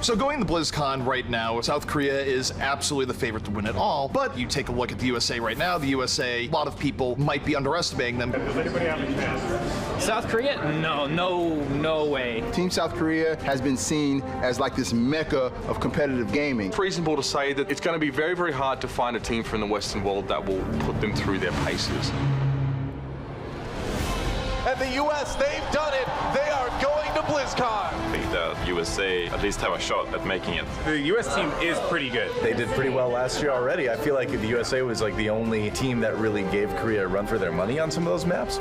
So going to BlizzCon right now, South Korea is absolutely the favorite to win it all, but you take a look at the USA right now, the USA, a lot of people might be underestimating them. Does anybody have a chance? South Korea? No way. Team South Korea has been seen as like this mecca of competitive gaming. It's reasonable to say that it's going to be very, very hard to find a team from the Western world that will put them through their paces. And the US, they've done it. They are going to BlizzCon. I think that USA at least have a shot at making it. The US team is pretty good. They did pretty well last year already. I feel like the USA was like the only team that really gave Korea a run for their money on some of those maps.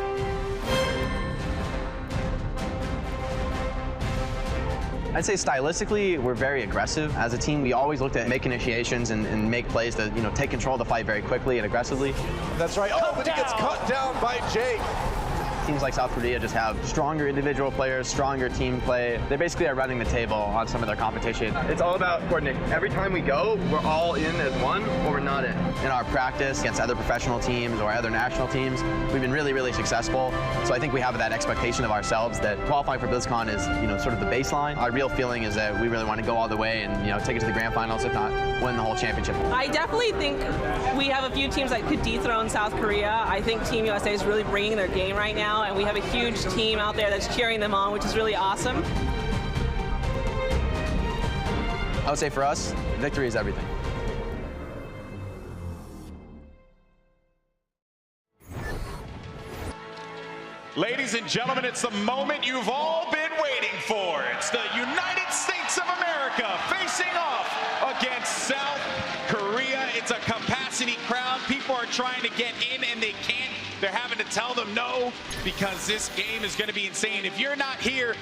I'd say stylistically, we're very aggressive as a team. We always looked at make initiations and make plays to, take control of the fight very quickly and aggressively. That's right. Oh, but he gets cut down by Jake. Teams like South Korea just have stronger individual players, stronger team play. They basically are running the table on some of their competition. It's all about coordination. Every time we go, we're all in as one or we're not in. In our practice against other professional teams or other national teams, we've been really, really successful. So I think we have that expectation of ourselves that qualifying for BlizzCon is, sort of the baseline. Our real feeling is that we really want to go all the way and, take it to the grand finals, if not win the whole championship. I definitely think we have a few teams that could dethrone South Korea. I think Team USA is really bringing their game right now, and we have a huge team out there that's cheering them on, which is really awesome. I would say for us, victory is everything. Ladies and gentlemen, it's the moment you've all been waiting for. It's the United States of America facing off against South Korea. It's a capacity crowd. People are trying to get in and they can't. They're having to tell them no because this game is going to be insane. If you're not here,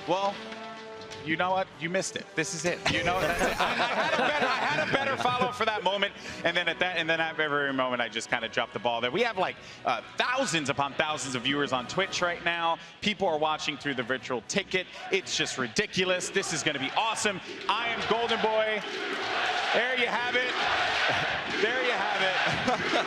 well, you know what? You missed it. This is it. That's it. I had a better follow-up for that moment, and then at every moment, I just kind of dropped the ball there. We have like thousands upon thousands of viewers on Twitch right now. People are watching through the virtual ticket. It's just ridiculous. This is going to be awesome. I am Golden Boy. There you have it. There you have it.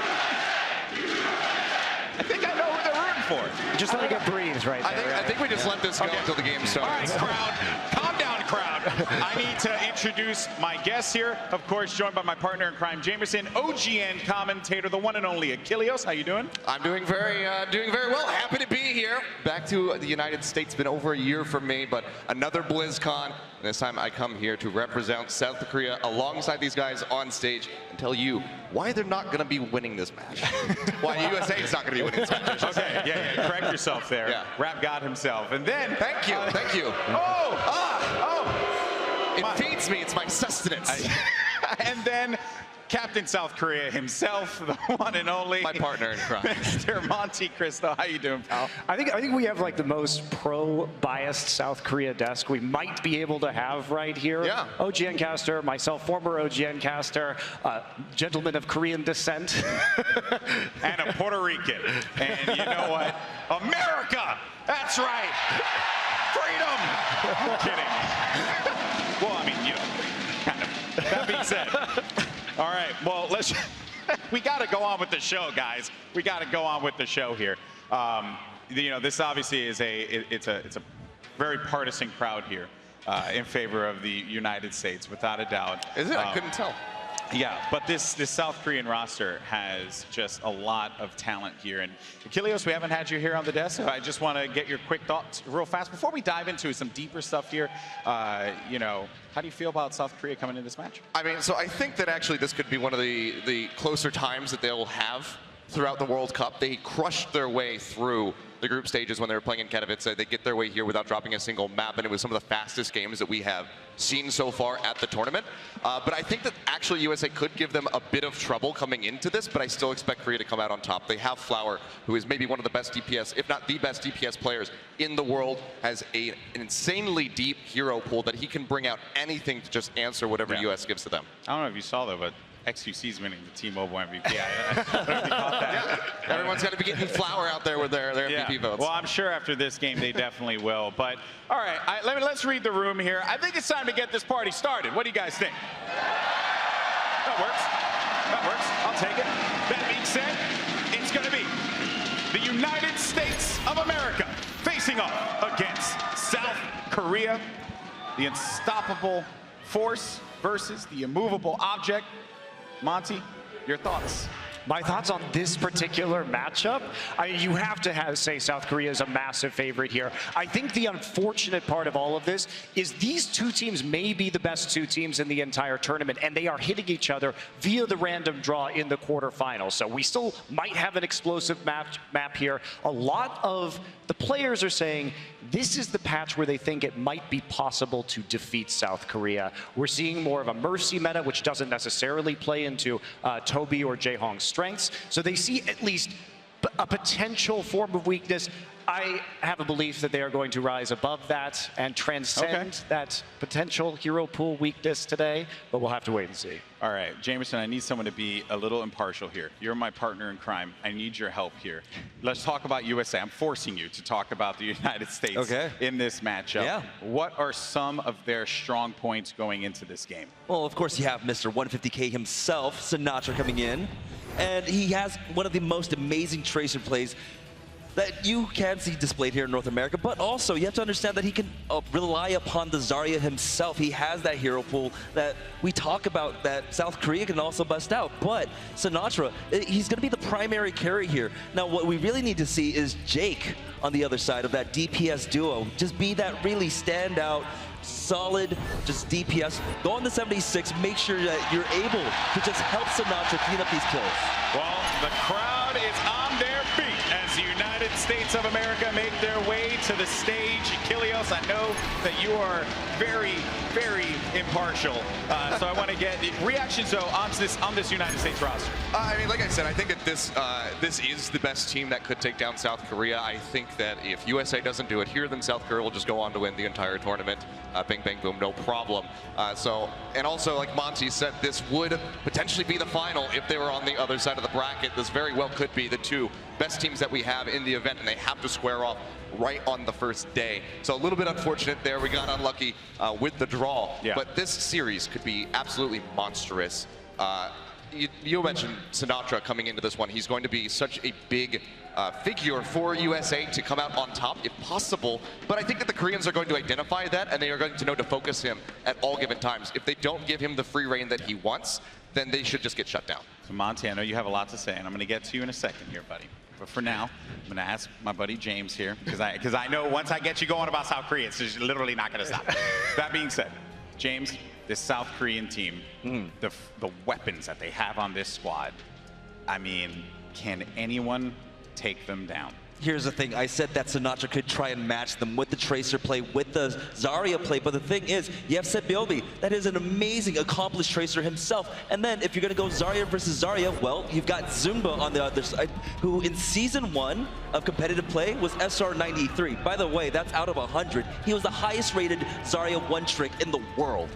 I think I know who they're rooting for. Just let me get breathes right there. I think we just let this go until the game starts. All right, crowd. Calm down, crowd. I need to introduce my guests here. Of course, joined by my partner in crime, Jamerson, OGN commentator, the one and only Achilleos. How you doing? I'm doing very well. Happy to be here. Back to the United States. Been over a year for me, but another BlizzCon. And this time I come here to represent South Korea alongside these guys on stage and tell you why they're not going to be winning this match. Why USA is not going to be winning this match. Okay, yeah, correct yourself there. Yeah. Rap God himself. And then... Thank you. It feeds me. It's my sustenance. And then Captain South Korea himself, the one and only. My partner in crime. Mr. Monte Cristo. How you doing, pal? I think we have like the most pro-biased South Korea desk we might be able to have right here. Yeah. OGN caster, myself, former OGN caster, gentleman of Korean descent. And a Puerto Rican. And you know what? America! That's right! Freedom! I'm kidding. Well, I mean, kind of. That being said. All right, well, we got to go on with the show, guys. We got to go on with the show here. This obviously is it's a very partisan crowd here in favor of the United States, without a doubt. Is it? I couldn't tell. Yeah, but this South Korean roster has just a lot of talent here. And Achilleos, we haven't had you here on the desk, so I just want to get your quick thoughts real fast. Before we dive into some deeper stuff here, how do you feel about South Korea coming into this match? I mean, so I think that actually this could be one of the closer times that they'll have throughout the World Cup. They crushed their way through the group stages when they were playing in Katowice. They get their way here without dropping a single map, and it was some of the fastest games that we have seen so far at the tournament. But I think that actually USA could give them a bit of trouble coming into this, but I still expect Korea to come out on top. They have Flower, who is maybe one of the best DPS, if not the best DPS players in the world, has an insanely deep hero pool that he can bring out anything to just answer whatever US gives to them. I don't know if you saw that, but XQC's winning the T-Mobile MVP. I don't know if you caught that. Yeah. Everyone's got to be getting Flower out there with their MVP votes. Well, I'm sure after this game they definitely will. But all right, let's read the room here. I think it's time to get this party started. What do you guys think? That works. That works. I'll take it. That being said, it's going to be the United States of America facing off against South Korea, the unstoppable force versus the immovable object. Monty, your thoughts? My thoughts on this particular matchup, you have to say South Korea is a massive favorite here. I think the unfortunate part of all of this is these two teams may be the best two teams in the entire tournament, and they are hitting each other via the random draw in the quarterfinals. So we still might have an explosive map here. A lot of the players are saying this is the patch where they think it might be possible to defeat South Korea. We're seeing more of a Mercy meta, which doesn't necessarily play into Toby or Jaehong's strengths. So they see at least a potential form of weakness. I have a belief that they are going to rise above that and transcend that potential hero pool weakness today, but we'll have to wait and see. All right, Jameson, I need someone to be a little impartial here. You're my partner in crime. I need your help here. Let's talk about USA. I'm forcing you to talk about the United States in this matchup. Yeah. What are some of their strong points going into this game? Well, of course, you have Mr. 150K himself, Sinatra, coming in. And he has one of the most amazing tracer plays that you can see displayed here in North America, but also you have to understand that he can rely upon the Zarya himself. He has that hero pool that we talk about that South Korea can also bust out, but Sinatra, he's gonna be the primary carry here. Now, what we really need to see is Jake on the other side of that DPS duo. Just be that really standout, solid, just DPS. Go on the 76, make sure that you're able to just help Sinatra clean up these kills. Well, the crowd is on their feet as the United States of America make their way to the stage. Kilios, I know that you are very, very impartial, so I want to get reactions though on this United States roster. I mean, like I said, I think that this is the best team that could take down South Korea. I think that if USA doesn't do it here, then South Korea will just go on to win the entire tournament. Bing, bang, boom, no problem. And also, like Monty said, this would potentially be the final if they were on the other side of the bracket. This very well could be the two best teams that we have in the event, and they have to square off right on the first day. So a little bit unfortunate there. We got unlucky with the draw, but this series could be absolutely monstrous. You mentioned Sinatra coming into this one. He's going to be such a big figure for USA to come out on top if possible, but I think that the Koreans are going to identify that, and they are going to know to focus him at all given times. If they don't give him the free reign that he wants, then they should just get shut down. So Monty, I know you have a lot to say, and I'm going to get to you in a second here, buddy. But for now, I'm going to ask my buddy James here, because I know once I get you going about South Korea, it's just literally not going to stop. That being said, James, this South Korean team, the weapons that they have on this squad, I mean, can anyone take them down? Here's the thing, I said that Sinatra could try and match them with the Tracer play, with the Zarya play, but the thing is, you have Sebiobi, that is an amazing, accomplished Tracer himself, and then if you're gonna go Zarya versus Zarya, well, you've got Zumba on the other side, who in Season 1 of competitive play was SR 93. By the way, that's out of 100. He was the highest rated Zarya one-trick in the world.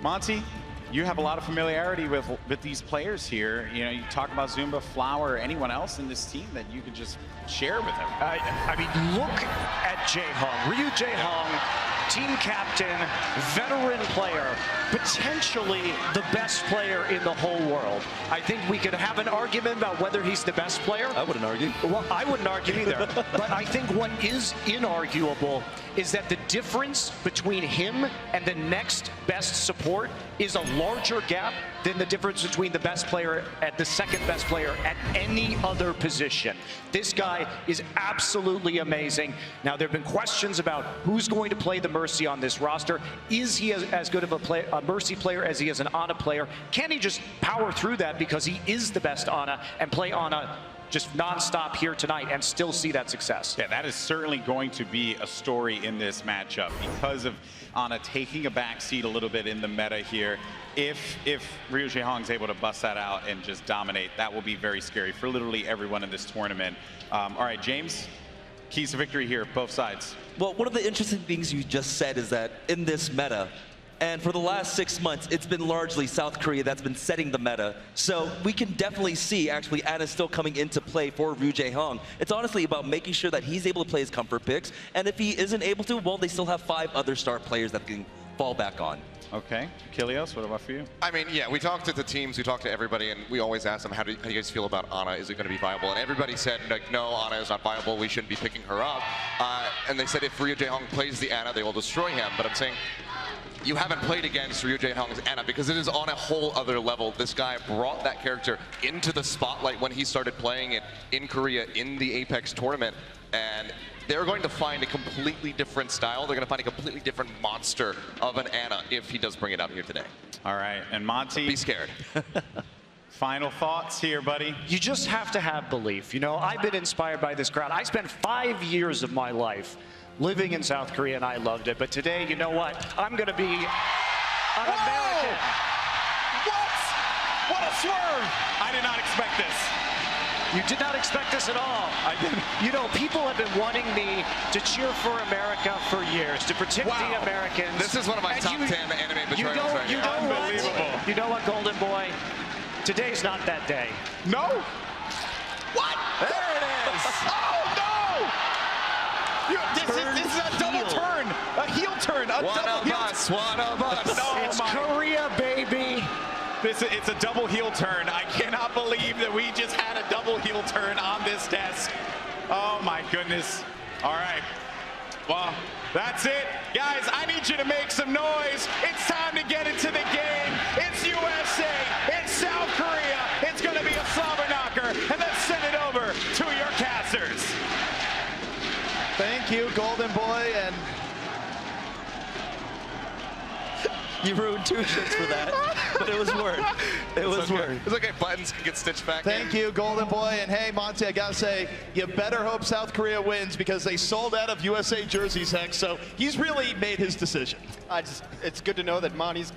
Monty, you have a lot of familiarity with these players here. You know, you talk about Zumba, Flower, anyone else in this team that you could just share with them. I mean, look at Jaehong. Ryu Jaehong, team captain, veteran player, potentially the best player in the whole world. I think we could have an argument about whether he's the best player. I wouldn't argue. Well, I wouldn't argue either. But I think what is inarguable is that the difference between him and the next best support is a larger gap than the difference between the best player and the second best player at any other position. This guy is absolutely amazing. Now, there have been questions about who's going to play the Mercy on this roster. Is he as good of a Mercy player as he is an Ana player? Can he just power through that because he is the best Ana and play Ana just non-stop here tonight and still see that success? Yeah, that is certainly going to be a story in this matchup because of Ana taking a backseat a little bit in the meta here. If Ryu Jaehong's able to bust that out and just dominate, that will be very scary for literally everyone in this tournament. All right, James, keys to victory here, both sides. Well, one of the interesting things you just said is that in this meta, and for the last 6 months, it's been largely South Korea that's been setting the meta. So we can definitely see, actually, Ana's still coming into play for Ryu Jaehong. It's honestly about making sure that he's able to play his comfort picks. And if he isn't able to, well, they still have 5 other star players that can fall back on. Okay, Kilios, what about for you? I mean, yeah, we talked to the teams, we talked to everybody, and we always ask them, how do you guys feel about Ana? Is it going to be viable? And everybody said, like, no, Ana is not viable. We shouldn't be picking her up. And they said if Ryu Jaehong plays the Ana, they will destroy him. But I'm saying, you haven't played against Ryu Jae-hong's Anna because it is on a whole other level. This guy brought that character into the spotlight when he started playing it in Korea in the Apex tournament, and they're going to find a completely different style. They're going to find a completely different monster of an Anna if he does bring it out here today. All right, and Monty. Be scared. Final thoughts here, buddy. You just have to have belief. You know, I've been inspired by this crowd. I spent 5 years of my life living in South Korea, and I loved it. But today, you know what? I'm going to be an American. What a swerve! I did not expect this. You did not expect this at all. I didn't. You know, people have been wanting me to cheer for America for years, to protect the Americans. This is one of my top 10 anime betrayals right here. Unbelievable. You know what, Golden Boy? Today's not that day. No? What? There it is. Oh, no! This is a double turn. A heel turn. A One double of heel us. One of us. Oh, It's Korea, baby. It's a double heel turn. I cannot believe that we just had a double heel turn on this desk. Oh my goodness. All right. Well, that's it. Guys, I need you to make some noise. It's time to get into the game. It's USA. It's South Korea. It's going to be a slobber knocker. And let's send it over to your casters. Thank you, Golden Boy, and You ruined 2 shits for that, but it was worth. It was worth. It's okay. Buttons can get stitched back in. thank you, Golden Boy. And hey, Monty, I gotta say, you better hope South Korea wins because they sold out of USA jerseys, Hex. So he's really made his decision. It's good to know that Monty's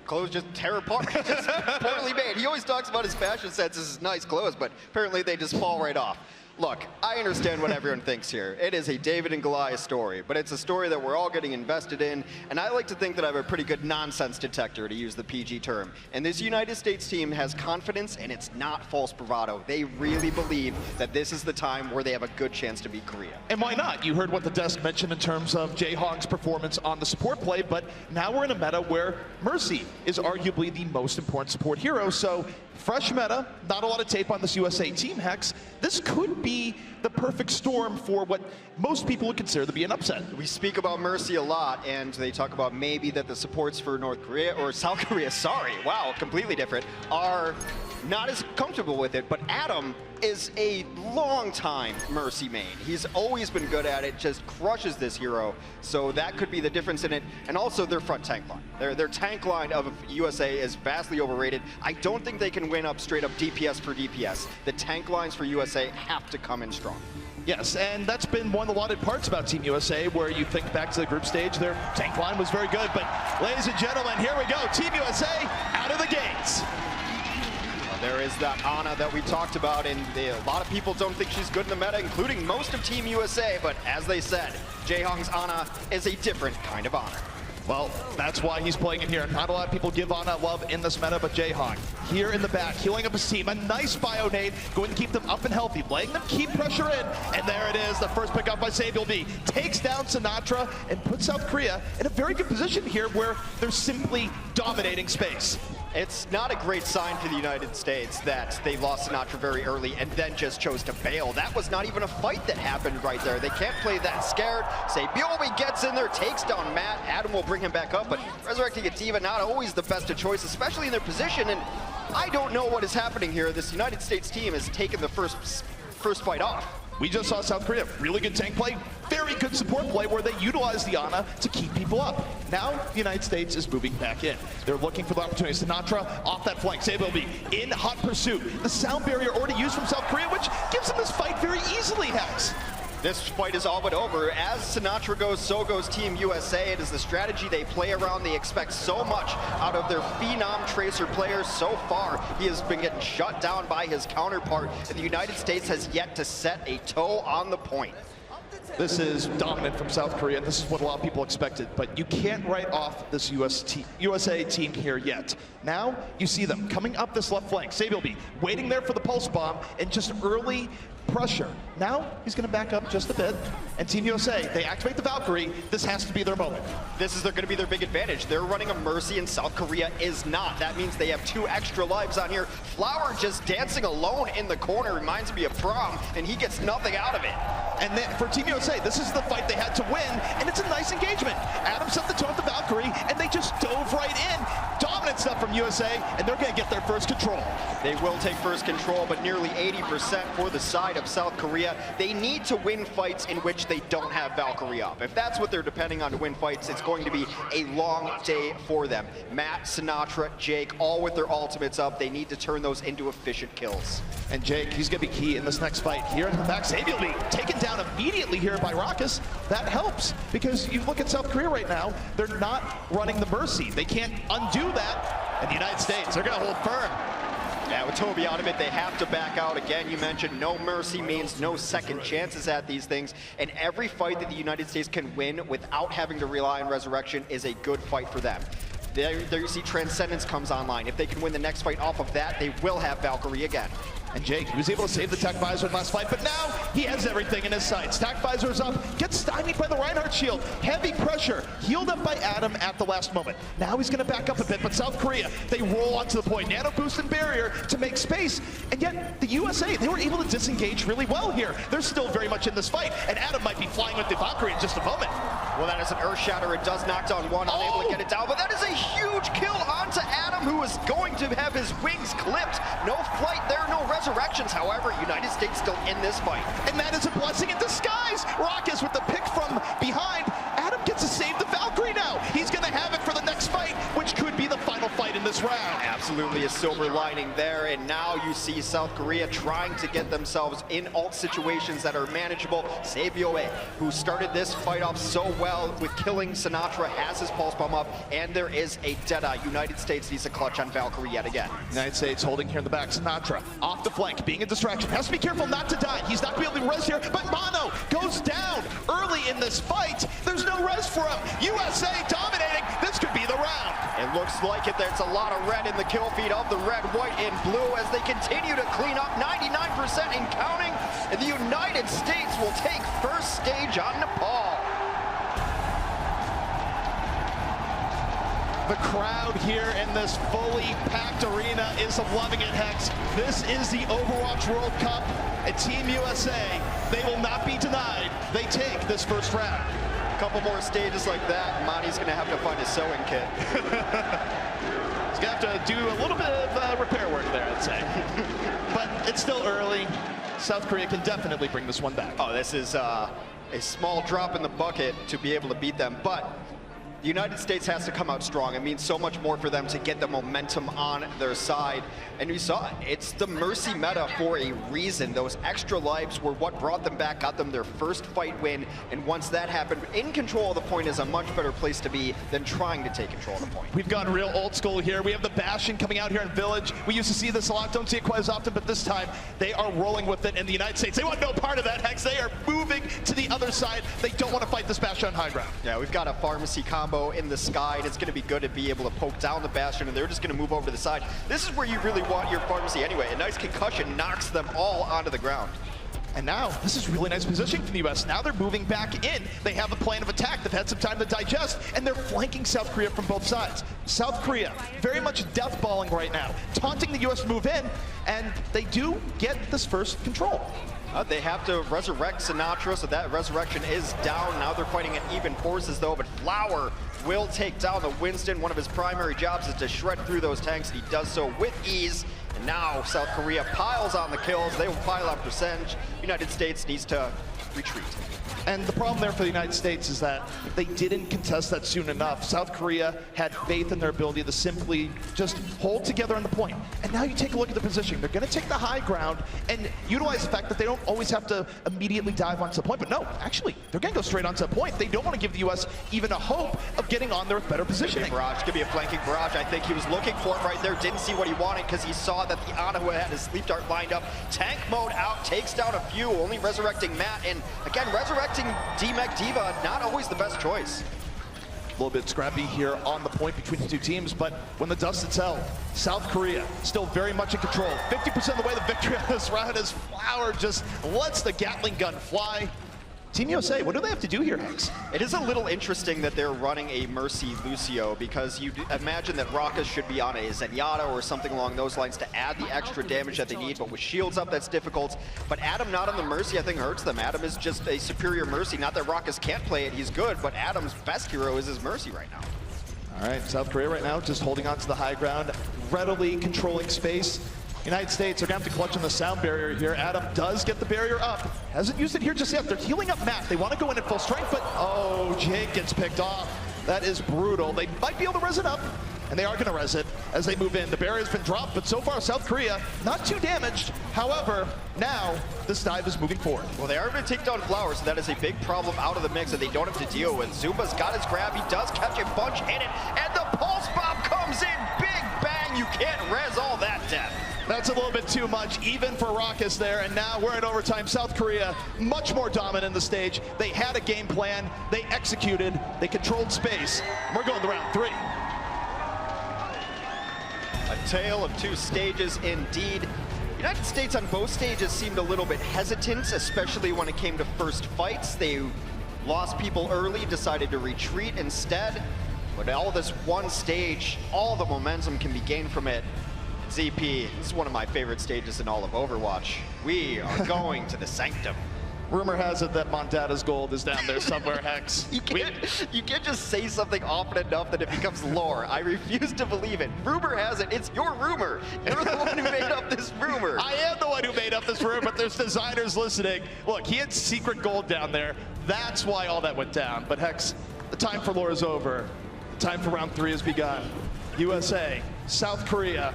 clothes just tear apart. Just poorly made. He always talks about his fashion sense as his nice clothes, but apparently they just fall right off. Look, I understand what everyone thinks here. It is a David and Goliath story, but it's a story that we're all getting invested in, and I like to think that I have a pretty good nonsense detector, to use the PG term. And this United States team has confidence, and it's not false bravado. They really believe that this is the time where they have a good chance to beat Korea. And why not? You heard what the desk mentioned in terms of Jae-hong's performance on the support play, but now we're in a meta where Mercy is arguably the most important support hero. So fresh meta, not a lot of tape on this USA team, Hex. This could be the perfect storm for what most people would consider to be an upset. We speak about Mercy a lot, and they talk about maybe that the supports for North Korea, or South Korea, sorry, wow, completely different, are not as comfortable with it, but Adam is a long-time Mercy main. He's always been good at it, just crushes this hero, so that could be the difference in it. And also their front tank line. Their tank line of USA is vastly overrated. I don't think they can win up straight up DPS for DPS. The tank lines for USA have to come in strong. Yes, and that's been one of the lauded parts about Team USA, where you think back to the group stage, their tank line was very good. But ladies and gentlemen, here we go. Team USA out of the gates. There is that Ana that we talked about, and a lot of people don't think she's good in the meta, including most of Team USA, but as they said, Jae-hong's Ana is a different kind of Ana. Well, that's why he's playing it here. Not a lot of people give Ana love in this meta, but Jae-hong here in the back, healing up his team. A nice bio nade, going to keep them up and healthy, letting them keep pressure in. And there it is, the first pick up by Sabiel B. Takes down Sinatra and puts South Korea in a very good position here where they're simply dominating space. It's not a great sign for the United States that they lost Sinatra very early and then just chose to bail. That was not even a fight that happened right there. They can't play that scared. Sabiel B gets in there, takes down Matt. Adam will bring him back up, but resurrecting a Diva not always the best of choice, especially in their position. And I don't know what is happening here. This United States team has taken the first fight off. We just saw South Korea, really good tank play, very good support play where they utilize the Ana to keep people up. Now, the United States is moving back in. They're looking for the opportunity. Sinatra off that flank, Sabiel B in hot pursuit. The sound barrier already used from South Korea, which gives them this fight very easily, Hex. This fight is all but over. As Sinatra goes, so goes Team USA. It is the strategy they play around. They expect so much out of their phenom Tracer players so far. He has been getting shut down by his counterpart, and the United States has yet to set a toe on the point. This is dominant from South Korea, and this is what a lot of people expected, but you can't write off this USA team here yet. Now, you see them coming up this left flank. Sabiel B waiting there for the pulse bomb and just early pressure. Now, he's going to back up just a bit, and Team USA, they activate the Valkyrie. This has to be their moment. This is going to be their big advantage. They're running a Mercy, and South Korea is not. That means they have 2 extra lives on here. Flower just dancing alone in the corner reminds me of Prom, and he gets nothing out of it. And then for Team USA, this is the fight they had to win, and it's a nice engagement. Adam set the tone with the Valkyrie, and they just dove right in. Dominant stuff from USA, and they're going to get their first control. They will take first control, but nearly 80% for the side of South Korea. They need to win fights in which they don't have Valkyrie up. If that's what they're depending on to win fights, it's going to be a long day for them. Matt, Sinatraa, Jake, all with their ultimates up. They need to turn those into efficient kills. And Jake, he's going to be key in this next fight. Here in the back, Xavier will be taken down immediately here by Raucus. That helps, because you look at South Korea right now, they're not running the Mercy. They can't undo that. And the United States, they're going to hold firm. Yeah, with Toby out of it, they have to back out. Again, you mentioned no mercy means no second chances at these things. And every fight that the United States can win without having to rely on Resurrection is a good fight for them. There you see Transcendence comes online. If they can win the next fight off of that, they will have Valkyrie again. And Jake, he was able to save the Tech Visor in the last fight, but now he has everything in his sights. Tech Visor's up, gets stymied by the Reinhardt shield. Heavy pressure, healed up by Adam at the last moment. Now he's going to back up a bit, but South Korea, they roll onto the point. Nano boost and barrier to make space. And yet, the USA, they were able to disengage really well here. They're still very much in this fight, and Adam might be flying with the Valkyrie in just a moment. Well, that is an Earth Shatter. It does knock down one, unable to get it down, but that is a huge kill onto Adam, who is going to have his wings clipped. No flight there, no resurrections. However, United States still in this fight. And that is a blessing in disguise. Raucus with the pick from behind. Adam gets to save the Valkyrie now. He's going to have it for the next fight, which could be the final fight in this round. Absolutely a silver lining there, and now you see South Korea trying to get themselves in ult situations that are manageable. Sabioe, who started this fight off so well with killing Sinatraa, has his pulse bomb up, and there is a Deadeye. United States needs a clutch on Valkyrie yet again. United States holding here in the back. Sinatraa off the flank, being a distraction. Has to be careful not to die. He's not going to be able to res here, but Mono goes down early in this fight. There's no res for him. USA dominating. This could be the round. It looks like it. There's a lot of red in the kill feed of the red, white, and blue as they continue to clean up. 99% in counting. And the United States will take first stage on Nepal. The crowd here in this fully packed arena is loving it, Hex. This is the Overwatch World Cup, and Team USA, they will not be denied. They take this first round. A couple more stages like that, Monty's going to have to find a sewing kit. He's going to have to do a little bit of repair work there, I'd say. But it's still early. South Korea can definitely bring this one back. Oh, this is a small drop in the bucket to be able to beat them, but the United States has to come out strong. It means so much more for them to get the momentum on their side. And we saw it's the Mercy meta for a reason. Those extra lives were what brought them back, got them their first fight win. And once that happened, in control of the point is a much better place to be than trying to take control of the point. We've gone real old school here. We have the Bastion coming out here in Village. We used to see this a lot, don't see it quite as often, but this time they are rolling with it in the United States. They want no part of that, Hex. They are moving to the other side. They don't want to fight this Bastion on high ground. Yeah, we've got a pharmacy combo in the sky, and it's going to be good to be able to poke down the Bastion, and they're just going to move over to the side. This is where you really want your pharmacy anyway. A nice concussion knocks them all onto the ground. And now, this is really nice positioning from the U.S. Now they're moving back in. They have a plan of attack. They've had some time to digest, and they're flanking South Korea from both sides. South Korea, very much deathballing right now, taunting the U.S. move in, and they do get this first control. They have to resurrect Sinatraa, so that resurrection is down. Now they're fighting at even forces, though, but Flower will take down the Winston. One of his primary jobs is to shred through those tanks, and he does so with ease. And now South Korea piles on the kills. They will pile on percentage. United States needs to retreat. And the problem there for the United States is that they didn't contest that soon enough. South Korea had faith in their ability to simply just hold together on the point. And now you take a look at the position. They're going to take the high ground and utilize the fact that they don't always have to immediately dive onto the point. But no, actually, they're going to go straight onto the point. They don't want to give the U.S. even a hope of getting on there with better positioning. Barrage, could be a flanking barrage. I think he was looking for it right there. Didn't see what he wanted because he saw that the Ana who had his sleep dart lined up. Tank mode out, takes down a few, only resurrecting Matt. And again, resurrecting D-Mech Diva, not always the best choice. A little bit scrappy here on the point between the two teams, but when the dust settles, South Korea still very much in control. 50% of the way the victory on this round is Flower just lets the Gatling gun fly. Team USA, what do they have to do here, Hex? It is a little interesting that they're running a Mercy Lucio because you imagine that Raucus should be on a Zenyatta or something along those lines to add the extra damage that they need, but with shields up, that's difficult. But Adam not on the Mercy, I think hurts them. Adam is just a superior Mercy. Not that Raucus can't play it, he's good, but Adam's best hero is his Mercy right now. All right, South Korea right now just holding on to the high ground, readily controlling space. United States are going to have to clutch on the sound barrier here. Adam does get the barrier up. Hasn't used it here just yet. They're healing up Matt. They want to go in at full strength, but oh, Jake gets picked off. That is brutal. They might be able to res it up, and they are going to res it as they move in. The barrier's been dropped, but so far South Korea not too damaged. However, now this dive is moving forward. Well, they are going to take down Flowers, so that is a big problem out of the mix that they don't have to deal with. Zumba's got his grab. He does catch a bunch in it, and the pulse bomb comes in. Big bang. You can't res all that death. That's a little bit too much, even for Raucus there, and now we're in overtime. South Korea, much more dominant in the stage. They had a game plan, they executed, they controlled space. We're going to round 3. A tale of 2 stages indeed. United States on both stages seemed a little bit hesitant, especially when it came to first fights. They lost people early, decided to retreat instead. But all this one stage, all the momentum can be gained from it. ZP, this is one of my favorite stages in all of Overwatch. We are going to the Sanctum. Rumor has it that Mondada's gold is down there somewhere, Hex. You can't just say something often enough that it becomes lore. I refuse to believe it. Rumor has it, it's your rumor. You're the one who made up this rumor. I am the one who made up this rumor, but there's designers listening. Look, he had secret gold down there. That's why all that went down. But Hex, the time for lore is over. The time for round 3 has begun. USA, South Korea.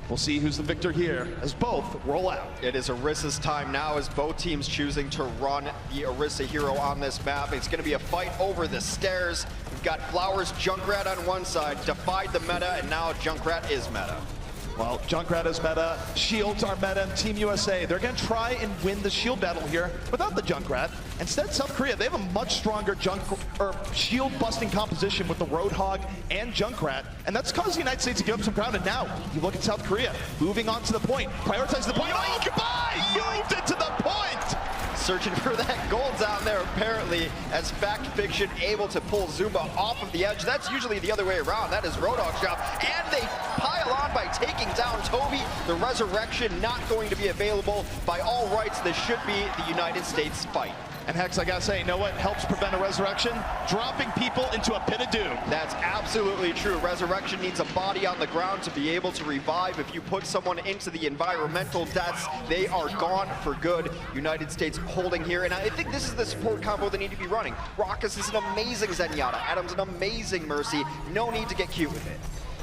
We'll see who's the victor here as both roll out. It is Orissa's time now as both teams choosing to run the Orisa hero on this map. It's going to be a fight over the stairs. We've got Flowers, Junkrat on one side, defied the meta, and now Junkrat is meta. Well, Junkrat is meta, shields are meta, and Team USA, they're going to try and win the shield battle here without the Junkrat. Instead, South Korea, they have a much stronger shield-busting composition with the Roadhog and Junkrat, and that's caused the United States to give up some ground. And now, you look at South Korea, moving on to the point, prioritizing the point. Oh, goodbye! Moved it to the point! Searching for that gold down there, apparently, as Fact Fiction able to pull Zumba off of the edge. That's usually the other way around. That is Roadhog's job, and they pile on by taking down Toby. The resurrection not going to be available. By all rights, this should be the United States fight. And Hex, I gotta say, you know what helps prevent a resurrection? Dropping people into a pit of doom. That's absolutely true. Resurrection needs a body on the ground to be able to revive. If you put someone into the environmental deaths, they are gone for good. United States holding here, and I think this is the support combo they need to be running. Raucus is an amazing Zenyatta. Adam's an amazing Mercy. No need to get cute with it.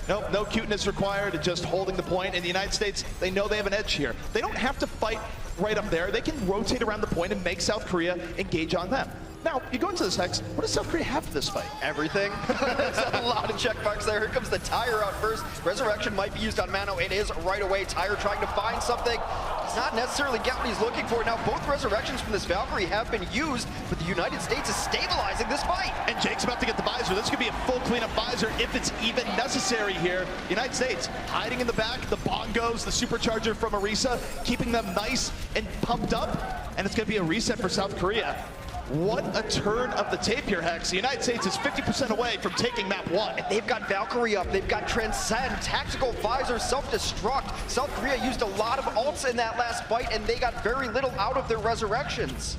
Nope, no cuteness required, just holding the point. And the United States, they know they have an edge here. They don't have to fight right up there. They can rotate around the point and make South Korea engage on them. Now, you go into this, Hex, what does South Korea have for this fight? Everything. There's a lot of check marks there. Here comes the Tire out first. Resurrection might be used on Mano. It is right away. Tire trying to find something. He's not necessarily getting what he's looking for. Now, both Resurrections from this Valkyrie have been used, but the United States is stabilizing this fight. And Jake's about to get the visor. This could be a full cleanup visor if it's even necessary here. United States hiding in the back. The bongos, the supercharger from Orisa, keeping them nice and pumped up. And it's going to be a reset for South Korea. What a turn of the tape here, Hex. The United States is 50% away from taking map 1. And they've got Valkyrie up, they've got Transcend, Tactical Visor, Self-Destruct. South Korea used a lot of ults in that last fight, and they got very little out of their resurrections.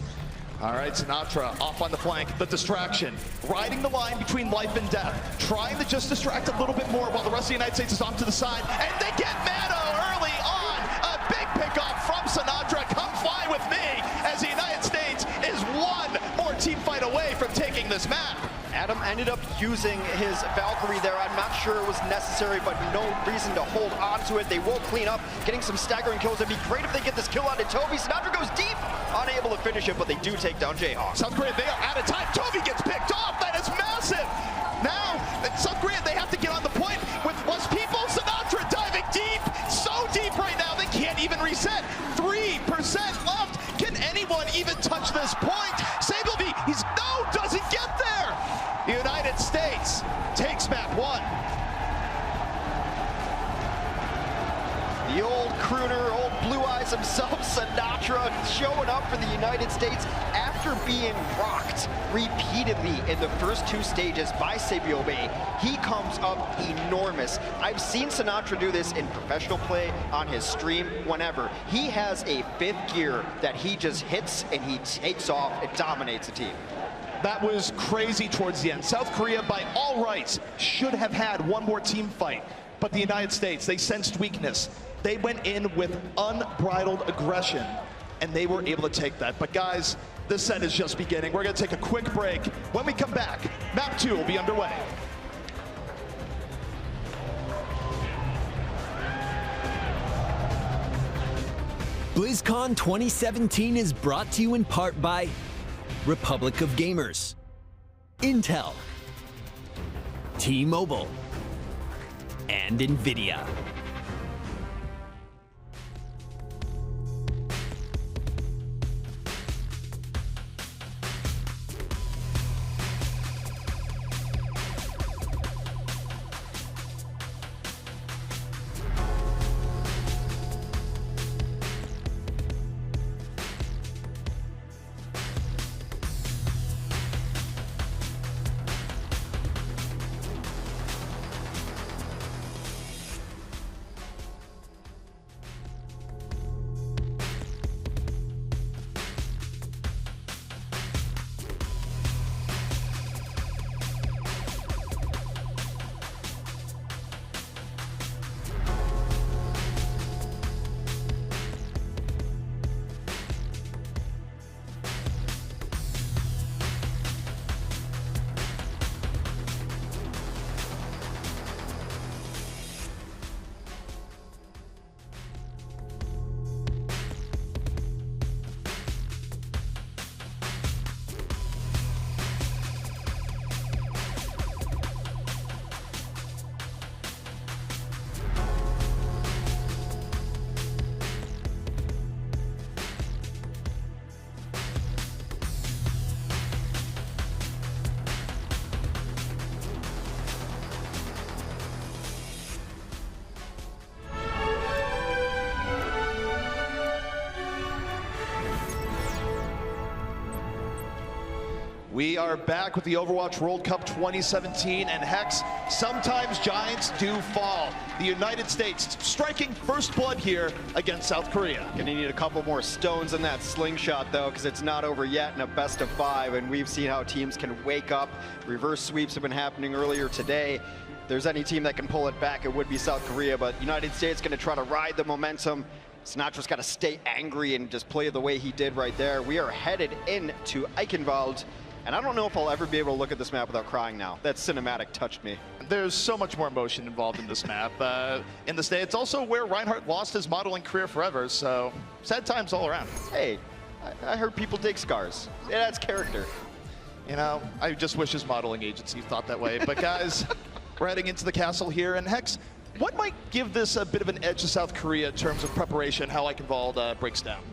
All right, Sinatra off on the flank, the distraction, riding the line between life and death, trying to just distract a little bit more while the rest of the United States is off to the side, and they get Mano early on. A big pickoff from Sinatra. Come fly with me as the United States is one more team fight away from taking this map. Adam ended up using his Valkyrie there. I'm not sure it was necessary, but no reason to hold on to it. They will clean up, getting some staggering kills. It'd be great if they get this kill onto Toby. Sinatra goes deep, unable to finish it, but they do take down Jayhawk. South Korea, they are out of time. Toby gets picked off. That is massive. Now, South Korea, they have to get on the point with less people. Sinatra diving deep, so deep right now, they can't even reset. 3% left. Can anyone even touch this point? Sableby, doesn't get there. The United States takes map 1. The old crooner, old Blue Eyes himself, Sinatra, showing up for the United States after after being rocked repeatedly in the first 2 stages by Sebiobe, he comes up enormous. I've seen Sinatraa do this in professional play, on his stream, whenever. He has a 5th gear that he just hits and he takes off and dominates the team. That was crazy towards the end. South Korea, by all rights, should have had one more team fight. But the United States, they sensed weakness. They went in with unbridled aggression, and they were able to take that. But guys, this set is just beginning. We're gonna take a quick break. When we come back, map 2 will be underway. BlizzCon 2017 is brought to you in part by Republic of Gamers, Intel, T-Mobile, and NVIDIA. We are back with the Overwatch World Cup 2017, and Hex, sometimes giants do fall. The United States striking first blood here against South Korea. Gonna need a couple more stones in that slingshot though, because it's not over yet in a best of 5, and we've seen how teams can wake up. Reverse sweeps have been happening earlier today. If there's any team that can pull it back, it would be South Korea, but United States gonna try to ride the momentum. Sinatra's got to stay angry and just play the way he did right there. We are headed into Eichenwald. And I don't know if I'll ever be able to look at this map without crying now. That cinematic touched me. There's so much more emotion involved in this map. In the state, it's also where Reinhardt lost his modeling career forever, so sad times all around. Hey, I heard people dig scars. It adds character. You know, I just wish his modeling agency thought that way. But guys, we're heading into the castle here, and Hex, what might give this a bit of an edge to South Korea in terms of preparation, how Eichenwald breaks down?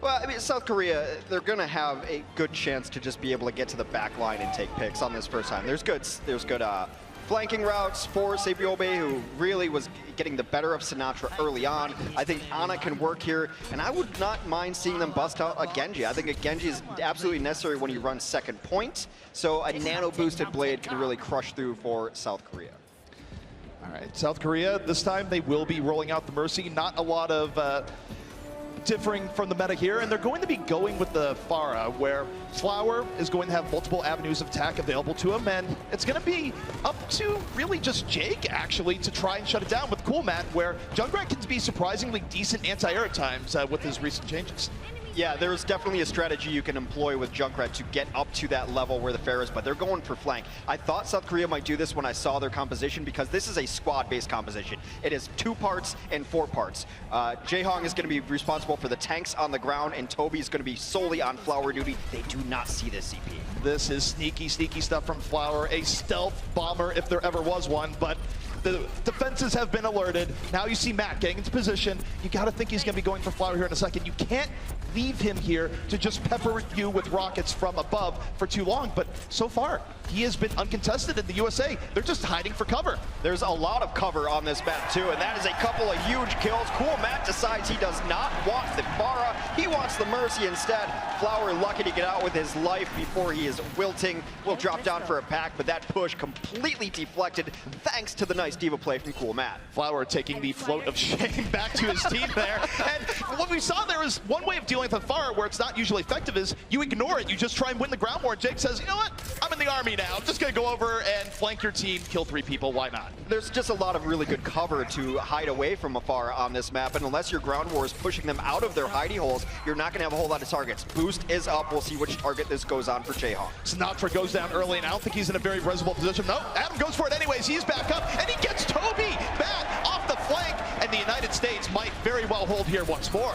Well, I mean, South Korea, they're going to have a good chance to just be able to get to the back line and take picks on this first time. There's good flanking routes for Sebiobe, who really was getting the better of Sinatraa early on. I think Ana can work here, and I would not mind seeing them bust out a Genji. I think a Genji is absolutely necessary when you run second point, so a nano-boosted blade can really crush through for South Korea. All right, South Korea, this time they will be rolling out the Mercy. Not a lot of differing from the meta here, and they're going to be going with the Pharah, where Flower is going to have multiple avenues of attack available to him, and it's going to be up to really just Jake, actually, to try and shut it down with Cool Matt, where Junkrat can be surprisingly decent anti-air at times with his recent changes. Yeah, there's definitely a strategy you can employ with Junkrat to get up to that level where the Fair is, but they're going for flank. I thought South Korea might do this when I saw their composition, because this is a squad-based composition. It is 2 parts and 4 parts. Jaehong is going to be responsible for the tanks on the ground, and Toby is going to be solely on Flower duty. They do not see this CP. This is sneaky, sneaky stuff from Flower, a stealth bomber if there ever was one, but the defenses have been alerted. Now you see Matt getting into position. You got to think he's going to be going for Flower here in a second. You can't leave him here to just pepper you with rockets from above for too long. But so far, he has been uncontested in the USA. They're just hiding for cover. There's a lot of cover on this map too, and that is a couple of huge kills. Cool Matt decides he does not want the Pharah. He wants the Mercy instead. Flower lucky to get out with his life before he is wilting. Will drop down for a pack, but that push completely deflected thanks to the nice diva play from Cool Matt. Flower taking the float of shame back to his team there. And what we saw there is one way of dealing with a Pharah where it's not usually effective is you ignore it. You just try and win the ground war. Jake says, you know what? I'm in the army now. I'm just going to go over and flank your team, kill 3 people. Why not? There's just a lot of really good cover to hide away from a Pharah on this map, and unless your ground war is pushing them out of their hidey holes, you're not going to have a whole lot of targets. Boost is up. We'll see which target this goes on for Jayhawk. Sinatra goes down early, and I don't think he's in a very visible position. No, Adam goes for it anyways. He's back up, and he gets Toby back off the flank, and the United States might very well hold here once more.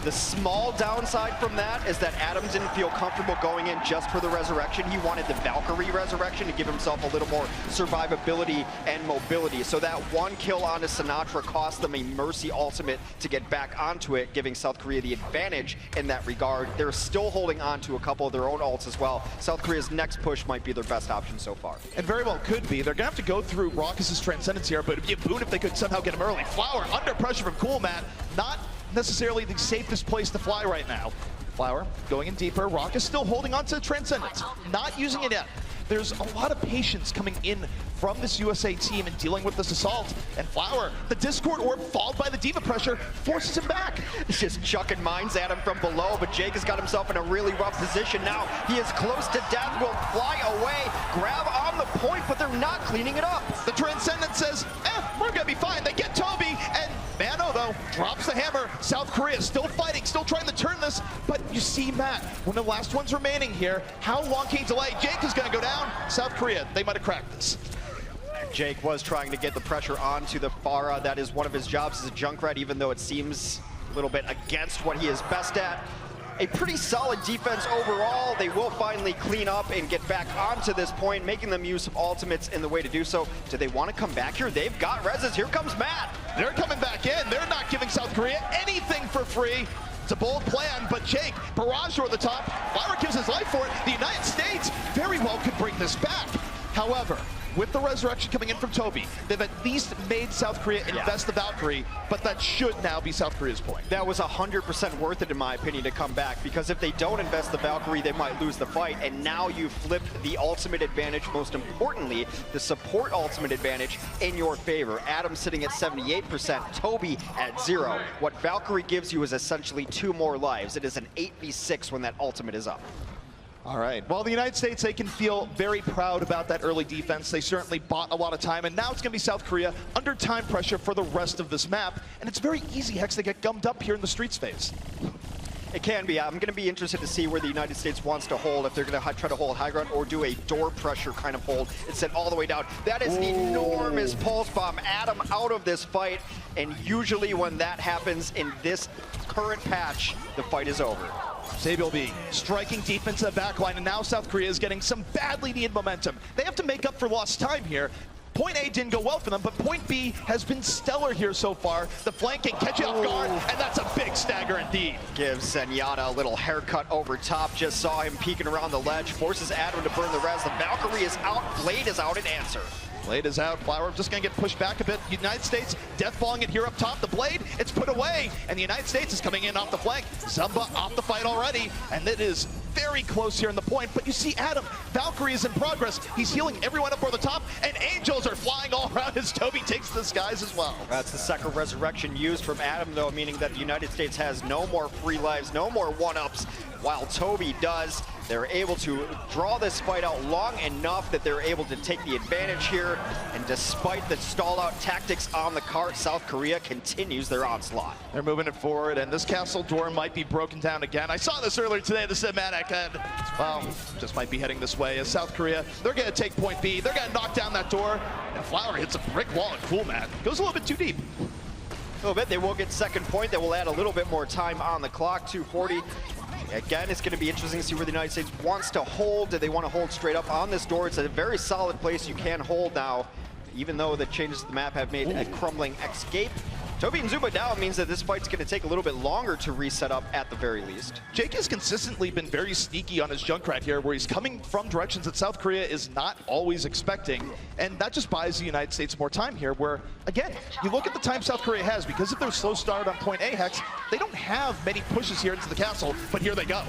The small downside from that is that Adam didn't feel comfortable going in just for the resurrection. He wanted the Valkyrie resurrection to give himself a little more survivability and mobility. So that one kill onto Sinatra cost them a Mercy ultimate to get back onto it, giving South Korea the advantage in that regard. They're still holding on to a couple of their own ults as well. South Korea's next push might be their best option so far. And very well could be. They're going to have to go through Raucous' Transcendence here, but it'd be a boon if they could somehow get him early. Flower under pressure from Cool Matt, not necessarily the safest place to fly right now. Flower going in deeper. Raucous still holding on to Transcendence, not using it yet. There's a lot of patience coming in from this USA team and dealing with this assault. And Flower, the Discord orb followed by the diva pressure, forces him back. It's just chucking mines at him from below, but Jake has got himself in a really rough position now. He is close to death, will fly away, grab on the point, but they're not cleaning it up. The Transcendent says, we're gonna be fine. They get Toby, and Mano, though, drops the hammer. South Korea still fighting, still trying to turn this, but you see Matt, one of the last ones remaining here. How long can he delay? Jake is gonna go down. South Korea, they might have cracked this. Jake was trying to get the pressure onto the Pharah. That is one of his jobs as a Junkrat, even though it seems a little bit against what he is best at. A pretty solid defense overall. They will finally clean up and get back onto this point, making them use some ultimates in the way to do so. Do they want to come back here? They've got reses. Here comes Matt. They're coming back in. They're not giving South Korea anything for free. It's a bold plan, but Jake, barrage over the top. Flower gives his life for it. The United States very well could bring this back. However, with the resurrection coming in from Toby, they've at least made South Korea invest the Valkyrie, but that should now be South Korea's point. That was 100% worth it, in my opinion, to come back, because if they don't invest the Valkyrie, they might lose the fight, and now you flipped the ultimate advantage, most importantly, the support ultimate advantage in your favor. Adam sitting at 78%, Toby at 0. What Valkyrie gives you is essentially 2 more lives. It is an 8v6 when that ultimate is up. All right, well, the United States, they can feel very proud about that early defense. They certainly bought a lot of time, and now it's gonna be South Korea under time pressure for the rest of this map, and it's very easy, Hex, to get gummed up here in the streets phase. It can be. I'm going to be interested to see where the United States wants to hold, if they're going to try to hold high ground or do a door pressure kind of hold and send all the way down. That is an enormous pulse bomb. Adam out of this fight, and usually when that happens in this current patch, the fight is over. Sabiel striking deep into the backline, and now South Korea is getting some badly needed momentum. They have to make up for lost time here. Point A didn't go well for them, but point B has been stellar here so far. The flanking, catching off guard, and that's a big stagger indeed. Gives Zenyatta a little haircut over top. Just saw him peeking around the ledge. Forces Adam to burn the res. The Valkyrie is out. Blade is out in answer. Blade is out. Flower just going to get pushed back a bit. United States death-falling it here up top. The Blade, it's put away, and the United States is coming in off the flank. Zumba off the fight already, and it is very close here in the point. But you see Adam, Valkyrie is in progress. He's healing everyone up over the top, and angels are flying all around as Toby takes the skies as well. That's the second resurrection used from Adam, though, meaning that the United States has no more free lives, no more one-ups, while Toby does. They're able to draw this fight out long enough that they're able to take the advantage here. And despite the stall-out tactics on the cart, South Korea continues their onslaught. They're moving it forward, and this castle door might be broken down again. I saw this earlier today, the cinematic, and well, just might be heading this way. As South Korea, they're going to take point B. They're going to knock down that door. And Flower hits a brick wall, and Cool Matt goes a little bit too deep. A little bit. They will get second point. That will add a little bit more time on the clock. 2:40. Again, it's going to be interesting to see where the United States wants to hold. Do they want to hold straight up on this door? It's a very solid place you can hold now, even though the changes to the map have made a crumbling escape. Toby and Zumba down means that this fight's going to take a little bit longer to reset up at the very least. Jake has consistently been very sneaky on his Junkrat here, where he's coming from directions that South Korea is not always expecting, and that just buys the United States more time here, where, again, you look at the time South Korea has, because of their slow start on point A, Hex, they don't have many pushes here into the castle, but here they go.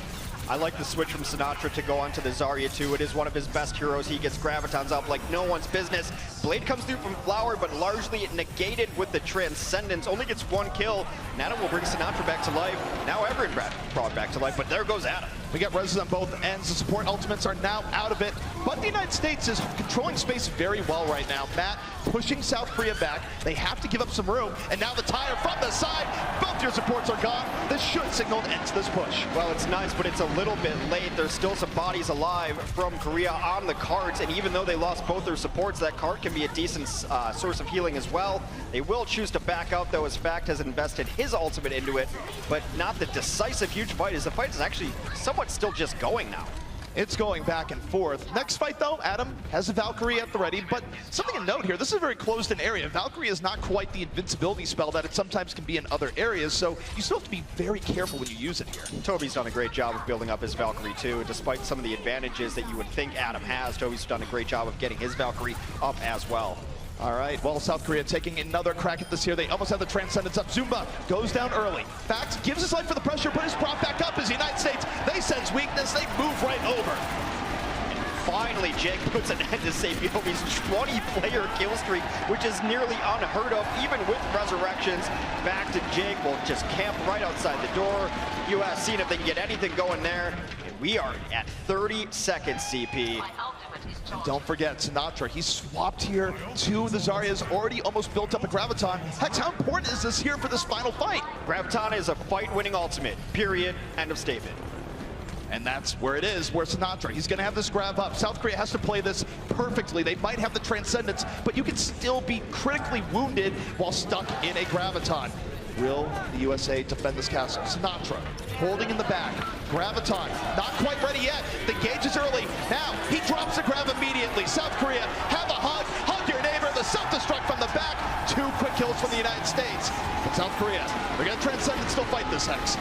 I like the switch from Sinatra to go onto the Zarya too. It is one of his best heroes. He gets Gravitons up like no one's business. Blade comes through from Flower, but largely negated with the Transcendence. Only gets 1 kill. And Adam will bring Sinatra back to life. Now Everett brought back to life, but there goes Adam. We got reses on both ends. The support ultimates are now out of it, but the United States is controlling space very well right now. Matt pushing South Korea back. They have to give up some room, and now the tire from the side. Both your supports are gone. This should signal an end to this push. Well, it's nice, but it's a little bit late. There's still some bodies alive from Korea on the carts, and even though they lost both their supports, that cart can be a decent source of healing as well. They will choose to back out, though, as Fact has invested his ultimate into it, but not the decisive huge fight, as the fight is actually somewhat still just going now. It's going back and forth. Next fight, though, Adam has a Valkyrie at the ready, but something to note here, this is a very closed-in area. Valkyrie is not quite the invincibility spell that it sometimes can be in other areas, so you still have to be very careful when you use it here. Toby's done a great job of building up his Valkyrie, too. Despite some of the advantages that you would think Adam has, Toby's done a great job of getting his Valkyrie up as well. All right, well, South Korea taking another crack at this here. They almost have the Transcendence up. Zumba goes down early. Fact gives his life for the pressure, but is brought back up as the United States. They sense weakness. They move right over. Finally, Jake puts an end to Sabiobi's 20-player kill streak, which is nearly unheard of, even with resurrections. Back to Jake, will just camp right outside the door. US seeing if they can get anything going there. And we are at 30 seconds, CP. And don't forget, Sinatra, he swapped here to the Zarya's already almost built up a Graviton. Hex, how important is this here for this final fight? Graviton is a fight-winning ultimate, period, end of statement. And that's where it is, where Sinatra, he's going to have this grab up. South Korea has to play this perfectly. They might have the Transcendence, but you can still be critically wounded while stuck in a Graviton. Will the USA defend this castle? Sinatra holding in the back. Graviton not quite ready yet. The gauge is early. Now he drops the grab immediately. South Korea have a hug. Hug your neighbor. The self-destruct from the back. 2 quick kills from the United States. But South Korea, they're going to transcend and still fight this, Hex.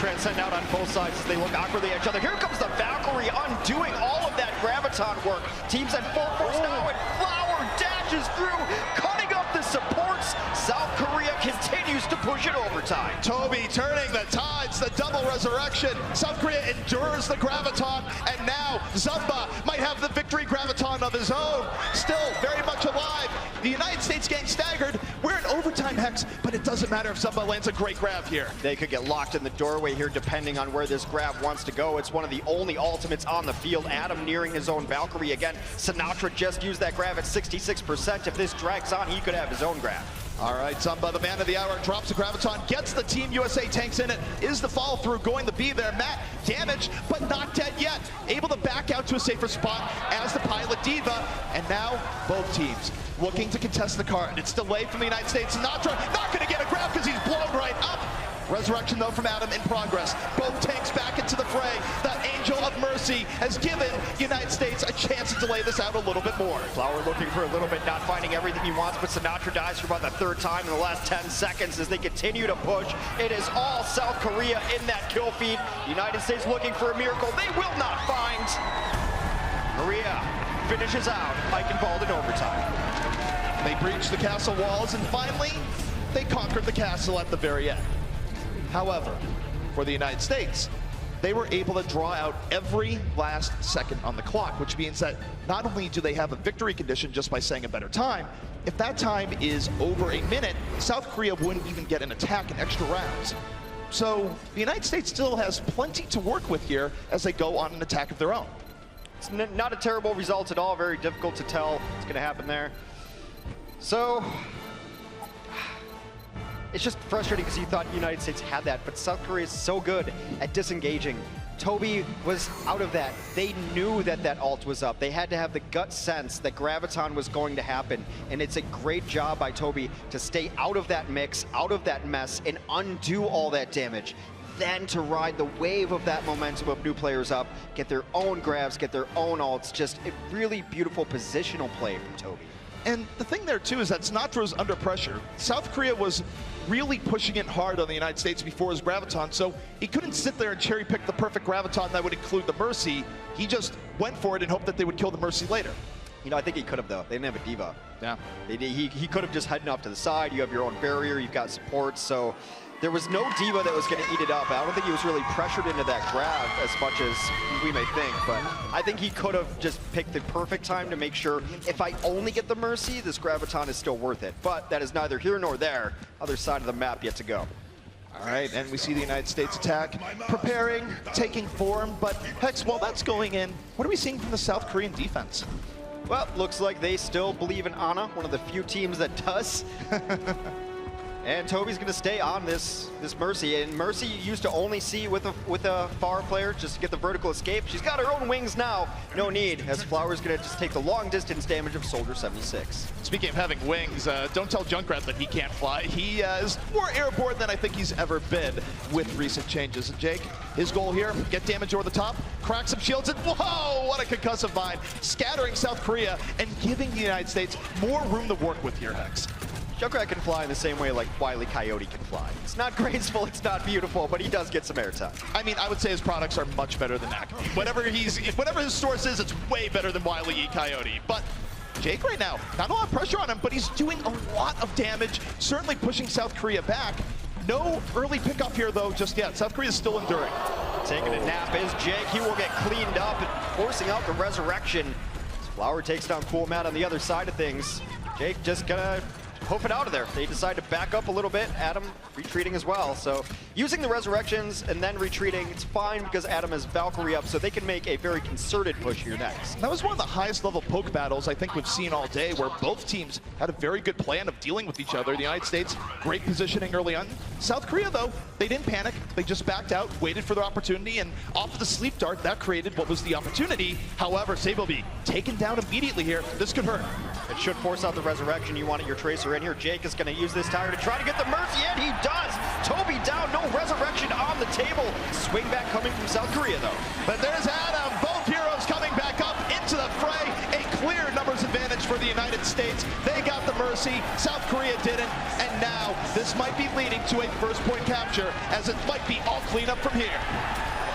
Transcend out on both sides as they look awkwardly at each other. Here comes the Valkyrie undoing all of that Graviton work. Teams at full force now, and Flower dashes through, cutting up the supports. South Korea continues to push it overtime. Toby turning the tides, the double resurrection. South Korea endures the Graviton, and now Zumba might have the victory Graviton of his own. Still very much alive. The United States getting staggered. We're in overtime, Hex, but it doesn't matter if Zumba lands a great grab here. They could get locked in the doorway here depending on where this grab wants to go. It's one of the only ultimates on the field. Adam nearing his own Valkyrie again. Sinatra just used that grab at 66%. If this drags on, he could have his own grab. All right, Zumba, the man of the hour, drops the Graviton, gets the Team USA tanks in it. Is the follow through going to be there? Matt, damaged, but not dead yet. Able to back out to a safer spot as the pilot Diva. And now, both teams looking to contest the card. It's delayed from the United States. Sinatra not going to get a grab because he's blown right up. Resurrection, though, from Adam in progress. Both tanks back into the fray. The Angel of Mercy has given the United States a chance to delay this out a little bit more. Flower looking for a little bit, not finding everything he wants, but Sinatra dies for about the 3rd time in the last 10 seconds as they continue to push. It is all South Korea in that kill feed. United States looking for a miracle. They will not find. Korea finishes out Eichenwald in overtime. They breach the castle walls, and finally, they conquered the castle at the very end. However, for the United States, they were able to draw out every last second on the clock, which means that not only do they have a victory condition just by saying a better time, if that time is over a minute, South Korea wouldn't even get an attack in extra rounds. So the United States still has plenty to work with here as they go on an attack of their own. It's not a terrible result at all, very difficult to tell what's going to happen there. So, it's just frustrating because you thought the United States had that, but South Korea is so good at disengaging. Toby was out of that. They knew that that ult was up. They had to have the gut sense that Graviton was going to happen, and it's a great job by Toby to stay out of that mix, out of that mess, and undo all that damage. Then to ride the wave of that momentum of new players up, get their own grabs, get their own ults. Just a really beautiful positional play from Toby. And the thing there too is that Sinatra's under pressure. South Korea was really pushing it hard on the United States before his graviton, so he couldn't sit there and cherry pick the perfect graviton that would include the Mercy. He just went for it and hoped that they would kill the Mercy later. You know, I think he could have, though. They didn't have a diva. Yeah. He could have just heading off to the side. You have your own barrier. You've got support. So there was no diva that was going to eat it up. I don't think he was really pressured into that grab as much as we may think. But I think he could have just picked the perfect time to make sure, if I only get the Mercy, this graviton is still worth it. But that is neither here nor there. Other side of the map yet to go. All right, and we see the United States attack preparing, taking form. But Hex, while that's going in, what are we seeing from the South Korean defense? Well, looks like they still believe in Ana, one of the few teams that does. And Toby's going to stay on this Mercy. And Mercy you used to only see with a Far player just to get the vertical escape. She's got her own wings now. No need, as Flower's going to just take the long distance damage of Soldier 76. Speaking of having wings, don't tell Junkrat that he can't fly. He is more airborne than I think he's ever been with recent changes. And Jake, his goal here, get damage over the top, crack some shields, and whoa, what a concussive mine. Scattering South Korea and giving the United States more room to work with here, Hex. Junkrat can fly in the same way like Wile E. Coyote can fly. It's not graceful, it's not beautiful, but he does get some airtime. I mean, I would say his products are much better than that. Whatever his source is, it's way better than Wile E. Coyote. But Jake right now, not a lot of pressure on him, but he's doing a lot of damage, certainly pushing South Korea back. No early pickoff here, though, just yet. South Korea is still enduring. Taking a nap is Jake. He will get cleaned up and forcing out the resurrection. Flower takes down Cool Matt on the other side of things. Jake just gonna hoof it out of there. They decide to back up a little bit. Adam retreating as well. So using the resurrections and then retreating, it's fine because Adam has Valkyrie up, so they can make a very concerted push here next. That was one of the highest level poke battles I think we've seen all day, where both teams had a very good plan of dealing with each other. The United States, great positioning early on. South Korea, though, they didn't panic. They just backed out, waited for their opportunity, and off of the sleep dart, that created what was the opportunity. However, Sableby taken down immediately here. This could hurt. It should force out the resurrection. You wanted your Tracer in here. Jake is going to use this tire to try to get the Mercy, and he does. Toby down, no resurrection on the table. Swing back coming from South Korea, though. But there's Adam. Both heroes coming back up into the fray. A clear numbers advantage for the United States. They got the Mercy. South Korea didn't. And now this might be leading to a first point capture, as it might be all cleanup from here.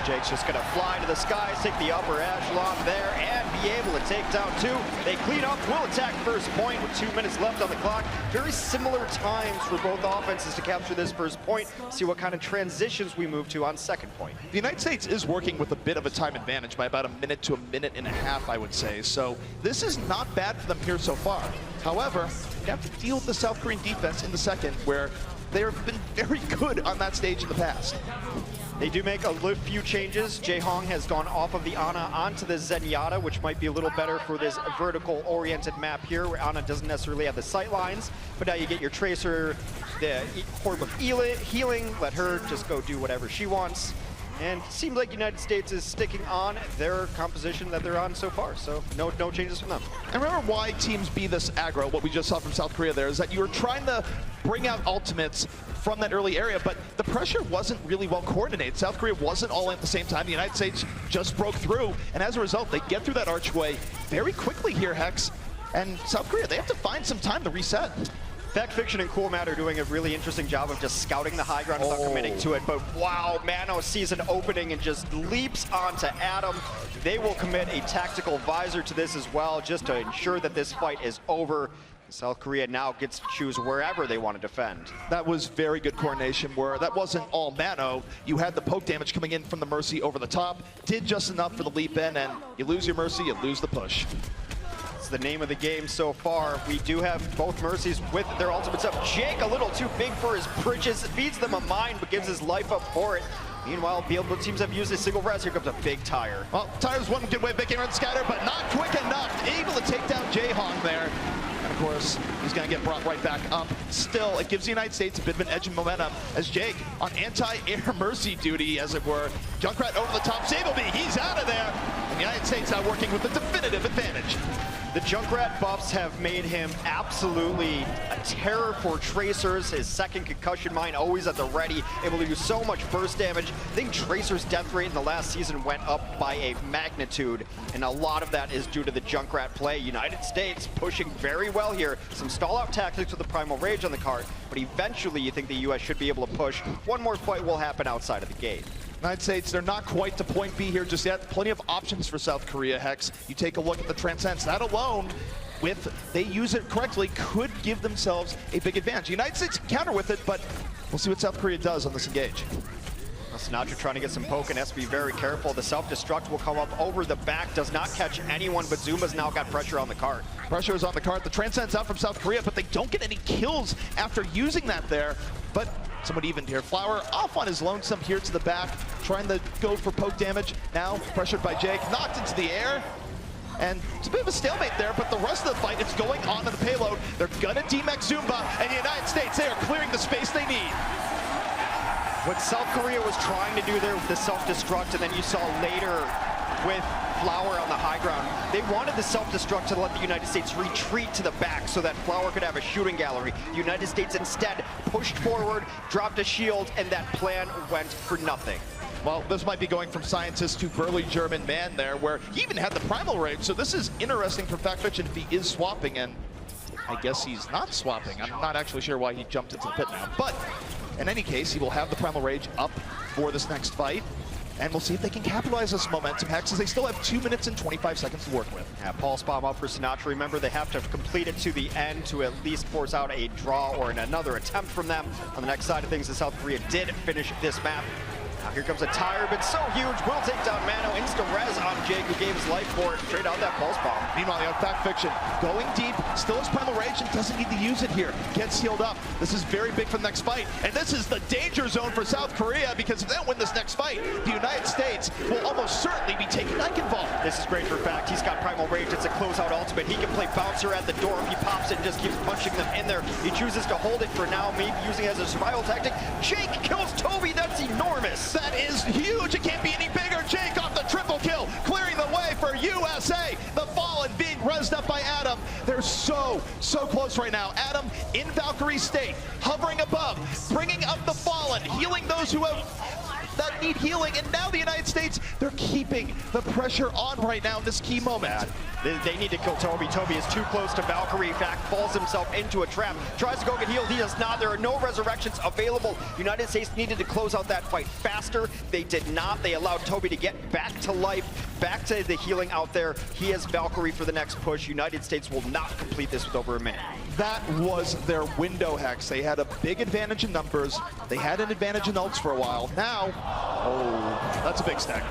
Jake's just going to fly to the skies, take the upper echelon there, and be able to take down two. They clean up, will attack first point with 2 minutes left on the clock. Very similar times for both offenses to capture this first point. See what kind of transitions we move to on second point. The United States is working with a bit of a time advantage by about a minute to a minute and a half, I would say. So this is not bad for them here so far. However, you have to deal with the South Korean defense in the second, where they've been very good on that stage in the past. They do make a few changes. Jae Hong has gone off of the Ana onto the Zenyatta, which might be a little better for this vertical-oriented map here, where Ana doesn't necessarily have the sight lines. But now you get your Tracer, the Orb of Healing, let her just go do whatever she wants. And it seems like United States is sticking on their composition that they're on so far, so no changes from them. And remember why teams be this aggro, what we just saw from South Korea there, is that you were trying to bring out ultimates from that early area, but the pressure wasn't really well coordinated. South Korea wasn't all in at the same time. The United States just broke through, and as a result, they get through that archway very quickly here, Hex. And South Korea, they have to find some time to reset. Fact Fiction and Cool Matt are doing a really interesting job of just scouting the high ground without committing to it. But wow, Mano sees an opening and just leaps onto Adam. They will commit a tactical visor to this as well, just to ensure that this fight is over. South Korea now gets to choose wherever they want to defend. That was very good coordination, where that wasn't all Mano. You had the poke damage coming in from the Mercy over the top, did just enough for the leap in, and you lose your Mercy, you lose the push. The name of the game so far. We do have both Mercies with their ultimates up. Jake a little too big for his bridges, feeds them a mine, but gives his life up for it. Meanwhile, both teams have used a single res. Here comes a big tire. Well, tire's one good way of making run scatter, but not quick enough. Able to take down Jae Hong there. And of course, he's going to get brought right back up. Still, it gives the United States a bit of an edge in momentum, as Jake on anti-air Mercy duty, as it were. Junkrat over the top. Sableby, he's out of there. And the United States now working with a definitive advantage. The Junkrat buffs have made him absolutely a terror for Tracers. His second concussion mine always at the ready, able to do so much burst damage. I think Tracer's death rate in the last season went up by a magnitude, and a lot of that is due to the Junkrat play. United States pushing very well well here. Some stall-out tactics with the Primal Rage on the card, but eventually you think the U.S. should be able to push. One more fight will happen outside of the gate. United States, they're not quite to point B here just yet. Plenty of options for South Korea, Hex. You take a look at the Transcends. That alone, if they use it correctly, could give themselves a big advantage. The United States can counter with it, but we'll see what South Korea does on this engage. Sinatra trying to get some poke and has to be very careful. The self-destruct will come up over the back, does not catch anyone, but Zumba's now got pressure on the cart. Pressure is on the cart. The Transcend's out from South Korea, but they don't get any kills after using that there. But somewhat evened here. Flower off on his lonesome here to the back, trying to go for poke damage. Now pressured by Jake, knocked into the air. And it's a bit of a stalemate there, but the rest of the fight is going on to the payload. They're gonna DMX Zumba, and the United States, they are clearing the space they need. What South Korea was trying to do there with the self-destruct, and then you saw later with Flower on the high ground, they wanted the self-destruct to let the United States retreat to the back so that Flower could have a shooting gallery. The United States instead pushed forward, dropped a shield, and that plan went for nothing. Well, this might be going from scientist to burly German man there, where he even had the Primal Rage, so this is interesting for Fact Fiction if he is swapping, and I guess he's not swapping. I'm not actually sure why he jumped into the pit now, but in any case, he will have the Primal Rage up for this next fight, and we'll see if they can capitalize this momentum, Hex, as they still have 2 minutes and 25 seconds to work with. Yeah, Pulse Bomb up for Sinatra. Remember, they have to complete it to the end to at least force out a draw or another attempt from them. On the next side of things, South Korea did finish this map. Now here comes a tire, but so huge, will take down Mano. Insta-res on Jake, who gave his life for it. Straight out that Pulse Bomb. Meanwhile, the Fact Fiction going deep, still has Primal Rage and doesn't need to use it here. Gets healed up. This is very big for the next fight. And this is the danger zone for South Korea, because if they don't win this next fight, the United States will almost certainly be taking Eichenwald. This is great for Fact. He's got Primal Rage. It's a closeout ultimate. He can play bouncer at the door. If he pops it and just keeps punching them in there, he chooses to hold it for now, maybe using it as a survival tactic. Jake kills Toby. That's enormous. That is huge. It can't be any bigger. Jake off the triple kill, clearing the way for USA. The Fallen being rezzed up by Adam. They're so close right now. Adam in Valkyrie state, hovering above, bringing up the Fallen, healing those who that need healing, and now the United States, they're keeping the pressure on right now in this key moment. They need to kill Toby. Toby is too close to Valkyrie. In fact, falls himself into a trap. Tries to go get healed. He does not. There are no resurrections available. United States needed to close out that fight faster. They did not. They allowed Toby to get back to life, back to the healing out there. He has Valkyrie for the next push. United States will not complete this with over a minute. That was their window, Hex. They had a big advantage in numbers. They had an advantage in ults for a while. Now, oh, that's a big stack.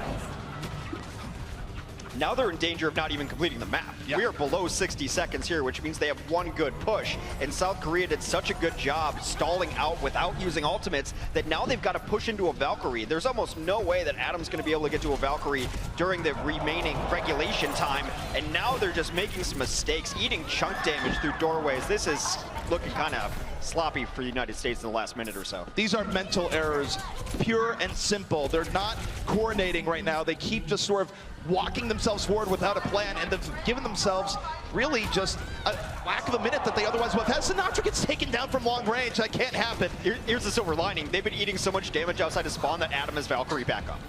Now they're in danger of not even completing the map. Yeah. We are below 60 seconds here, which means they have one good push. And South Korea did such a good job stalling out without using ultimates that now they've got to push into a Valkyrie. There's almost no way that Adam's going to be able to get to a Valkyrie during the remaining regulation time. And now they're just making some mistakes, eating chunk damage through doorways. This is looking kind of sloppy for the United States in the last minute or so. These are mental errors, pure and simple. They're not coordinating right now. They keep just sort of walking themselves forward without a plan, and they've given themselves really just a lack of a minute that they otherwise would have had. Sinatra gets taken down from long range. That can't happen. Here's the silver lining. They've been eating so much damage outside of spawn that Adam has Valkyrie back up.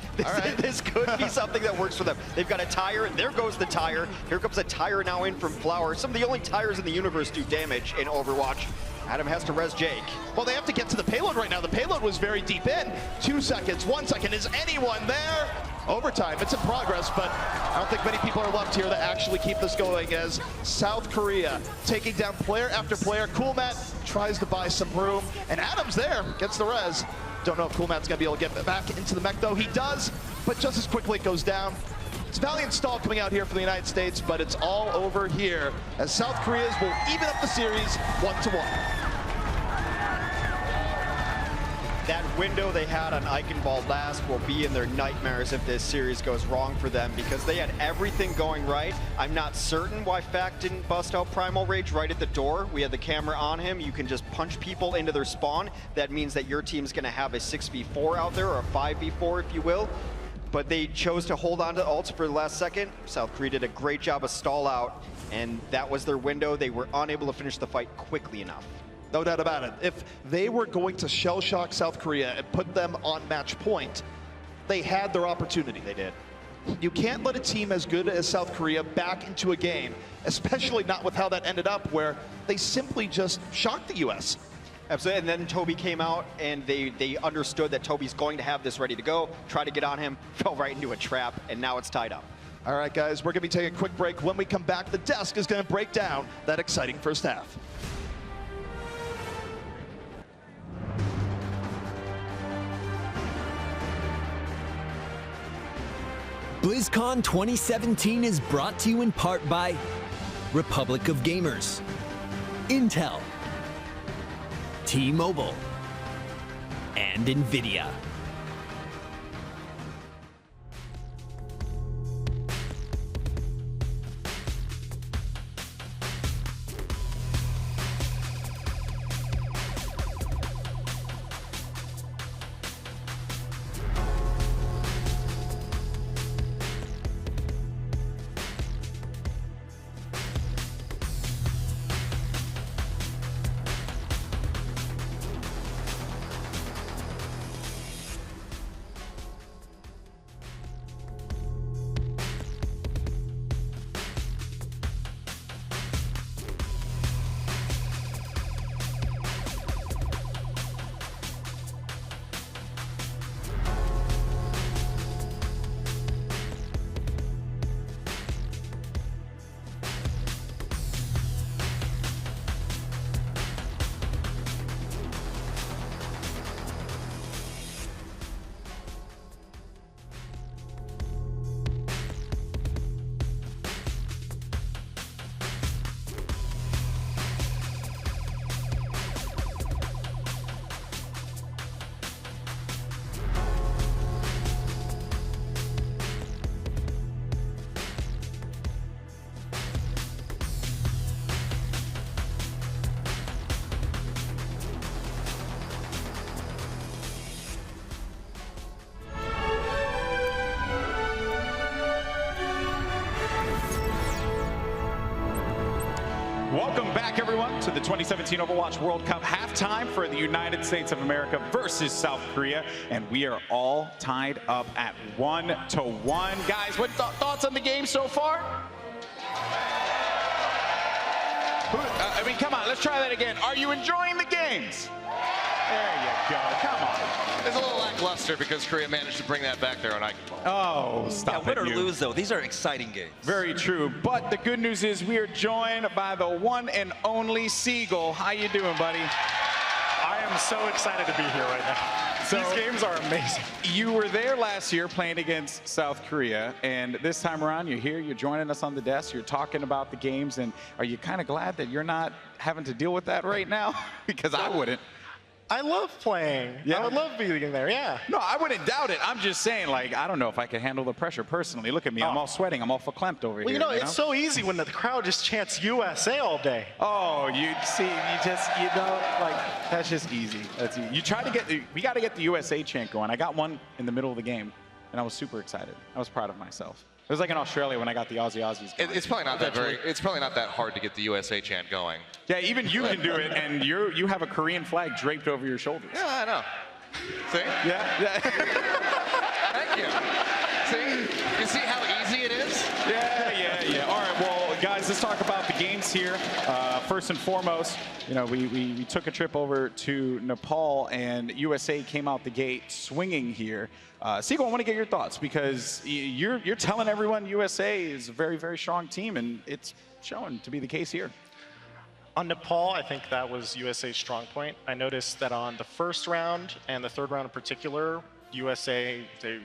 This could be something that works for them. They've got a tire, and there goes the tire. Here comes a tire now in from Flower. Some of the only tires in the universe do damage in Overwatch. Adam has to res Jake. Well, they have to get to the payload right now. The payload was very deep in. 2 seconds, 1 second. Is anyone there? Overtime, it's in progress, but I don't think many people are left here to actually keep this going as South Korea taking down player after player. Coolmat tries to buy some room, and Adam's there, gets the res. Don't know if Coolmat's gonna be able to get back into the mech though. He does, but just as quickly it goes down. It's Valiant stall coming out here for the United States, but it's all over here as South Korea's will even up the series 1-1. That window they had on Eichenwald last will be in their nightmares if this series goes wrong for them, because they had everything going right. I'm not certain why Fact didn't bust out Primal Rage right at the door. We had the camera on him. You can just punch people into their spawn. That means that your team's going to have a 6v4 out there, or a 5v4 if you will. But they chose to hold on to ults for the last second. South Korea did a great job of stall out, and that was their window. They were unable to finish the fight quickly enough. No doubt about it. If they were going to shell shock South Korea and put them on match point, they had their opportunity. They did. You can't let a team as good as South Korea back into a game, especially not with how that ended up, where they simply just shocked the U.S. Absolutely, and then Toby came out, and they understood that Toby's going to have this ready to go, try to get on him, fell right into a trap, and now it's tied up. All right, guys, we're going to be taking a quick break. When we come back, the desk is going to break down that exciting first half. BlizzCon 2017 is brought to you in part by Republic of Gamers, Intel, T-Mobile, and NVIDIA. Welcome back, everyone, to the 2017 Overwatch World Cup halftime for the United States of America versus South Korea, and we are all tied up at 1-1. Guys, what thoughts on the game so far? I mean, come on, let's try that again. Are you enjoying the games? There you go. Come on. It's a little lackluster because Korea managed to bring that back there on Ike. Oh, stop yeah, it, win or you. lose, though, these are exciting games. Very true. But the good news is we are joined by the one and only Seagull. How you doing, buddy? I am so excited to be here right now. So, these games are amazing. You were there last year playing against South Korea, and this time around you're here, you're joining us on the desk, you're talking about the games, and are you kind of glad that you're not having to deal with that right now? Because I wouldn't. I love playing. Yeah. I would love being there, yeah. No, I wouldn't doubt it. I'm just saying, like, I don't know if I can handle the pressure personally. Look at me, I'm all sweating, I'm all verklempt over Well, here. you know, it's so easy when the crowd just chants USA all day. Oh, you see, you know, like, that's just easy. That's easy. You try to get, we got to get the USA chant going. I got one in the middle of the game, and I was super excited. I was proud of myself. It was like in Australia when I got the Aussies going. It's probably not that it's probably not that hard to get the USA chant going. Yeah, even you can do it, and you have a Korean flag draped over your shoulders. Yeah, I know. See? Yeah. Thank you. See? You see how easy it is? Yeah. All right, well, guys, let's talk about the games here. First and foremost, you know, we took a trip over to Nepal, and USA came out the gate swinging here. Seagull, I want to get your thoughts because you're telling everyone USA is a very, very strong team, and it's shown to be the case here. On Nepal, I think that was USA's strong point. I noticed that on the first round and the third round in particular, USA, they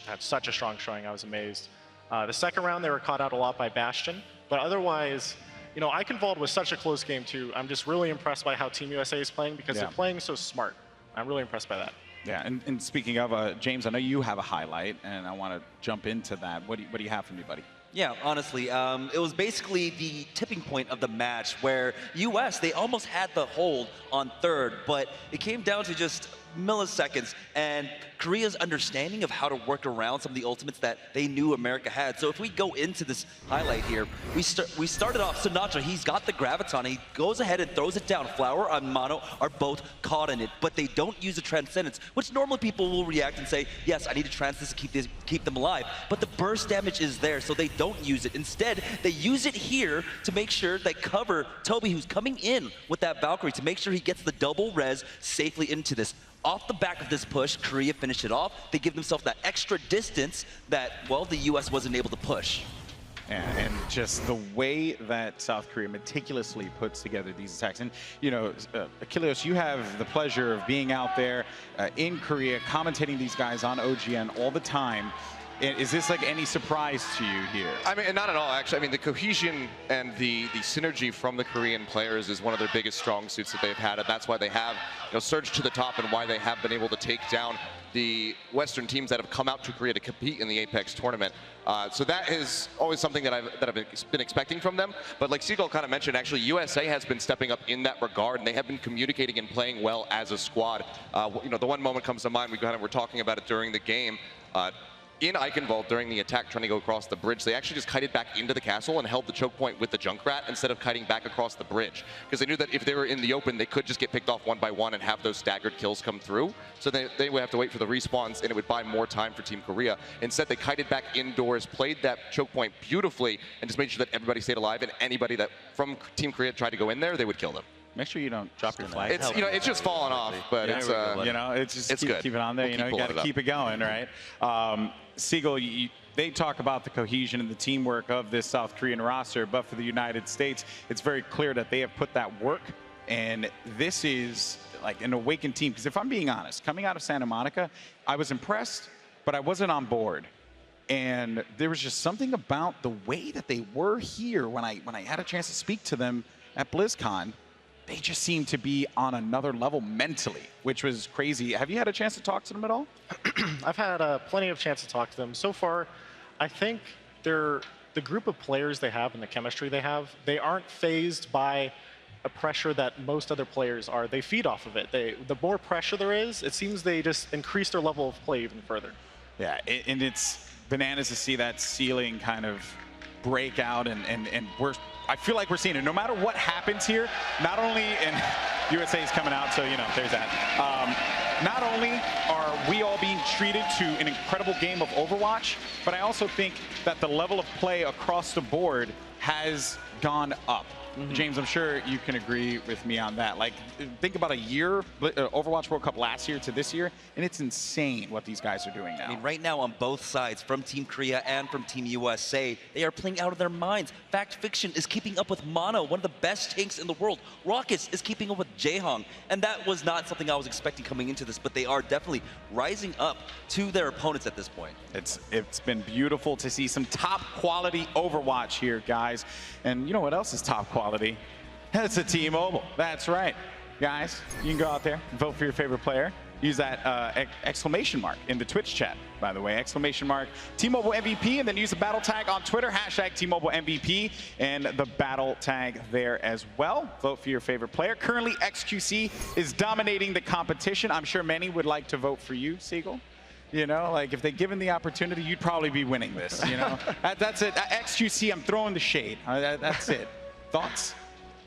had such a strong showing. I was amazed. The second round, they were caught out a lot by Bastion, but otherwise, you know, Eichenwald was such a close game too. I'm just really impressed by how Team USA is playing because they're playing so smart. I'm really impressed by that. Yeah, and speaking of, James, I know you have a highlight, and I want to jump into that. What do you have for me, buddy? Yeah, honestly, it was basically the tipping point of the match where US, they almost had the hold on third, but it came down to just milliseconds, and Korea's understanding of how to work around some of the ultimates that they knew America had. So if we go into this highlight here, we started off Sinatra, he's got the graviton, he goes ahead and throws it down. Flower and Mono are both caught in it, but they don't use the Transcendence, which normally people will react and say, yes, I need to trans this to keep them alive, but the burst damage is there, so they don't use it. Instead, they use it here to make sure they cover Toby, who's coming in with that Valkyrie, to make sure he gets the double res safely into this. Off the back of this push, Korea finished it off. They give themselves that extra distance that, well, the US wasn't able to push. Yeah, and just the way that South Korea meticulously puts together these attacks. And, you know, Achilles, you have the pleasure of being out there in Korea, commentating these guys on OGN all the time. Is this like any surprise to you here? I mean, not at all, actually. I mean, the cohesion and the synergy from the Korean players is one of their biggest strong suits that they've had, and that's why they have, you know, surged to the top and why they have been able to take down the Western teams that have come out to Korea to compete in the Apex tournament. So that is always something that I've been expecting from them. But like Seagull kind of mentioned, actually, USA has been stepping up in that regard, and they have been communicating and playing well as a squad. You know, the one moment comes to mind, we kind of were talking about it during the game. In Eichenwald, during the attack trying to go across the bridge, they actually just kited back into the castle and held the choke point with the Junkrat instead of kiting back across the bridge. Because they knew that if they were in the open, they could just get picked off one by one and have those staggered kills come through. So they would have to wait for the respawns, and it would buy more time for Team Korea. Instead, they kited back indoors, played that choke point beautifully, and just made sure that everybody stayed alive, and anybody that from Team Korea tried to go in there, they would kill them. Make sure you don't drop your flag. It's, you know, it's just falling off, but it's, you know, it's just it's keep it on there. We'll you know, you got to keep it going, right? Seagull, they talk about the cohesion and the teamwork of this South Korean roster, but for the United States, it's very clear that they have put that work, and this is like an awakened team. Because if I'm being honest, coming out of Santa Monica, I was impressed, but I wasn't on board. And there was just something about the way that they were here when I had a chance to speak to them at BlizzCon. They just seemed to be on another level mentally, which was crazy. Have you had a chance to talk to them at all? I've had plenty of chance to talk to them. So far, I think the group of players they have and the chemistry they have, they aren't fazed by a pressure that most other players are. They feed off of it. The more pressure there is, it seems they just increase their level of play even further. Yeah, and it's bananas to see that ceiling kind of break out, and I feel like we're seeing it. No matter what happens here, not only, and USA is coming out, so, you know, there's that. Not only are we all being treated to an incredible game of Overwatch, but I also think that the level of play across the board has gone up. James, I'm sure you can agree with me on that. Like, think about a year, Overwatch World Cup last year to this year, and it's insane what these guys are doing now. I mean, right now on both sides, from Team Korea and from Team USA, they are playing out of their minds. Fact Fiction is keeping up with Mono, one of the best tanks in the world. Rockets is keeping up with Jaehong, and that was not something I was expecting coming into this, but they are definitely rising up to their opponents at this point. It's been beautiful to see some top quality Overwatch here, guys. And you know what else is top quality? It's a T-Mobile. That's right. Guys, you can go out there, vote for your favorite player. Use that exclamation mark in the Twitch chat, by the way. Exclamation mark T-Mobile MVP, and then use the battle tag on Twitter, hashtag T-Mobile MVP, and the battle tag there as well. Vote for your favorite player. Currently, XQC is dominating the competition. I'm sure many would like to vote for you, Seagull. You know, like if they given the opportunity, you'd probably be winning this, you know. That's it. XQC, I'm throwing the shade. That's it. Thoughts?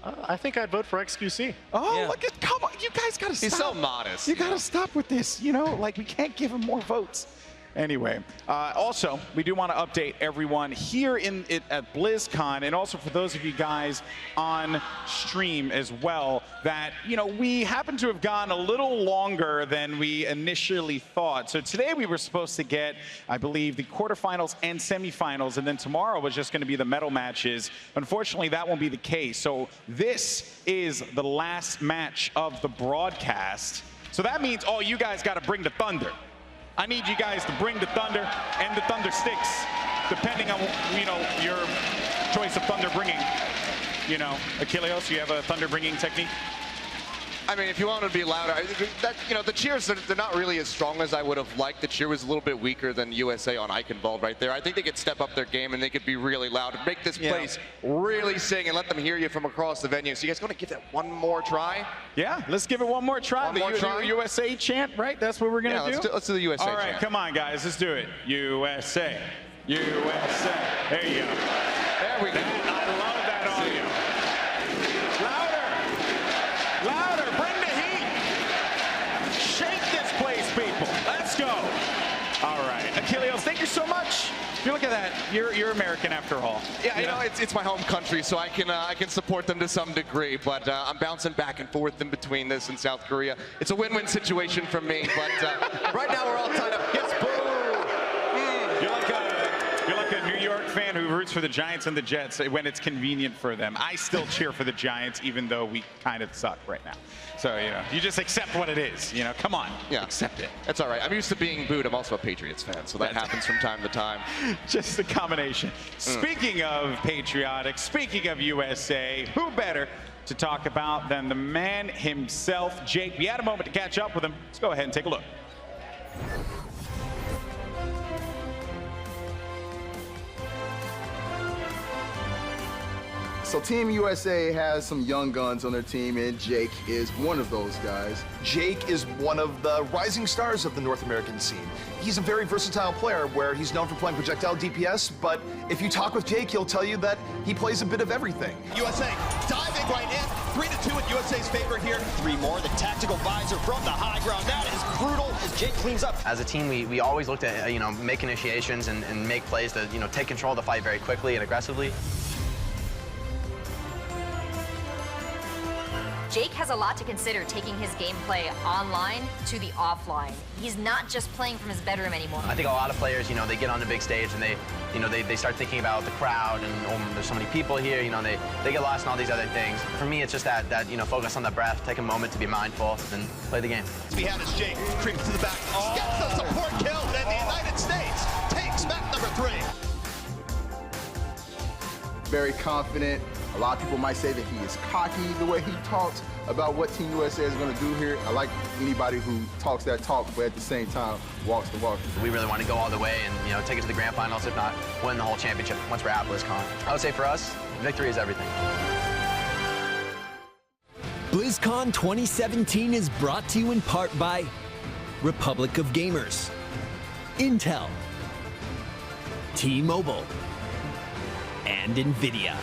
I think I'd vote for XQC. Oh, yeah. Look at, come on, you guys gotta stop. He's so modest. You gotta stop with this, you know, like we can't give him more votes. Anyway, also, we do want to update everyone here at BlizzCon, and also for those of you guys on stream as well, that, you know, we happen to have gone a little longer than we initially thought. So today we were supposed to get, I believe, the quarterfinals and semifinals, and then tomorrow was just going to be the medal matches. Unfortunately, that won't be the case. So this is the last match of the broadcast. So that means, oh, you guys got to bring the thunder. I need you guys to bring the thunder and the thunder sticks, depending on, you know, your choice of thunder bringing. You know, Achilles, you have a thunder bringing technique? I mean, if you want to be louder, the cheers, they're not really as strong as I would have liked. The cheer was a little bit weaker than USA on Eichenwald right there. I think they could step up their game and they could be really loud and make this place really sing and let them hear you from across the venue. So you guys going to give that one more try? Yeah, let's give it one more try. One more try? USA chant, right? That's what we're going to do? Let's do the USA All right, chant. come on, guys. Let's do it. USA. USA. There you go. There we go. I love that audio. Louder. Louder. Bring the heat. Shake this place, people. Let's go. All right. Achilles, thank you so much. If you look at that, you're American after all. Yeah, you know, it's my home country, so I can support them to some degree. But I'm bouncing back and forth in between this and South Korea. It's a win-win situation for me. But right now we're all tied up. Yes, boo. You're like a New York fan who roots for the Giants and the Jets when it's convenient for them. I still cheer for the Giants, even though we kind of suck right now. So, you just accept what it is. Come on. Yeah. Accept it. That's all right. I'm used to being booed. I'm also a Patriots fan, so that happens from time to time. Just a combination. Speaking of patriotic, speaking of USA, who better to talk about than the man himself, Jake? We had a moment to catch up with him. Let's go ahead and take a look. So Team USA has some young guns on their team, and Jake is one of those guys. Jake is one of the rising stars of the North American scene. He's a very versatile player where he's known for playing projectile DPS, but if you talk with Jake, he'll tell you that he plays a bit of everything. USA diving right in, 3-2 in USA's favor here. 3 more, the tactical visor from the high ground. That is brutal as Jake cleans up. As a team, we always looked at, make initiations and make plays to, take control of the fight very quickly and aggressively. Jake has a lot to consider taking his gameplay online to the offline. He's not just playing from his bedroom anymore. I think a lot of players, they get on the big stage and they start thinking about the crowd and there's so many people here, they get lost in all these other things. For me, it's just that focus on the breath, take a moment to be mindful and play the game. We had as Jake creeps to the back, gets the support kill, and the United States takes map number 3. Very confident. A lot of people might say that he is cocky the way he talks about what Team USA is going to do here. I like anybody who talks that talk, but at the same time, walks the walk. We really want to go all the way and, take it to the grand finals, if not win the whole championship once we're at BlizzCon. I would say for us, victory is everything. BlizzCon 2017 is brought to you in part by Republic of Gamers, Intel, T-Mobile, and NVIDIA.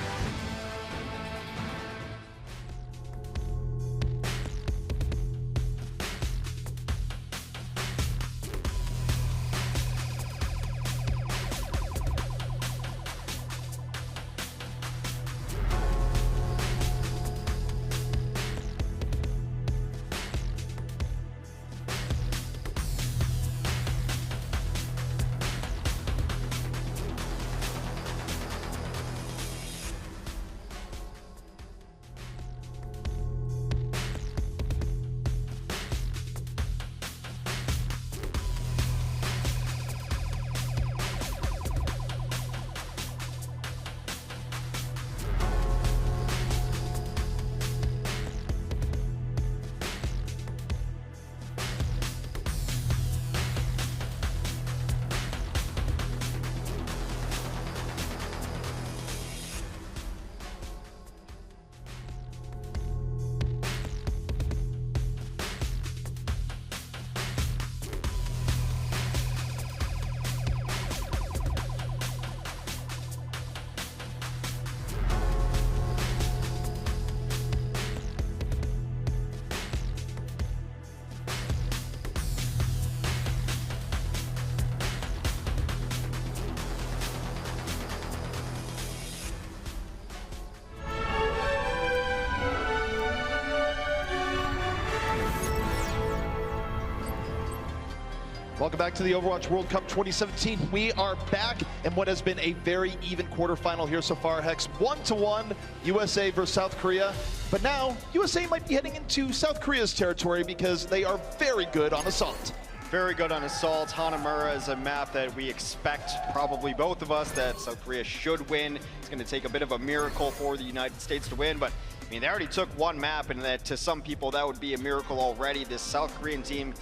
Welcome back to the Overwatch World Cup 2017. We are back in what has been a very even quarterfinal here so far, Hex. 1-1, USA versus South Korea. But now, USA might be heading into South Korea's territory because they are very good on Assault. Very good on Assault. Hanamura is a map that we expect, probably both of us, that South Korea should win. It's going to take a bit of a miracle for the United States to win, but I mean, they already took one map, and that to some people that would be a miracle already. This South Korean team,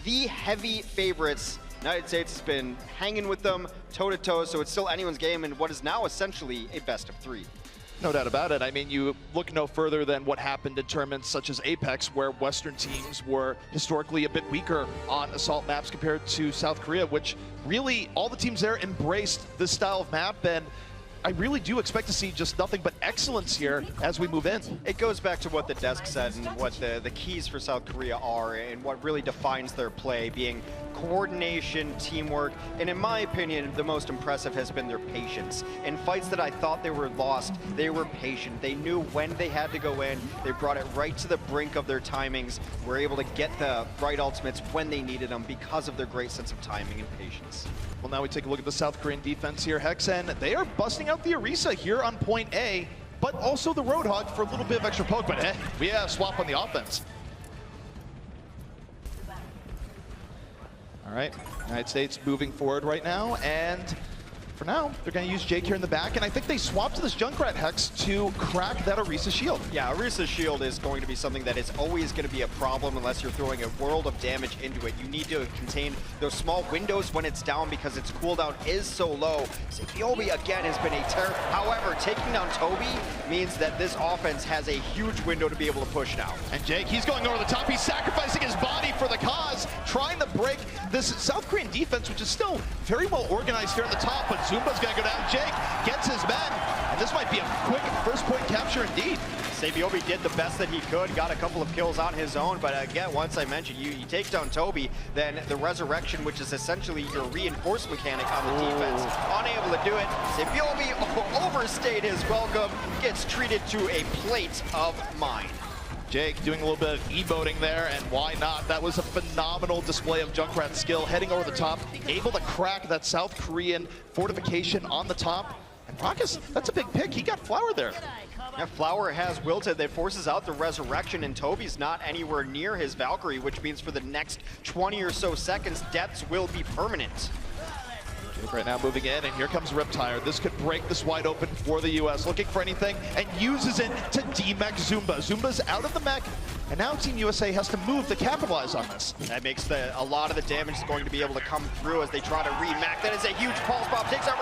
the heavy favorites. United States has been hanging with them toe-to-toe, so it's still anyone's game in what is now essentially a best-of-3. No doubt about it. I mean, you look no further than what happened in tournaments such as Apex, where Western teams were historically a bit weaker on Assault maps compared to South Korea, which really all the teams there embraced this style of map, and I really do expect to see just nothing but excellence here as we move in. It goes back to what the desk said and what the keys for South Korea are and what really defines their play, being coordination, teamwork, and in my opinion, the most impressive has been their patience. In fights that I thought they were lost, they were patient. They knew when they had to go in. They brought it right to the brink of their timings, were able to get the right ultimates when they needed them because of their great sense of timing and patience. Well, now we take a look at the South Korean defense here. Hexen, they are busting out the Orisa here on point A, but also the Roadhog for a little bit of extra poke, but we have swap on the offense. All right, United States moving forward right now, and for now, they're going to use Jake here in the back, and I think they swapped to this Junkrat Hex to crack that Orisa shield. Yeah, Orisa's shield is going to be something that is always going to be a problem unless you're throwing a world of damage into it. You need to contain those small windows when it's down because its cooldown is so low. Sabiobi, again, has been a terror. However, taking down Toby means that this offense has a huge window to be able to push now. And Jake, he's going over the top. He's sacrificing his body for the cause, trying to break this South Korean defense, which is still very well organized here at the top, but Zumba's gonna go down. Jake gets his men, and this might be a quick first point capture indeed. Sabiobi did the best that he could, got a couple of kills on his own, but again, once I mentioned, you take down Toby, then the Resurrection, which is essentially your reinforce mechanic on the defense, unable to do it. Sabiobi overstayed his welcome, gets treated to a plate of mine. Jake doing a little bit of emoting there, and why not? That was a phenomenal display of Junkrat's skill, heading over the top, able to crack that South Korean fortification on the top. And Rockus, that's a big pick. He got Flower there. Yeah, Flower has wilted. That forces out the Resurrection, and Toby's not anywhere near his Valkyrie, which means for the next 20 or so seconds, deaths will be permanent. Jake right now moving in, and here comes Riptire. This could break this wide open for the US, looking for anything, and uses it to demech Zumba. Zumba's out of the mech, and now Team USA has to move to capitalize on this. That makes a lot of the damage is going to be able to come through as they try to remech. That is a huge pulse bomb, takes out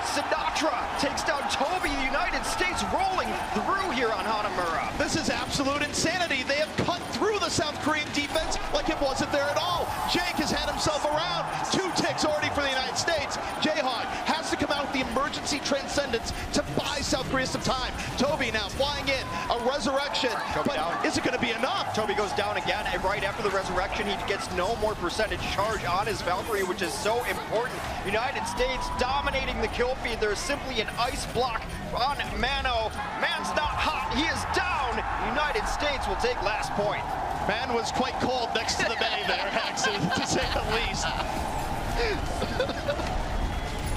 Sinatra, takes down Toby. The United States rolling through here on Hanamura. This is absolute insanity. They have cut through the South Korean defense like it wasn't there at all. Jake has had himself around. 2 ticks already for the United States. Jayhawk has to come out with the emergency transcendence to buy South Korea some time. Toby now flying in, a resurrection, but is it going to be enough? Toby goes down again, and right after the resurrection, he gets no more percentage charge on his Valkyrie, which is so important. United States dominating the kill feed. There's simply an ice block on Mano. Man's not hot, he is down. United States will take last point. Man was quite cold next to the bay there, Hex, to say the least.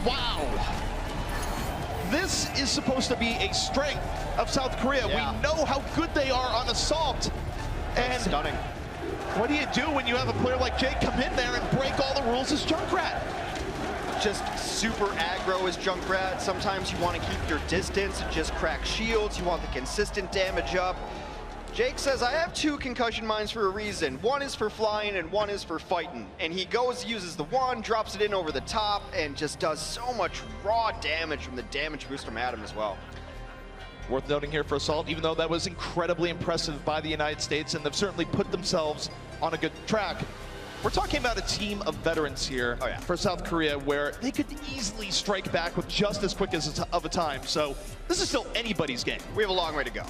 Wow. This is supposed to be a strength of South Korea. Yeah. We know how good they are on assault. And stunning. What do you do when you have a player like Jake come in there and break all the rules as Junkrat? Just super aggro as Junkrat. Sometimes you want to keep your distance and just crack shields. You want the consistent damage up. Jake says, I have 2 concussion mines for a reason. One is for flying and one is for fighting. And he goes, uses the one, drops it in over the top, and just does so much raw damage from the damage boost from Adam as well. Worth noting here for Assault, even though that was incredibly impressive by the United States, and they've certainly put themselves on a good track. We're talking about a team of veterans here for South Korea where they could easily strike back with just as quick as of a time. So this is still anybody's game. We have a long way to go.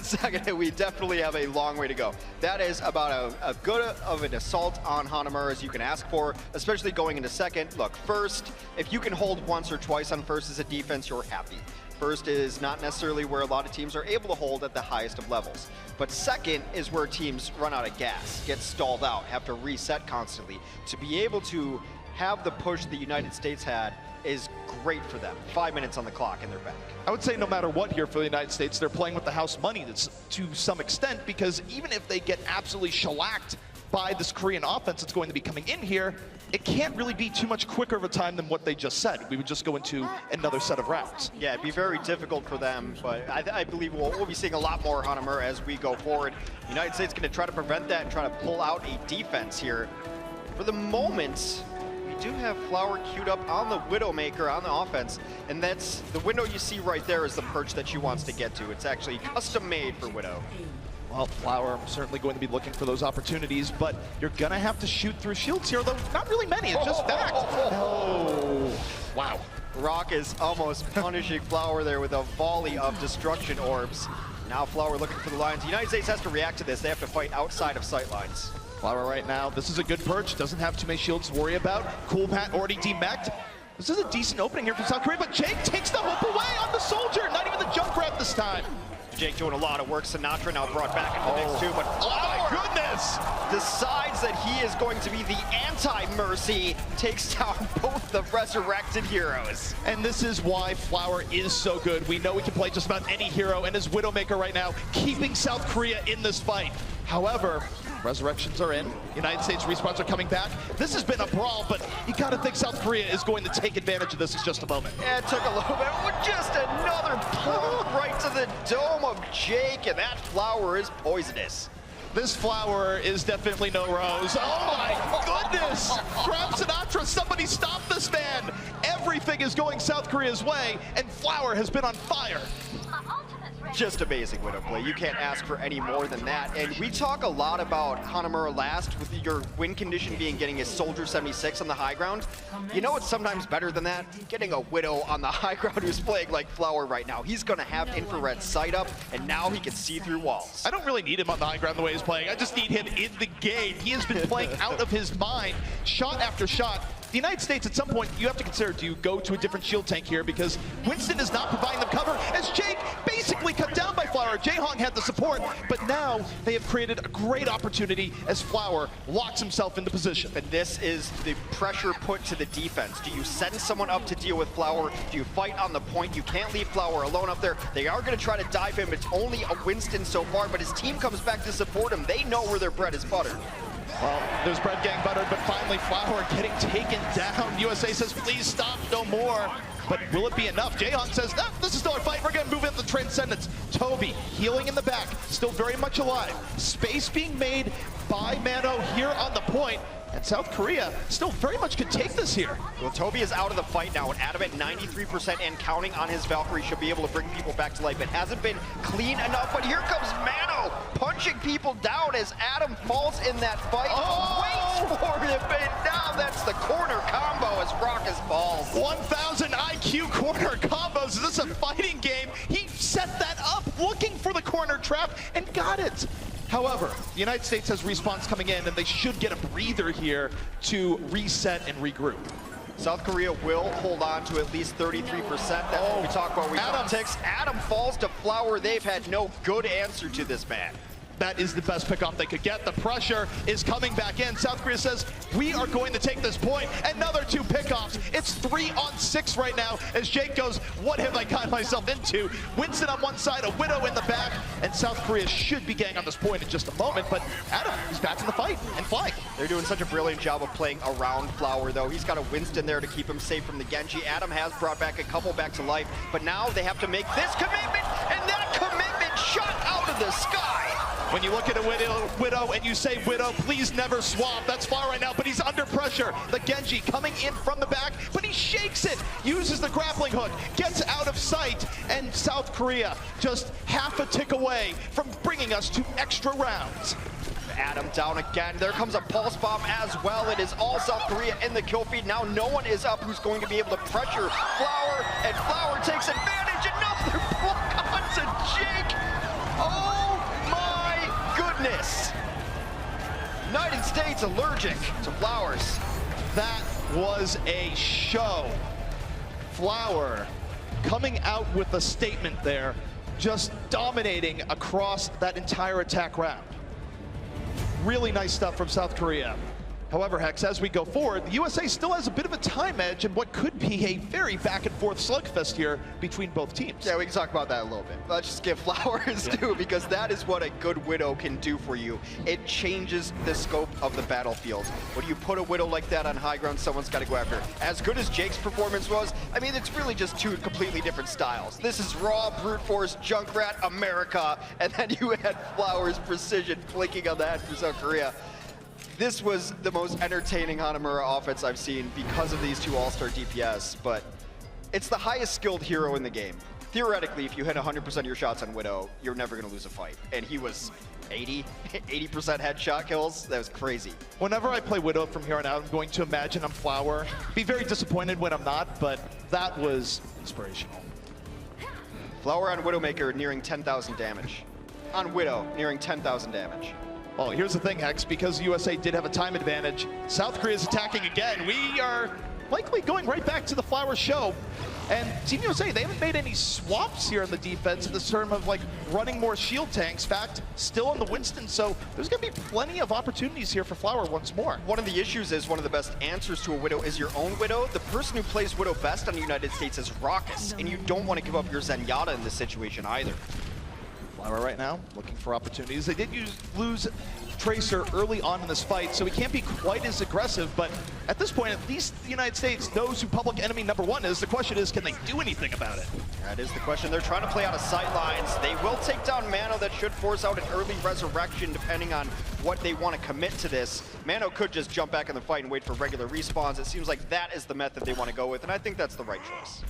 Second, we definitely have a long way to go. That is about a good of an assault on Hanamura as you can ask for, especially going into second. Look, first, if you can hold once or twice on first as a defense, you're happy. First is not necessarily where a lot of teams are able to hold at the highest of levels. But second is where teams run out of gas, get stalled out, have to reset constantly. To be able to have the push the United States had is great for them. 5 minutes on the clock and they're back. I would say no matter what here for the United States, they're playing with the house money to some extent, because even if they get absolutely shellacked by this Korean offense that's going to be coming in here, it can't really be too much quicker of a time than what they just said. We would just go into another set of rounds. Yeah, it'd be very difficult for them, but I believe we'll be seeing a lot more Hanamura as we go forward. United States going to try to prevent that and try to pull out a defense here. For the moment, we do have Flower queued up on the Widowmaker on the offense, and that's the window you see right there is the perch that she wants to get to. It's actually custom made for Widow. Well, Flower certainly going to be looking for those opportunities, but you're going to have to shoot through shields here, though not really many. It's just fact. Oh, wow. Rock is almost punishing Flower there with a volley of destruction orbs. Now Flower looking for the lines. The United States has to react to this. They have to fight outside of sight lines. Flower right now, this is a good perch. Doesn't have too many shields to worry about. Cool Pat already demeched. This is a decent opening here from South Korea, but Jake takes the hope away on the soldier. Not even the jump grab this time. Jake doing a lot of work. Sinatra now brought back into the mix too, but oh my goodness! Decides that he is going to be the anti-Mercy, takes down both the resurrected heroes. And this is why Flower is so good. We know we can play just about any hero, and his Widowmaker right now, keeping South Korea in this fight. However, resurrections are in. United States respawns are coming back. This has been a brawl, but you gotta think South Korea is going to take advantage of this in just a moment. Yeah, it took a little bit. Just another plump right to the dome of Jake, and that Flower is poisonous. This Flower is definitely no rose. Oh my goodness! Grab Sinatra, somebody stop this man! Everything is going South Korea's way, and Flower has been on fire. Just amazing Widow play. You can't ask for any more than that. And we talk a lot about Hanamura last with your win condition being getting a Soldier 76 on the high ground. You know what's sometimes better than that? Getting a Widow on the high ground who's playing like Flower right now. He's going to have infrared sight up, and now he can see through walls. I don't really need him on the high ground the way he's playing. I just need him in the game. He has been playing out of his mind, shot after shot. The United States, at some point, you have to consider, do you go to a different shield tank here? Because Winston is not providing them cover, as Jake basically cut down by Flower. Jaehong had the support, but now they have created a great opportunity as Flower locks himself into position. And this is the pressure put to the defense. Do you send someone up to deal with Flower? Do you fight on the point? You can't leave Flower alone up there. They are going to try to dive him. It's only a Winston so far, but his team comes back to support him. They know where their bread is buttered. Well, there's bread getting buttered, but finally Flower getting taken down. USA says, please stop, no more. But will it be enough? Jaehong says, no, this is still our fight. We're going to move into Transcendence. Toby healing in the back, still very much alive. Space being made by Mano here on the point. And South Korea still very much could take this here. Well, Toby is out of the fight now, and Adam at 93% and counting on his Valkyrie should be able to bring people back to life. It hasn't been clean enough, but here comes Mano punching people down as Adam falls in that fight. Waits for it, but now that's the corner combo as Raucus falls. 1,000 IQ corner combos. Is this a fighting game? He set that up looking for the corner trap and got it. However, the United States has respawns coming in, and they should get a breather here to reset and regroup. South Korea will hold on to at least 33%. That's what we talk about. Adam falls to Flower. They've had no good answer to this man. That is the best pickoff they could get. The pressure is coming back in. South Korea says, we are going to take this point. Another 2 pickoffs. It's 3-on-6 right now as Jake goes, what have I gotten myself into? Winston on one side, a Widow in the back, and South Korea should be getting on this point in just a moment, but Adam is back in the fight and flying. They're doing such a brilliant job of playing around Flower, though. He's got a Winston there to keep him safe from the Genji. Adam has brought back a couple back to life, but now they have to make this commitment, and that commitment shot out of the sky. When you look at a Widow and you say, Widow, please never swap. That's far right now, but he's under pressure. The Genji coming in from the back, but he shakes it, uses the grappling hook, gets out of sight, and South Korea just half a tick away from bringing us to extra rounds. Adam down again. There comes a pulse bomb as well. It is all South Korea in the kill feed. Now no one is up who's going to be able to pressure Flower, and Flower takes advantage. Another block onto Jake. Oh my goodness. United States allergic to Flowers. That was a show. Flower coming out with a statement there, just dominating across that entire attack round. Really nice stuff from South Korea. However, Hex, as we go forward, the USA still has a bit of a time edge in what could be a very back and forth slugfest here between both teams. Yeah, we can talk about that a little bit. Let's just give flowers too, because that is what a good Widow can do for you. It changes the scope of the battlefield. When you put a Widow like that on high ground, someone's got to go after her. As good as Jake's performance was, I mean, it's really just two completely different styles. This is raw, brute force, Junkrat, America, and then you had Flowers' precision flicking on the head for South Korea. This was the most entertaining Hanamura offense I've seen because of these two all-star DPS, but it's the highest skilled hero in the game. Theoretically, if you hit 100% of your shots on Widow, you're never going to lose a fight. And he was 80% headshot kills. That was crazy. Whenever I play Widow from here on out, I'm going to imagine I'm Flower. Be very disappointed when I'm not, but that was inspirational. Flower on Widowmaker nearing 10,000 damage. On Widow, nearing 10,000 damage. Well, here's the thing, Hex, because USA did have a time advantage, South Korea's attacking again. We are likely going right back to the Flower show. And Team USA, they haven't made any swaps here in the defense in the term of like running more shield tanks. In fact, still on the Winston, so there's gonna be plenty of opportunities here for Flower once more. One of the issues is one of the best answers to a Widow is your own Widow. The person who plays Widow best on the United States is Raucus, and you don't want to give up your Zenyatta in this situation either. Flower right now looking for opportunities. They did lose Tracer early on in this fight, so he can't be quite as aggressive, but at this point, at least the United States knows who public enemy #1 is. The question is, can they do anything about it? That is the question. They're trying to play out of sight lines. They will take down Mano. That should force out an early resurrection depending on what they want to commit to this. Mano could just jump back in the fight and wait for regular respawns. It seems like that is the method they want to go with, and I think that's the right choice.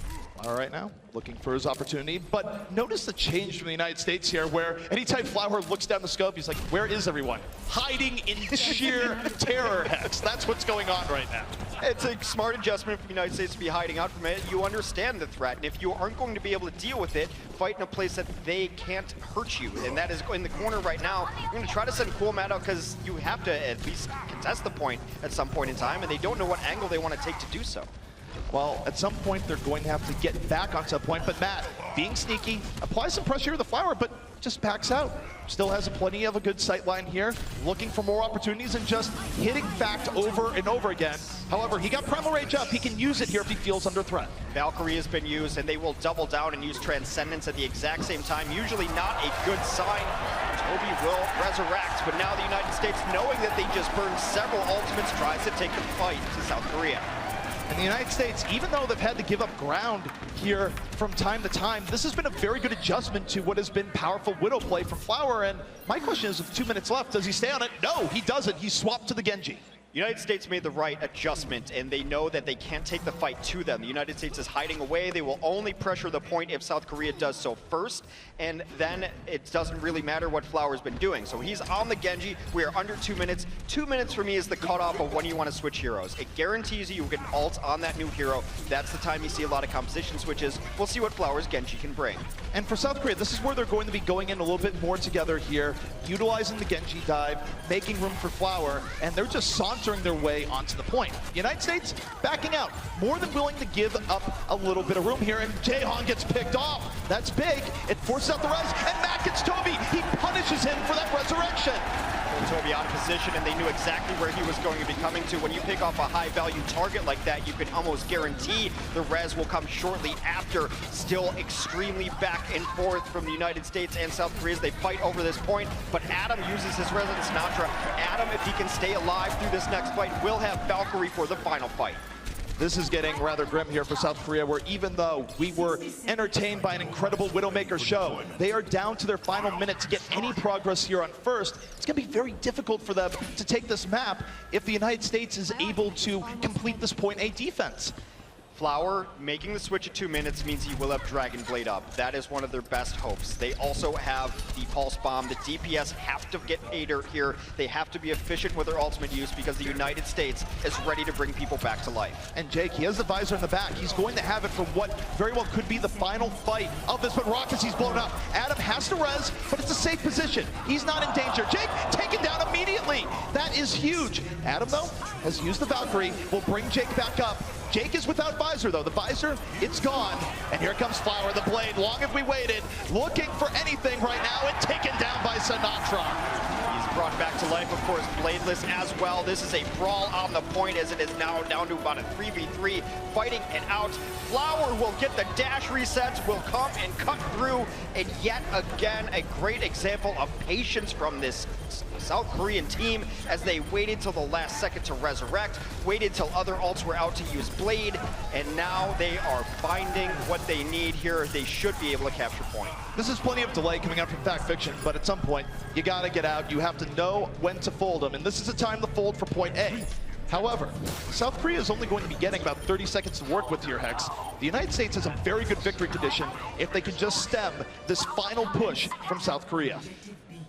All right now, looking for his opportunity, but notice the change from the United States here, where anytime Flower looks down the scope, he's like, where is everyone? Hiding in sheer terror, Hex. That's what's going on right now. It's a smart adjustment for the United States to be hiding out from it. You understand the threat, and if you aren't going to be able to deal with it, fight in a place that they can't hurt you, and that is in the corner right now. You're going to try to send Cool Matt out because you have to at least contest the point at some point in time, and they don't know what angle they want to take to do so. Well, at some point, they're going to have to get back onto a point, but Matt, being sneaky, applies some pressure to the Flower, but just backs out. Still has plenty of a good sight line here, looking for more opportunities and just hitting Fact over and over again. However, he got Primal Rage up. He can use it here if he feels under threat. Valkyrie has been used, and they will double down and use Transcendence at the exact same time. Usually not a good sign. Toby will resurrect, but now the United States, knowing that they just burned several ultimates, tries to take the fight to South Korea. And the United States, even though they've had to give up ground here from time to time, this has been a very good adjustment to what has been powerful Widow play from Flower. And my question is, with 2 minutes left, does he stay on it? No, he doesn't. He swapped to the Genji. United States made the right adjustment, and they know that they can't take the fight to them. The United States is hiding away. They will only pressure the point if South Korea does so first, and then it doesn't really matter what Flower's been doing. So he's on the Genji. We are under 2 minutes. 2 minutes for me is the cutoff of when you want to switch heroes. It guarantees you get an ult on that new hero. That's the time you see a lot of composition switches. We'll see what Flower's Genji can bring. And for South Korea, this is where they're going to be going in a little bit more together here, utilizing the Genji dive, making room for Flower, and they're just sauntering their way onto the point. The United States backing out, more than willing to give up a little bit of room here, and Jaehan gets picked off. That's big. It forces out the res, and Matt gets Toby. He punishes him for that resurrection. Toby out of position, and they knew exactly where he was going to be coming to. When you pick off a high-value target like that, you can almost guarantee the res will come shortly after. Still extremely back and forth from the United States and South Korea as they fight over this point, but Adam uses his res on Sinatra. Adam, if he can stay alive through this next fight, will have Valkyrie for the final fight. This is getting rather grim here for South Korea, where even though we were entertained by an incredible Widowmaker show, they are down to their final minute to get any progress here on first. It's going to be very difficult for them to take this map if the United States is able to complete this point A defense. Flower making the switch at 2 minutes means he will have Dragon Blade up. That is one of their best hopes. They also have the Pulse Bomb. The DPS have to get paid here. They have to be efficient with their ultimate use because the United States is ready to bring people back to life. And Jake, he has the visor in the back. He's going to have it for what very well could be the final fight of this, but Raucus, he's blown up. Adam has to res, but it's a safe position. He's not in danger. Jake taken down immediately. That is huge. Adam, though, has used the Valkyrie, will bring Jake back up. Jake is without visor, though. The visor, it's gone. And here comes Flower, the blade. Long have we waited, looking for anything right now, and taken down by Sinatra. He's brought back to life, of course, bladeless as well. This is a brawl on the point, as it is now down to about a 3v3, fighting it out. Flower will get the dash resets, will come and cut through, and yet again, a great example of patience from this South Korean team as they waited till the last second to resurrect, waited till other ults were out to use Blade, and now they are finding what they need here. They should be able to capture point. This is plenty of delay coming out from Fact Fiction, but at some point, you gotta get out. You have to know when to fold them, and this is a time to fold for point A. However, South Korea is only going to be getting about 30 seconds to work with here, Hex. The United States has a very good victory condition if they can just stem this final push from South Korea.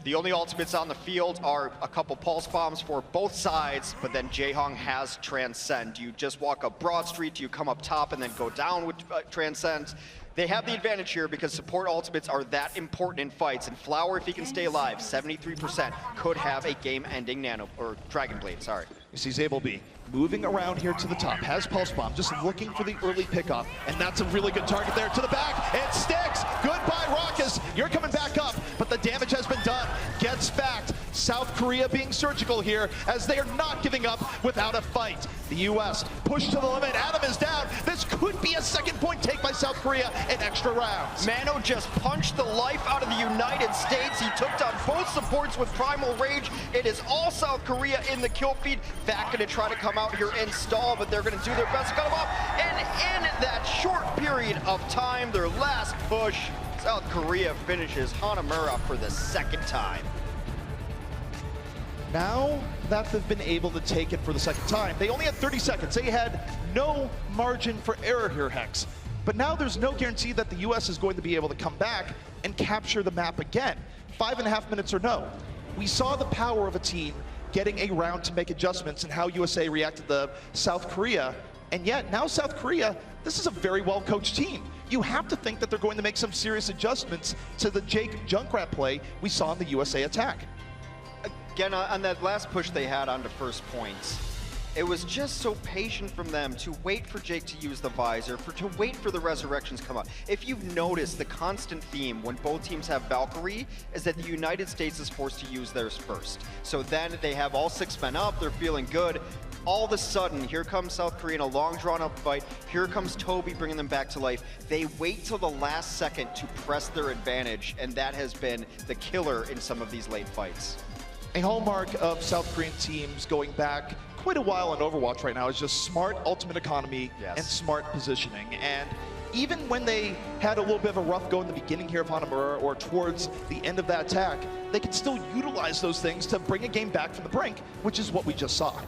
The only ultimates on the field are a couple pulse bombs for both sides, but then Jaehong has Transcend. Do you just walk up Broad Street? Do you come up top and then go down with Transcend? They have the advantage here because support ultimates are that important in fights, and Flower, if he can stay alive, 73%, could have a game-ending Nano, or Dragon Blade, sorry. You see Zabelby moving around here to the top, has Pulse Bomb, just looking for the early pickoff, and that's a really good target there to the back. It sticks! Goodbye, Raucus! You're coming back up, but the damage has been done. Gets fact. South Korea being surgical here, as they are not giving up without a fight. The U.S. pushed to the limit. Adam is down. This could be a second point take by South Korea in extra rounds. Mano just punched the life out of the United States. He took down both supports with Primal Rage. It is all South Korea in the kill feed. Fact gonna try to come out here and stall, but they're gonna do their best to cut him off. And in that short period of time, their last push, South Korea finishes Hanamura for the second time. Now that they've been able to take it for the second time, they only had 30 seconds. They had no margin for error here, Hex. But now there's no guarantee that the US is going to be able to come back and capture the map again. 5.5 minutes or no. We saw the power of a team getting a round to make adjustments and how USA reacted to South Korea. And yet now South Korea, this is a very well-coached team. You have to think that they're going to make some serious adjustments to the Jake Junkrat play we saw in the USA attack. Again, on that last push they had onto first points, it was just so patient from them to wait for Jake to use the visor, to wait for the resurrections to come up. If you've noticed, the constant theme when both teams have Valkyrie is that the United States is forced to use theirs first. So then they have all 6 men up, they're feeling good. All of a sudden, here comes South Korea in a long drawn-up fight. Here comes Toby bringing them back to life. They wait till the last second to press their advantage, and that has been the killer in some of these late fights. A hallmark of South Korean teams going back quite a while in Overwatch right now is just smart ultimate economy and smart positioning. And even when they had a little bit of a rough go in the beginning here of Hanamura or towards the end of that attack, they could still utilize those things to bring a game back from the brink, which is what we just saw.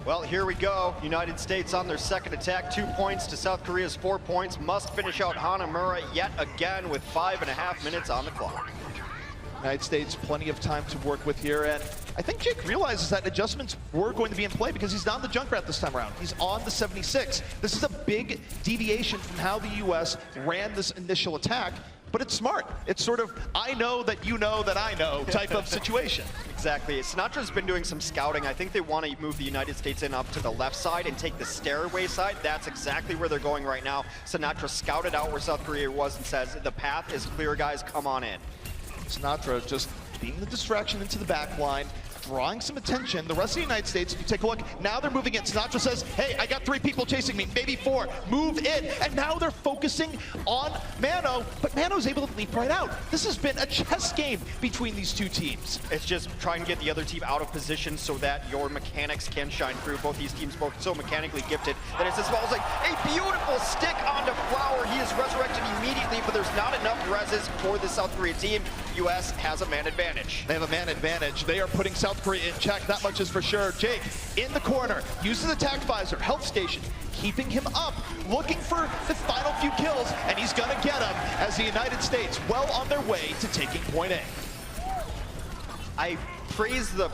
Well, here we go. United States on their second attack, 2 points to South Korea's 4 points. Must finish out Hanamura yet again with 5.5 minutes on the clock. United States, plenty of time to work with here, and I think Jake realizes that adjustments were going to be in play because he's not on the Junkrat this time around. He's on the 76. This is a big deviation from how the US ran this initial attack, but it's smart. It's sort of, I know that you know that I know type of situation. Exactly. Sinatra's been doing some scouting. I think they want to move the United States in up to the left side and take the stairway side. That's exactly where they're going right now. Sinatra scouted out where South Korea was and says, the path is clear, guys, come on in. Sinatra just being the distraction into the back line, drawing some attention. The rest of the United States, if you take a look, now they're moving in. Sinatra says, hey, I got 3 people chasing me, maybe 4, move in. And now they're focusing on Mano, but Mano's able to leap right out. This has been a chess game between these two teams. It's just trying to get the other team out of position so that your mechanics can shine through. Both these teams both so mechanically gifted that it's as well as like a beautiful stick onto Flower. He is resurrected immediately, but there's not enough reses for the South Korea team. US has a man advantage. They have a man advantage. They are putting South Korea in check, that much is for sure. Jake in the corner, uses attack visor, health station, keeping him up, looking for the final few kills, and he's gonna get them as the United States well on their way to taking point A. I praise the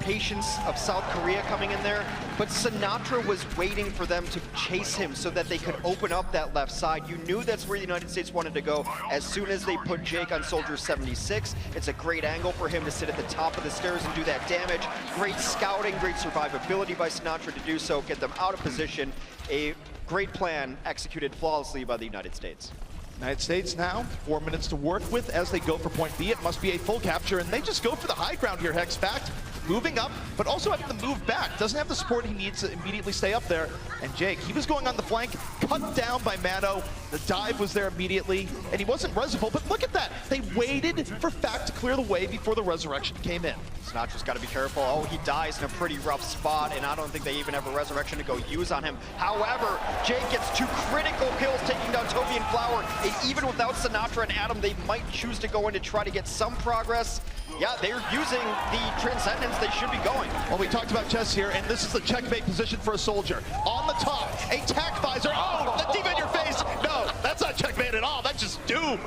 patience of South Korea coming in there, but Sinatraa was waiting for them to chase him so that they could open up that left side. You knew that's where the United States wanted to go as soon as they put Jake on Soldier 76. It's a great angle for him to sit at the top of the stairs and do that damage. Great scouting, great survivability by Sinatraa to do so, get them out of position. A great plan executed flawlessly by the United States. United States now, 4 minutes to work with as they go for point B. It must be a full capture, and they just go for the high ground here, Hex. Fact, moving up, but also having to move back. Doesn't have the support he needs to immediately stay up there. And Jake, he was going on the flank, cut down by Mano. The dive was there immediately, and he wasn't resable, but look at that. They waited for Fact to clear the way before the resurrection came in. Sinatra's got to be careful. Oh, he dies in a pretty rough spot, and I don't think they even have a resurrection to go use on him. However, Jake gets 2 critical kills taking down Toby and Flower. And even without Sinatraa and Adam, they might choose to go in to try to get some progress. Yeah, they're using the Transcendence. They should be going. Well, we talked about chess here, and this is the checkmate position for a soldier. On the top, a tack visor. Oh, the deep in your face. No, that's not checkmate at all. That's just doom.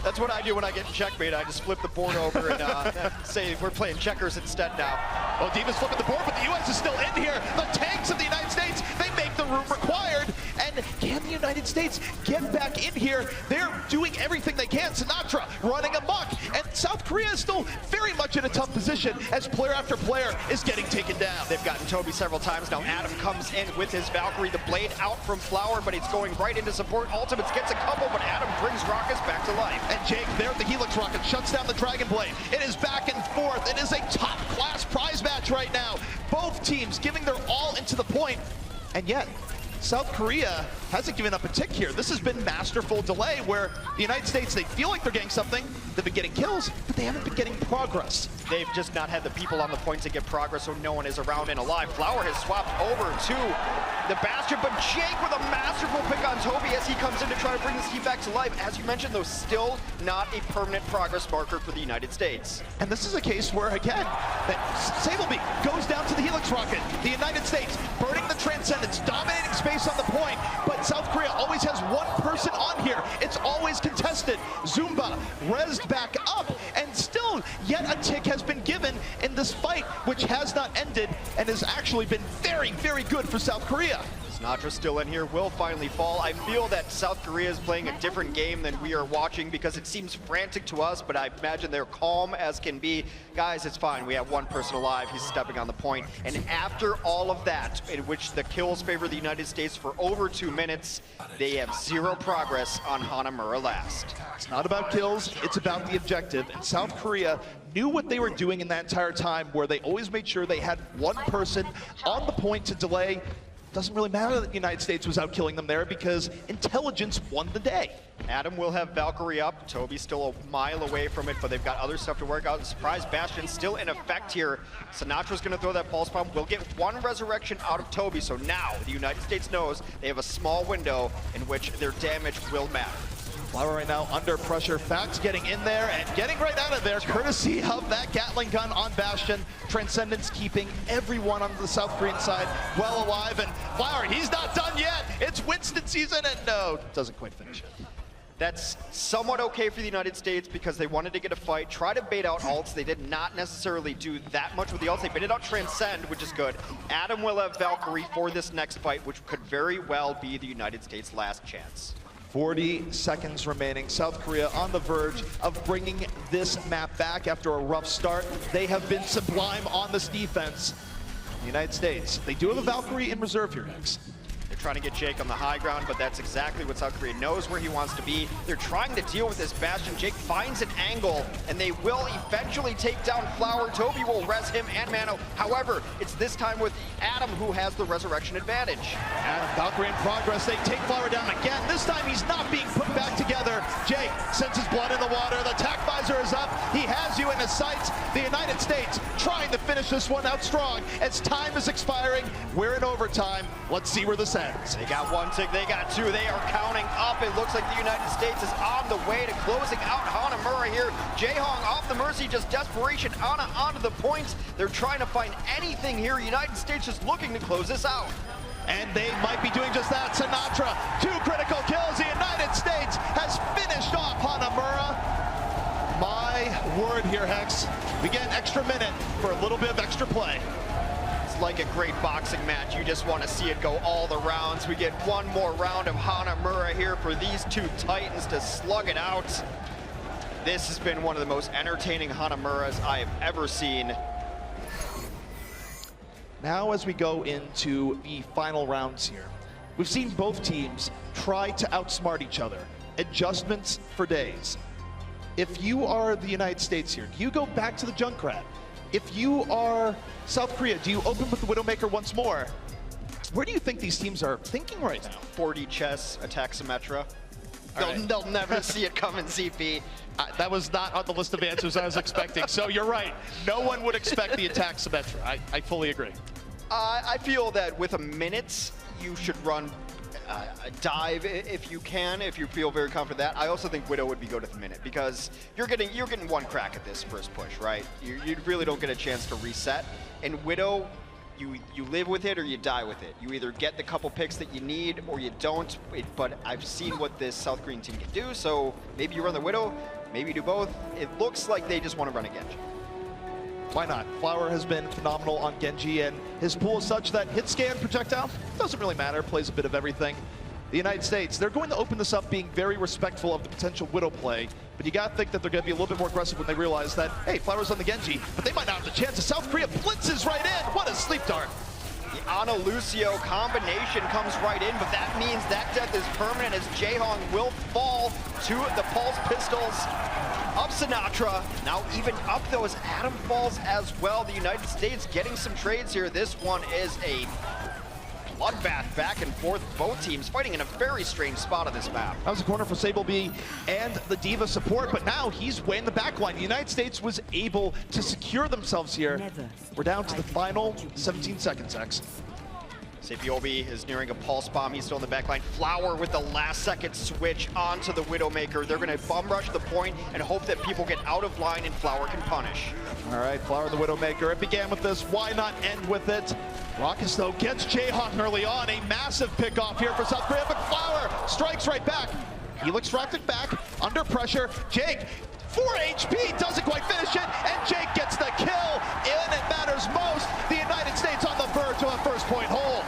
That's what I do when I get checkmate. I just flip the board over and say we're playing checkers instead now. Well, Diva's flipping the board, but the U.S. is still in here. The tanks of the United States, they make the room required. And can the United States get back in here? They're doing everything they can. Sinatraa running amok. And South Korea is still very much in a tough position as player after player is getting taken down. They've gotten Toby several times now. Adam comes in with his Valkyrie, the blade out from Flower, but it's going right into support. Ultimates gets a couple, but Adam brings Rockets back to life. And Jake there at the Helix Rocket shuts down the Dragon Blade. It is back and forth. It is a top class prize match right now. Both teams giving their all into the point, and yet South Korea hasn't given up a tick here. This has been masterful delay where the United States, they feel like they're getting something. They've been getting kills, but they haven't been getting progress. They've just not had the people on the point to get progress, so no one is around and alive. Flower has swapped over to the Bastion, but Jake with a masterful pick on Toby as he comes in to try to bring this team back to life. As you mentioned, though, still not a permanent progress marker for the United States. And this is a case where, again, that Sableby goes down to the Helix Rocket. The United States burning the Transcendence, dominating space on the point, but South Korea always has one person on here. It's always contested. Zumba rezzed back up, and still yet a tick has been given in this fight, which has not ended and has actually been very, very good for South Korea. Sinatra's still in here, will finally fall. I feel that South Korea is playing a different game than we are watching because it seems frantic to us, but I imagine they're calm as can be. Guys, it's fine. We have one person alive. He's stepping on the point. And after all of that, in which the kills favor the United States for over 2 minutes, they have 0 progress on Hanamura last. It's not about kills, it's about the objective. And South Korea knew what they were doing in that entire time, where they always made sure they had one person on the point to delay. Doesn't really matter that the United States was out killing them there because intelligence won the day. Adam will have Valkyrie up. Toby's still a mile away from it, but they've got other stuff to work out. Surprise Bastion still in effect here. Sinatra's gonna throw that pulse bomb. We'll get 1 resurrection out of Toby, so now the United States knows they have a small window in which their damage will matter. Flower right now under pressure. Fact getting in there and getting right out of there, courtesy of that Gatling gun on Bastion. Transcendence keeping everyone on the South Korean side well alive. And Flower, he's not done yet. It's Winston season, and no, doesn't quite finish it. That's somewhat okay for the United States because they wanted to get a fight, try to bait out ults. They did not necessarily do that much with the ults. They baited out Transcend, which is good. Adam will have Valkyrie for this next fight, which could very well be the United States' last chance. 40 seconds remaining. South Korea on the verge of bringing this map back after a rough start. They have been sublime on this defense. The United States, they do have a Valkyrie in reserve here next. They're trying to get Jake on the high ground, but that's exactly what South Korea knows where he wants to be. They're trying to deal with this Bastion. Jake finds an angle, and they will eventually take down Flower. Toby will res him and Mano. However, it's this time with Adam who has the resurrection advantage. Adam, Valkyrie in progress. They take Flower down again. This time he's not being put back together. Jake sends his blood in the water. The tack visor is up. He has you in his sights. The United States trying to finish this one out strong as time is expiring. We're in overtime. Let's see where this ends. They got 1 tick, they got 2. They are counting up. It looks like the United States is on the way to closing out Hanamura here. Jaehong off the Mercy, just desperation. Ana onto the points. They're trying to find anything here. United States just looking to close this out. And they might be doing just that. Sinatraa, 2 critical kills. The United States has finished off Hanamura. My word here, Hex. We get an extra minute for a little bit of extra play. It's like a great boxing match. You just want to see it go all the rounds. We get one more round of Hanamura here for these two Titans to slug it out. This has been one of the most entertaining Hanamuras I have ever seen. Now as we go into the final rounds here, we've seen both teams try to outsmart each other. Adjustments for days. If you are the United States here, do you go back to the Junkrat? If you are South Korea, do you open with the Widowmaker once more? Where do you think these teams are thinking right now? 40 chess, attack Symmetra. They'll never see it coming, CP. That was not on the list of answers I was expecting, so you're right. No one would expect the attack Symmetra. I fully agree. I feel that with a minute, you should run a dive if you can, if you feel very confident that. I also think Widow would be good at the minute because you're getting one crack at this first push, right? You really don't get a chance to reset. And Widow, you live with it or you die with it. You either get the couple picks that you need or you don't. But I've seen what this South Korean team can do, so maybe you run the Widow, maybe you do both. It looks like they just want to run a Genji. Why not? Flower has been phenomenal on Genji, and his pool is such that hit scan projectile doesn't really matter, plays a bit of everything. The United States, they're going to open this up being very respectful of the potential Widow play, but you got to think that they're going to be a little bit more aggressive when they realize that, hey, Flower's on the Genji, but they might not have the chance. South Korea blitzes right in. What a sleep dart. The Ana Lucio combination comes right in, but that means that death is permanent as Jaehong will fall to the Pulse Pistols of Sinatra. Now even up though as Adam falls as well. The United States getting some trades here. This one is a bloodbath back and forth. Both teams fighting in a very strange spot on this map. That was a corner for Sable B and the Diva support, but now he's way in the back line. The United States was able to secure themselves here. We're down to the final 17 seconds, X. Sapiobi is nearing a pulse bomb. He's still in the back line. Flower with the last second switch onto the Widowmaker. They're going to bum rush the point and hope that people get out of line and Flower can punish. All right, Flower the Widowmaker. It began with this. Why not end with it? Raucus, though, gets Jaehong early on. A massive pickoff here for South Korea, but Flower strikes right back. He looks Raucus back, under pressure. Jake, 4 HP, doesn't quite finish it, and Jake gets the kill. And it matters most. The United States on the verge of a first-point hold.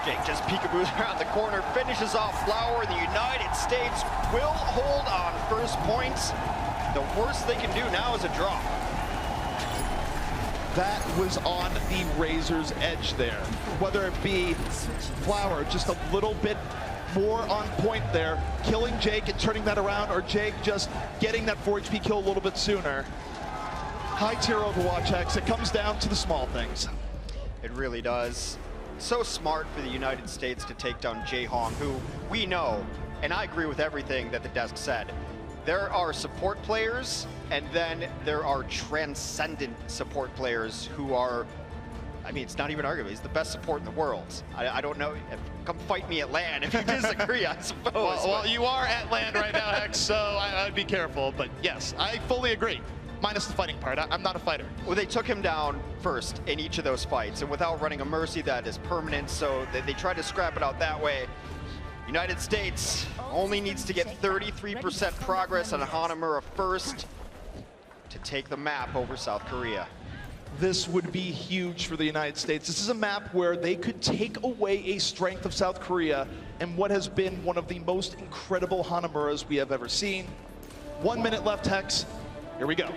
Jake just peekaboos around the corner, finishes off Flower. The United States will hold on first points. The worst they can do now is a draw. That was on the razor's edge there. Whether it be Flower just a little bit more on point there, killing Jake and turning that around, or Jake just getting that 4 HP kill a little bit sooner. High tier Overwatch X, it comes down to the small things. It really does. So smart for the United States to take down Jaehong, who we know, and I agree with everything that the desk said, there are support players, and then there are transcendent support players who are, I mean, it's not even arguable. He's the best support in the world. I don't know. Come fight me at LAN if you disagree, I suppose. Well, you are at LAN right now, Hex, so I'd be careful. But yes, I fully agree. Minus the fighting part. I'm not a fighter. Well, they took him down first in each of those fights, and without running a Mercy, that is permanent, so they tried to scrap it out that way. United States only needs to get 33% progress on Hanamura first to take the map over South Korea. This would be huge for the United States. This is a map where they could take away a strength of South Korea and what has been one of the most incredible Hanamuras we have ever seen. 1 minute left, Hex. Here we go.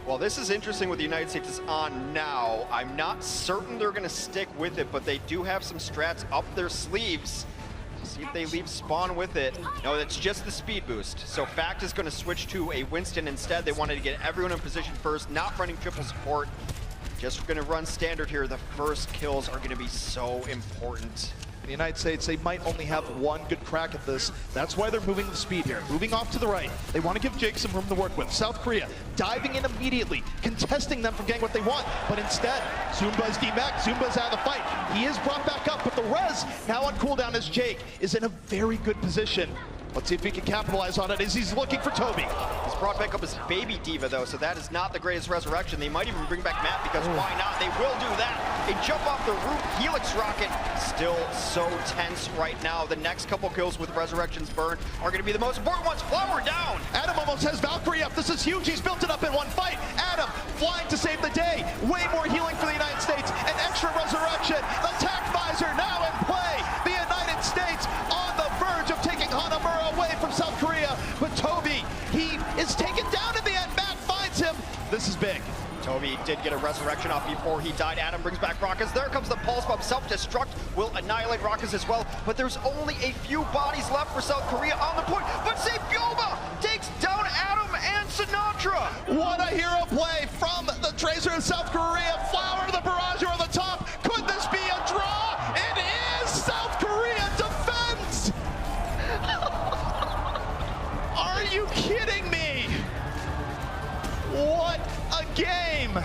Well, this is interesting what the United States is on now. I'm not certain they're going to stick with it, but they do have some strats up their sleeves. See if they leave Spawn with it. No, that's just the speed boost. So Fact is going to switch to a Winston instead. They wanted to get everyone in position first, not running triple support. Just going to run standard here. The first kills are going to be so important. The United States, they might only have one good crack at this. That's why they're moving the speed here. Moving off to the right. They want to give Jake some room to work with. South Korea diving in immediately, contesting them from getting what they want. But instead, Zumba's demech. Zumba's out of the fight. He is brought back up, but the res now on cooldown as Jake is in a very good position. Let's see if he can capitalize on it as he's looking for Toby. He's brought back up his baby diva, though, so that is not the greatest resurrection. They might even bring back Matt, because why not? They will do that. A jump off the roof, Helix Rocket, still so tense right now. The next couple kills with Resurrections Burn are going to be the most important ones. Flower down. Adam almost has Valkyrie up. This is huge. He's built it up in one fight. Adam flying to save the day. Way more healing for the United States. An extra resurrection. Attack visor now in play. The United States on the verge of taking Hanamura away from South Korea. But Toby, he is taken down in the end. Matt finds him. This is big. Toby did get a resurrection off before he died. Adam brings back Rockets. There comes the pulse bomb. Self-destruct will annihilate Rockets as well. But there's only a few bodies left for South Korea on the point. But Sabyoba takes down Adam and Sinatra. What a hero play from the Tracer of South Korea. Flower, the barrage over the top. Could this be a draw? It is. South Korea defends. Are you kidding me? What a game.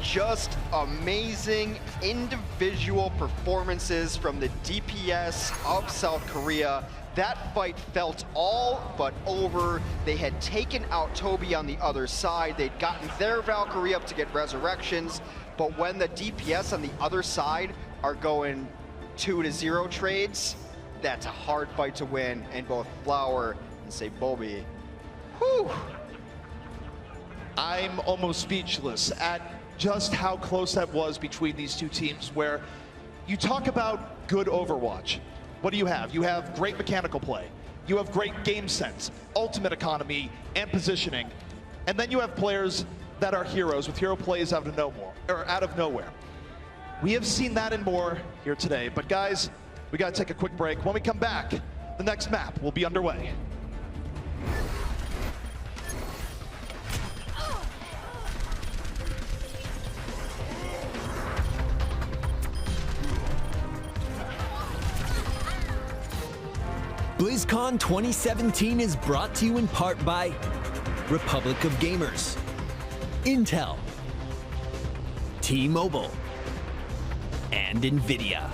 Just amazing individual performances from the DPS of South Korea. That fight felt all but over. They had taken out Toby on the other side. They'd gotten their Valkyrie up to get resurrections. But when the DPS on the other side are going 2-0 trades, that's a hard fight to win. And both Flower and Sabyoba, whew. I'm almost speechless at just how close that was between these two teams, where you talk about good Overwatch. What do you have? You have great mechanical play. You have great game sense, ultimate economy, and positioning. And then you have players that are heroes with hero plays out of nowhere. We have seen that and more here today. But guys, we got to take a quick break. When we come back, the next map will be underway. BlizzCon 2017 is brought to you in part by Republic of Gamers, Intel, T-Mobile, and NVIDIA.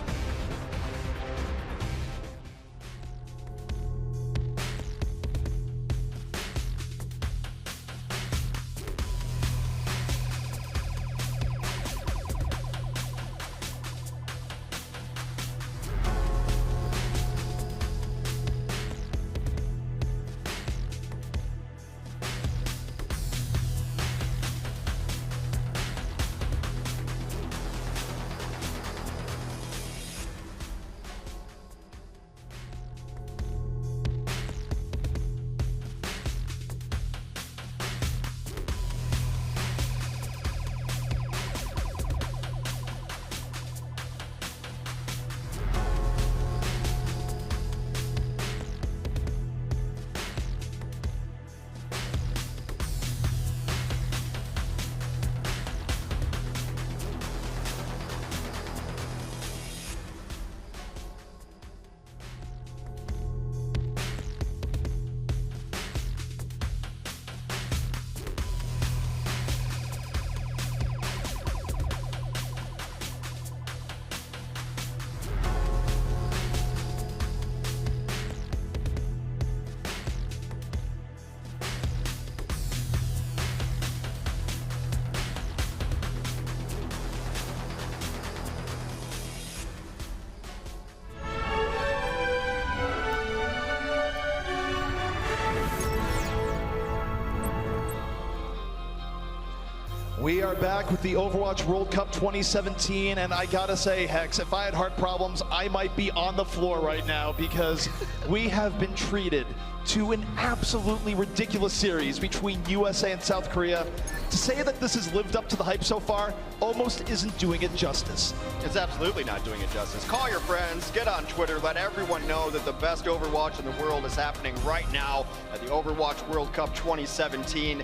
We are back with the Overwatch World Cup 2017, and I gotta say, Hex, if I had heart problems, I might be on the floor right now, because we have been treated to an absolutely ridiculous series between USA and South Korea. To say that this has lived up to the hype so far almost isn't doing it justice. It's absolutely not doing it justice. Call your friends, get on Twitter, let everyone know that the best Overwatch in the world is happening right now at the Overwatch World Cup 2017.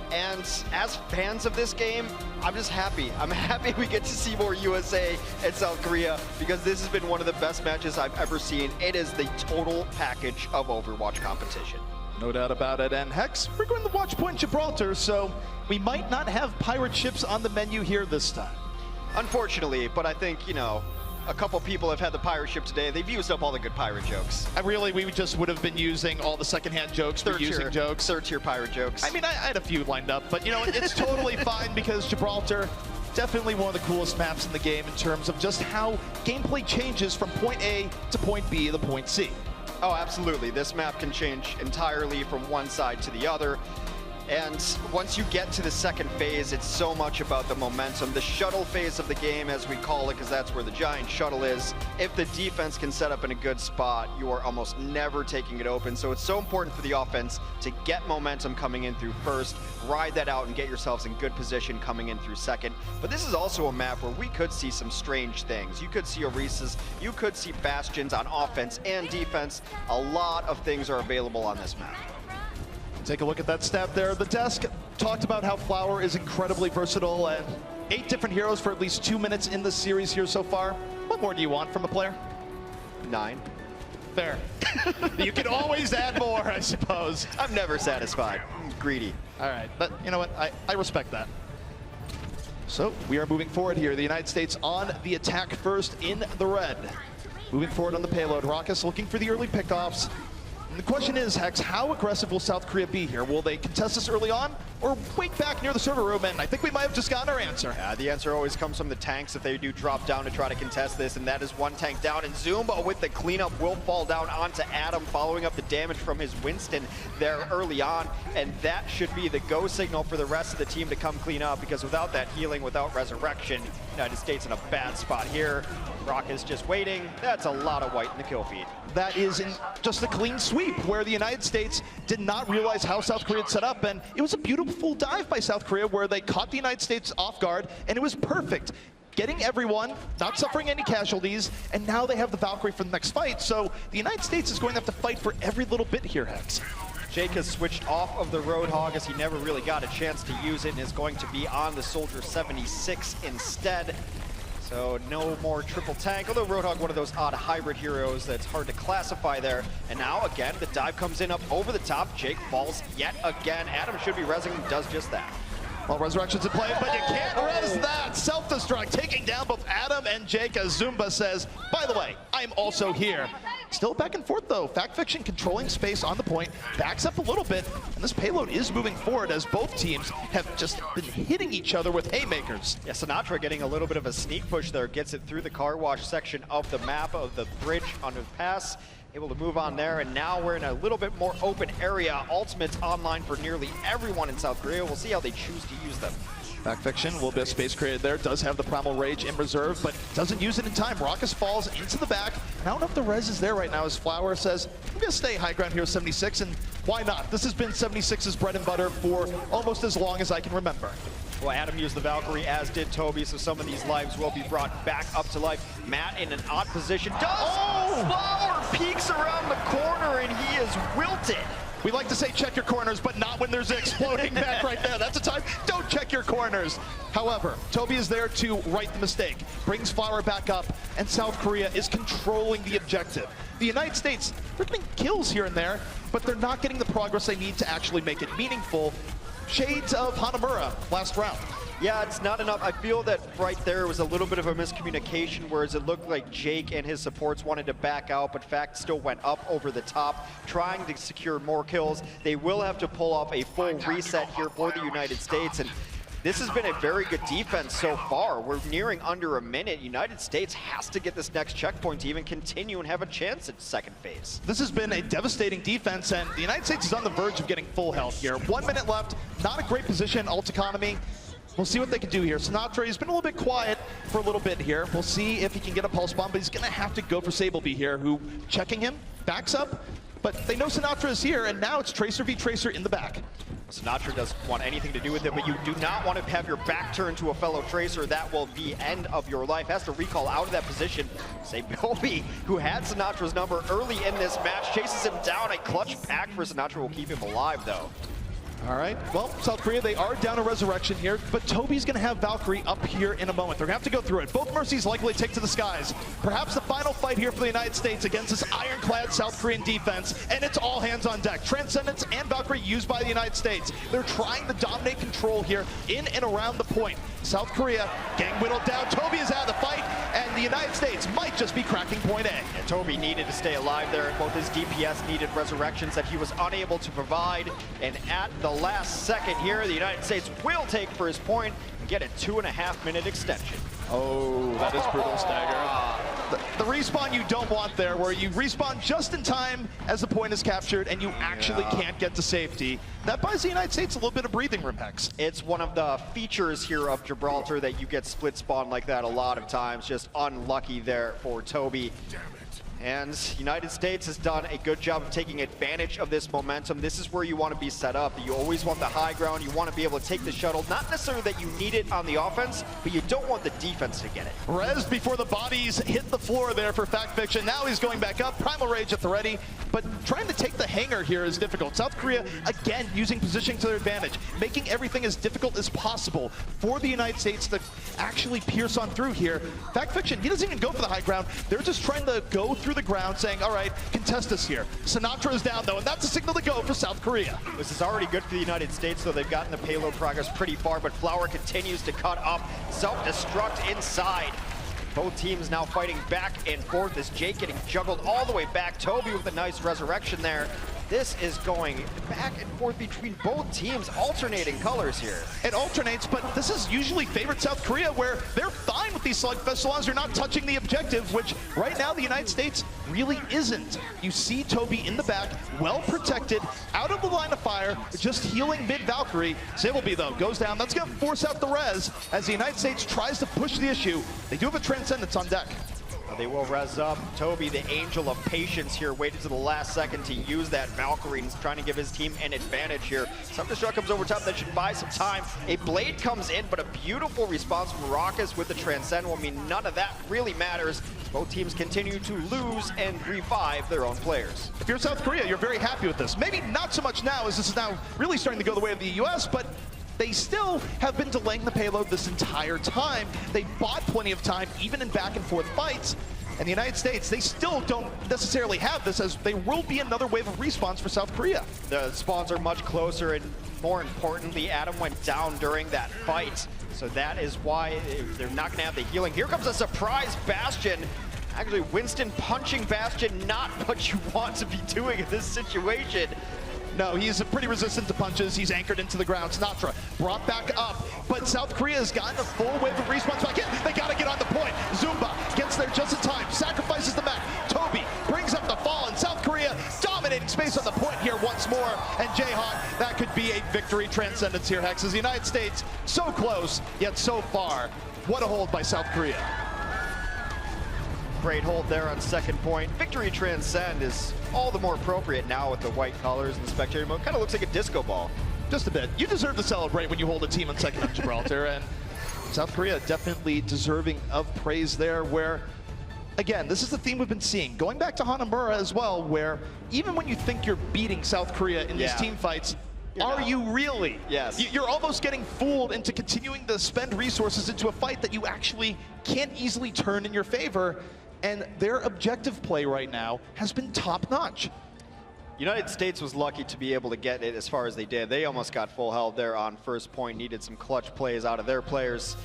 And as fans of this game, I'm just happy. I'm happy we get to see more USA and South Korea, because this has been one of the best matches I've ever seen. It is the total package of Overwatch competition. No doubt about it. And Hex, we're going to watch Point Gibraltar, so we might not have pirate ships on the menu here this time. Unfortunately, but I think, you know, a couple people have had the pirate ship today. They've used up all the good pirate jokes. We just would have been using all the secondhand jokes, reusing jokes. Third-tier pirate jokes. I mean, I had a few lined up, but you know, it's totally fine because Gibraltar, definitely one of the coolest maps in the game in terms of just how gameplay changes from point A to point B to point C. Oh, absolutely. This map can change entirely from one side to the other. And once you get to the second phase, it's so much about the momentum. The shuttle phase of the game, as we call it, because that's where the giant shuttle is. If the defense can set up in a good spot, you are almost never taking it open. So it's so important for the offense to get momentum coming in through first, ride that out and get yourselves in good position coming in through second. But this is also a map where we could see some strange things. You could see Orisas, you could see Bastions on offense and defense. A lot of things are available on this map. Take a look at that stat there. The desk talked about how Flower is incredibly versatile and 8 different heroes for at least 2 minutes in the series here so far. What more do you want from a player? 9. Fair. You can always add more, I suppose. I'm never satisfied. I'm greedy. All right, but you know what? I respect that. So we are moving forward here. The United States on the attack first in the red. Moving forward on the payload. Raucus looking for the early pickoffs. The question is, Hex, how aggressive will South Korea be here? Will they contest this early on or wait back near the server room? And I think we might have just gotten our answer. The answer always comes from the tanks if they do drop down to try to contest this, and that is one tank down. And Zumba with the cleanup will fall down onto Adam, following up the damage from his Winston there early on. And that should be the go signal for the rest of the team to come clean up, because without that healing, without resurrection, United States in a bad spot here. Rock is just waiting. That's a lot of white in the kill feed. That is just a clean sweep where the United States did not realize how South Korea had set up, and it was a beautiful dive by South Korea where they caught the United States off guard, and it was perfect. Getting everyone, not suffering any casualties, and now they have the Valkyrie for the next fight, so the United States is going to have to fight for every little bit here, Hex. Jake has switched off of the Roadhog as he never really got a chance to use it and is going to be on the Soldier 76 instead. So no more triple tank, although Roadhog, one of those odd hybrid heroes that's hard to classify there. And now again, the dive comes in up over the top. Jake falls yet again. Adam should be rezzing and does just that. Well, Resurrection's in play, but you can't res that. Self-destruct, taking down both Adam and Jake as Zumba says, by the way, I'm also here. Still back and forth though. Fact Fiction controlling space on the point, backs up a little bit, and this payload is moving forward as both teams have just been hitting each other with haymakers. Yeah, Sinatra getting a little bit of a sneak push there, gets it through the car wash section of the map of the bridge under the pass. Able to move on there, and now we're in a little bit more open area. Ultimates online for nearly everyone in South Korea. We'll see how they choose to use them. Fact Fiction will be a space created there, does have the Primal Rage in reserve, but doesn't use it in time. Raucus falls into the back. I don't know if the res is there right now as Flower says, I'm gonna stay high ground here with 76, and why not? This has been 76's bread and butter for almost as long as I can remember. Well, Adam used the Valkyrie, as did Toby, so some of these lives will be brought back up to life. Matt in an odd position does. Flower peeks around the corner and he is wilted. We like to say check your corners, but not when there's an exploding back right there. That's a time, don't check your corners. However, Toby is there to right the mistake, brings Flower back up, and South Korea is controlling the objective. The United States, they're getting kills here and there, but they're not getting the progress they need to actually make it meaningful. Shades of Hanamura last round. Yeah, it's not enough. I feel that right there was a little bit of a miscommunication, whereas it looked like Jake and his supports wanted to back out, but Fact still went up over the top, trying to secure more kills. They will have to pull off a full reset here for the United States, and this has been a very good defense so far. We're nearing under a minute. United States has to get this next checkpoint to even continue and have a chance at second phase. This has been a devastating defense, and the United States is on the verge of getting full health here. 1 minute left, not a great position, ult economy. We'll see what they can do here. Sinatra, he's been a little bit quiet for a little bit here. We'll see if he can get a pulse bomb, but he's gonna have to go for Sableby here, who checking him, backs up, but they know Sinatra is here, and now it's Tracer v Tracer in the back. Sinatra doesn't want anything to do with it, but you do not want to have your back turned to a fellow Tracer. That will be end of your life. Has to recall out of that position. Sableby, who had Sinatra's number early in this match, chases him down. A clutch pack for Sinatra will keep him alive, though. All right, well, South Korea, they are down a resurrection here, but Toby's going to have Valkyrie up here in a moment. They're going to have to go through it. Both Mercies likely take to the skies. Perhaps the final fight here for the United States against this ironclad South Korean defense, and it's all hands on deck. Transcendence and Valkyrie used by the United States. They're trying to dominate control here in and around the point. South Korea getting whittled down. Toby is out of the fight, and the United States might just be cracking point A. And Toby needed to stay alive there. Both his DPS needed resurrections that he was unable to provide. And at the last second here, the United States will take for his point and get a 2.5-minute extension. Oh, that is brutal, Stagger. The respawn you don't want there, where you respawn just in time as the point is captured and you actually can't get to safety. That buys the United States a little bit of breathing room, Hex. It's one of the features here of Gibraltar that you get split spawn like that a lot of times. Just unlucky there for Toby. And United States has done a good job of taking advantage of this momentum. This is where you want to be set up. You always want the high ground. You want to be able to take the shuttle. Not necessarily that you need it on the offense, but you don't want the defense to get it. Rez before the bodies hit the floor there for Fact Fiction. Now he's going back up. Primal Rage at the ready. But trying to take the hangar here is difficult. South Korea, again, using positioning to their advantage, making everything as difficult as possible for the United States to actually pierce on through here. Fact Fiction, he doesn't even go for the high ground. They're just trying to go through the ground, saying, all right, contest us here. Sinatra is down, though, and that's a signal to go for South Korea. This is already good for the United States, though they've gotten the payload progress pretty far, but Flower continues to cut up. Self-destruct inside. Both teams now fighting back and forth as Jake getting juggled all the way back. Toby with a nice resurrection there. This is going back and forth between both teams, alternating colors here. It alternates, but this is usually favored South Korea, where they're fine with these slugfests so long as they're not touching the objective, which right now the United States really isn't. You see Toby in the back, well protected, out of the line of fire, just healing mid-Valkyrie. Sibleby, though, goes down. That's going to force out the res as the United States tries to push the issue. They do have a Transcendence on deck. They will res up. Toby, the angel of patience here, waited to the last second to use that Valkyrie and is trying to give his team an advantage here. Self-destruct comes over top. That should buy some time. A blade comes in, but a beautiful response from Raucus with the Transcend will mean none of that really matters. Both teams continue to lose and revive their own players. If you're South Korea, you're very happy with this. Maybe not so much now, as this is now really starting to go the way of the US, but they still have been delaying the payload this entire time. They bought plenty of time, even in back and forth fights. And the United States, they still don't necessarily have this, as there will be another wave of respawns for South Korea. The spawns are much closer, and more importantly, Adam went down during that fight. So that is why they're not going to have the healing. Here comes a surprise Bastion. Actually, Winston punching Bastion, not what you want to be doing in this situation. No, he's pretty resistant to punches. He's anchored into the ground. Sinatra brought back up, but South Korea has gotten a full wave of respawns back in. They got to get on the point. Zumba gets there just in time, sacrifices the mech. Toby brings up the fall, and South Korea dominating space on the point here once more. And Jayhawk, that could be a victory Transcendence here, Hex, as the United States so close, yet so far. What a hold by South Korea. Great hold there on second point. Victory Transcend is all the more appropriate now with the white colors and the spectator mode. Kind of looks like a disco ball. Just a bit. You deserve to celebrate when you hold a team on second on Gibraltar, and South Korea definitely deserving of praise there, where, again, this is the theme we've been seeing. Going back to Hanamura as well, where even when you think you're beating South Korea in these team fights, are you really? Yes. You're almost getting fooled into continuing to spend resources into a fight that you actually can't easily turn in your favor. And their objective play right now has been top-notch. United States was lucky to be able to get it as far as they did. They almost got full held there on first point, needed some clutch plays out of their players.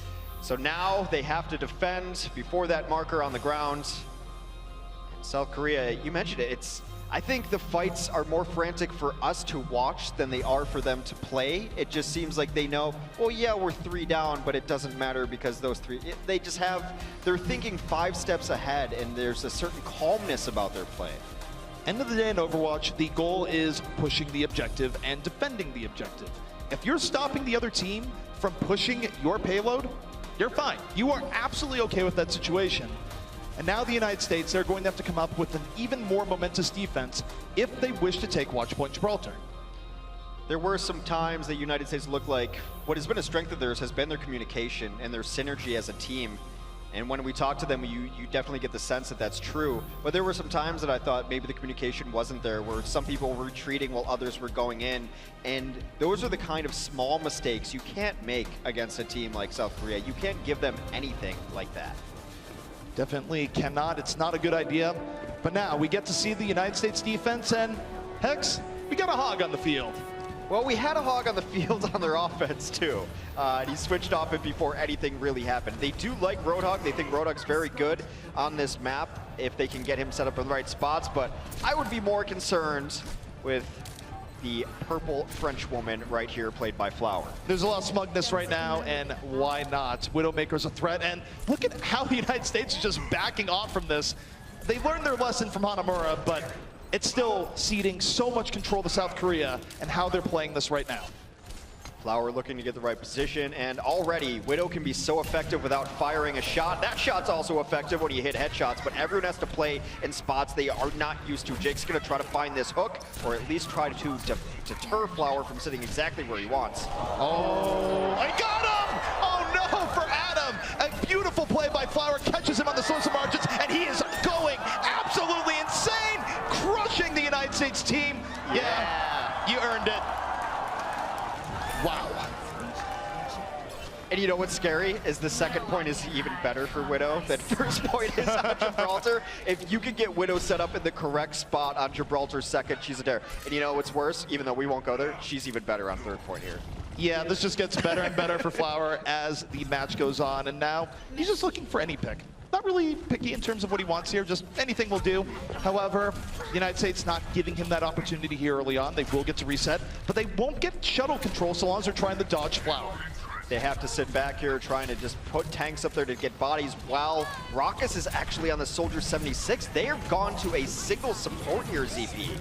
So now they have to defend before that marker on the ground. South Korea, you mentioned it, I think the fights are more frantic for us to watch than they are for them to play. It just seems like they know, well, yeah, we're 3 down, but it doesn't matter because those 3, they just they're thinking 5 steps ahead, and there's a certain calmness about their play. End of the day in Overwatch, the goal is pushing the objective and defending the objective. If you're stopping the other team from pushing your payload, you're fine. You are absolutely okay with that situation. And now the United States, they're going to have to come up with an even more momentous defense if they wish to take Watch Point Gibraltar. There were some times that United States looked like what has been a strength of theirs has been their communication and their synergy as a team. And when we talk to them, you definitely get the sense that that's true. But there were some times that I thought maybe the communication wasn't there, where some people were retreating while others were going in. And those are the kind of small mistakes you can't make against a team like South Korea. You can't give them anything like that. Definitely cannot. It's not a good idea. But now we get to see the United States defense, and Hex, we got a hog on the field. Well, we had a hog on the field on their offense, too. And he switched off it before anything really happened. They do like Roadhog. They think Roadhog's very good on this map if they can get him set up in the right spots. But I would be more concerned with the purple French woman right here, played by Flower. There's a lot of smugness right now, and why not? Widowmaker's a threat, and look at how the United States is just backing off from this. They learned their lesson from Hanamura, but it's still ceding so much control to South Korea and how they're playing this right now. Flower looking to get the right position, and already Widow can be so effective without firing a shot. That shot's also effective when you hit headshots, but everyone has to play in spots they are not used to. Jake's gonna try to find this hook, or at least try to deter Flower from sitting exactly where he wants. Oh, I got him! Oh no, for Adam! A beautiful play by Flower, catches him on the source of margins, and he is going absolutely insane, crushing the United States team. Yeah, you earned it. Wow. And you know what's scary is the second point is even better for Widow than first point is on Gibraltar. If you can get Widow set up in the correct spot on Gibraltar's second, she's a dare. And you know what's worse, even though we won't go there, she's even better on third point here. Yeah, this just gets better and better for Flower as the match goes on, and now he's just looking for any pick. Not really picky in terms of what he wants here, just anything will do. However, the United States not giving him that opportunity here early on. They will get to reset, but they won't get shuttle control so long as they're trying to dodge Flower. They have to sit back here trying to just put tanks up there to get bodies, while Raucus is actually on the Soldier 76. They have gone to a single support here, ZP.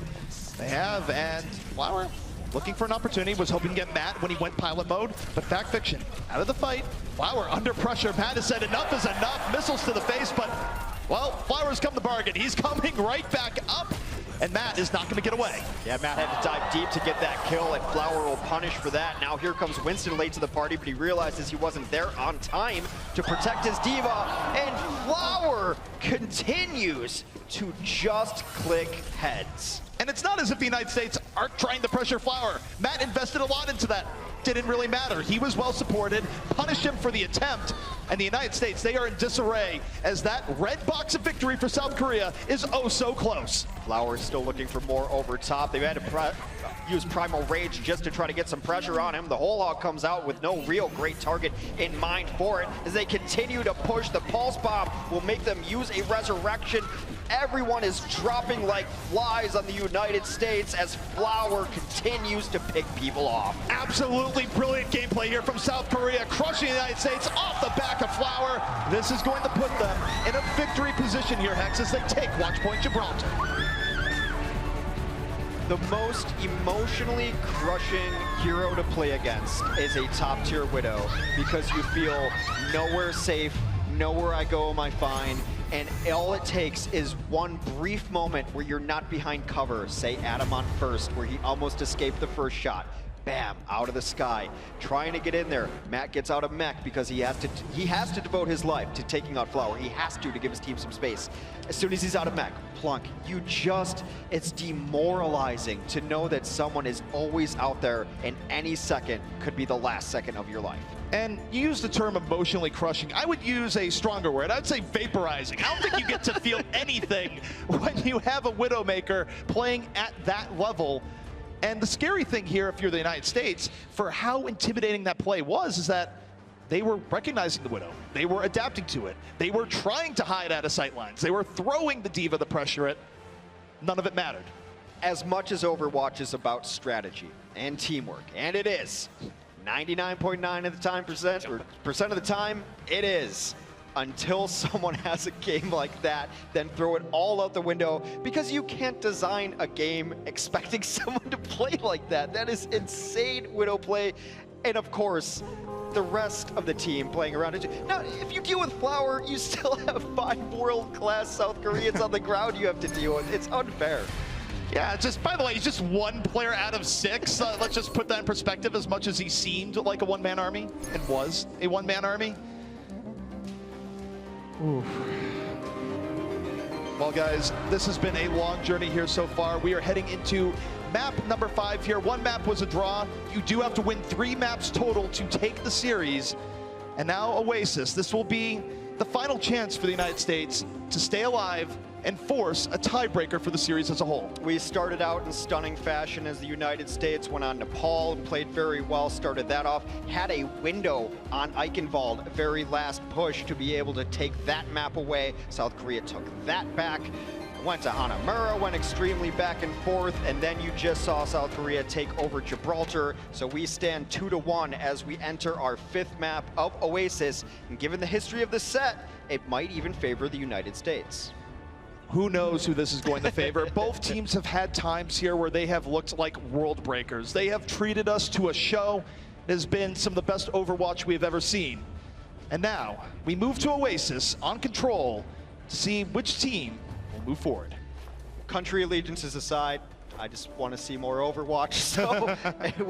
They have, and Flower looking for an opportunity, was hoping to get Matt when he went pilot mode, but Fact Fiction out of the fight. Flower under pressure. Matt has said enough is enough. Missiles to the face, but, well, Flower's come the bargain. He's coming right back up, and Matt is not going to get away. Yeah, Matt had to dive deep to get that kill, and Flower will punish for that. Now here comes Winston late to the party, but he realizes he wasn't there on time to protect his diva, and Flower continues to just click heads. And it's not as if the United States aren't trying to pressure Flower. Matt invested a lot into that. Didn't really matter. He was well supported, punished him for the attempt, and the United States, they are in disarray as that red box of victory for South Korea is oh so close. Flower is still looking for more over top. They've had to use Primal Rage just to try to get some pressure on him. The whole hog comes out with no real great target in mind for it. As they continue to push, the Pulse Bomb will make them use a Resurrection. Everyone is dropping like flies on the United States as Flower continues to pick people off. Absolutely brilliant gameplay here from South Korea, crushing the United States off the back of Flower. This is going to put them in a victory position here, Hex, as they take Watch Point Gibraltar. The most emotionally crushing hero to play against is a top-tier Widow, because you feel nowhere safe, nowhere I go am I fine, and all it takes is one brief moment where you're not behind cover, say Adam on first, where he almost escaped the first shot. Bam, out of the sky, trying to get in there. Matt gets out of mech because he has to devote his life to taking out Flower. He has to give his team some space. As soon as he's out of mech, plunk. It's demoralizing to know that someone is always out there and any second could be the last second of your life. And you use the term emotionally crushing. I would use a stronger word. I'd say vaporizing. I don't think you get to feel anything when you have a Widowmaker playing at that level. And the scary thing here, if you're the United States, for how intimidating that play was, is that they were recognizing the Widow. They were adapting to it. They were trying to hide out of sight lines. They were throwing the Diva the pressure at. None of it mattered. As much as Overwatch is about strategy and teamwork, and it is, 99.9% of the time, it is. Until someone has a game like that, then throw it all out the window, because you can't design a game expecting someone to play like that. That is insane Widow play. And of course, the rest of the team playing around it. Now, if you deal with Flower, you still have 5 world-class South Koreans on the ground you have to deal with. It's unfair. Yeah, just, by the way, he's just one player out of 6. Let's just put that in perspective. As much as he seemed like a one-man army and was a one-man army, Well, guys, this has been a long journey here so far. We are heading into map number 5 here. One map was a draw. You do have to win 3 maps total to take the series. And now Oasis. This will be the final chance for the United States to stay alive and force a tiebreaker for the series as a whole. We started out in stunning fashion as the United States went on Nepal and played very well, started that off, had a window on Eichenwald, very last push to be able to take that map away. South Korea took that back, went to Hanamura, went extremely back and forth, and then you just saw South Korea take over Gibraltar. So we stand 2-1 as we enter our 5th map of Oasis, and given the history of the set, it might even favor the United States. Who knows who this is going to favor? Both teams have had times here where they have looked like world breakers. They have treated us to a show. It has been some of the best Overwatch we have ever seen. And now we move to Oasis on Control to see which team will move forward. Country allegiances aside, I just want to see more Overwatch. So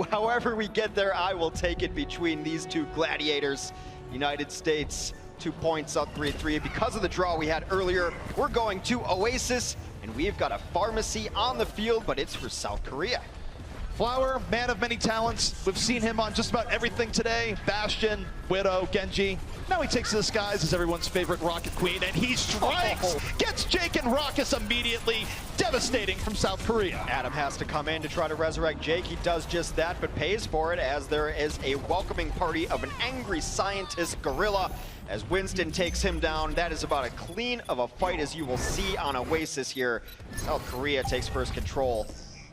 however we get there, I will take it between these two gladiators. United States 2 points, South Korea 3. Because of the draw we had earlier, we're going to Oasis, and we've got a pharmacy on the field, but it's for South Korea. Flower, man of many talents. We've seen him on just about everything today. Bastion, Widow, Genji. Now he takes to the skies as everyone's favorite Rocket Queen, and he strikes! Gets Jake and Raucus immediately. Devastating from South Korea. Adam has to come in to try to resurrect Jake. He does just that, but pays for it as there is a welcoming party of an angry scientist gorilla as Winston takes him down. That is about as clean of a fight as you will see on Oasis here. South Korea takes first control.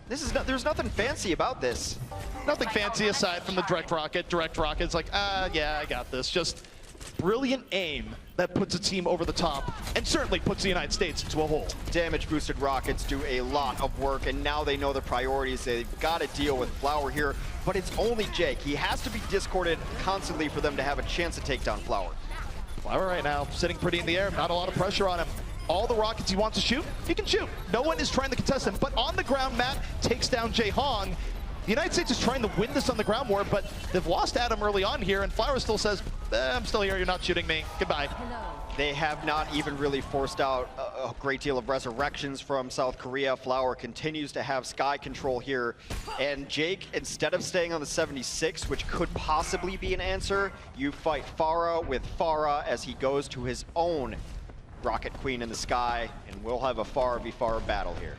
There's nothing fancy about this. Nothing fancy aside from the direct rocket. Direct rocket's like, yeah, I got this. Just brilliant aim that puts a team over the top and certainly puts the United States into a hole. Damage boosted rockets do a lot of work, and now they know the priorities. They've got to deal with Flower here, but it's only Jake. He has to be discorded constantly for them to have a chance to take down Flower. Flower right now sitting pretty in the air, not a lot of pressure on him. All the rockets he wants to shoot, he can shoot. No one is trying to contest him, but on the ground, Matt takes down Jae Hong. The United States is trying to win this on the ground war, but they've lost Adam early on here, and Flower still says, I'm still here, you're not shooting me, goodbye. They have not even really forced out a great deal of resurrections from South Korea. Flower continues to have sky control here, and Jake, instead of staying on the 76, which could possibly be an answer, you fight Pharah with Pharah as he goes to his own Rocket Queen in the sky, and we'll have a Pharah v Pharah battle here.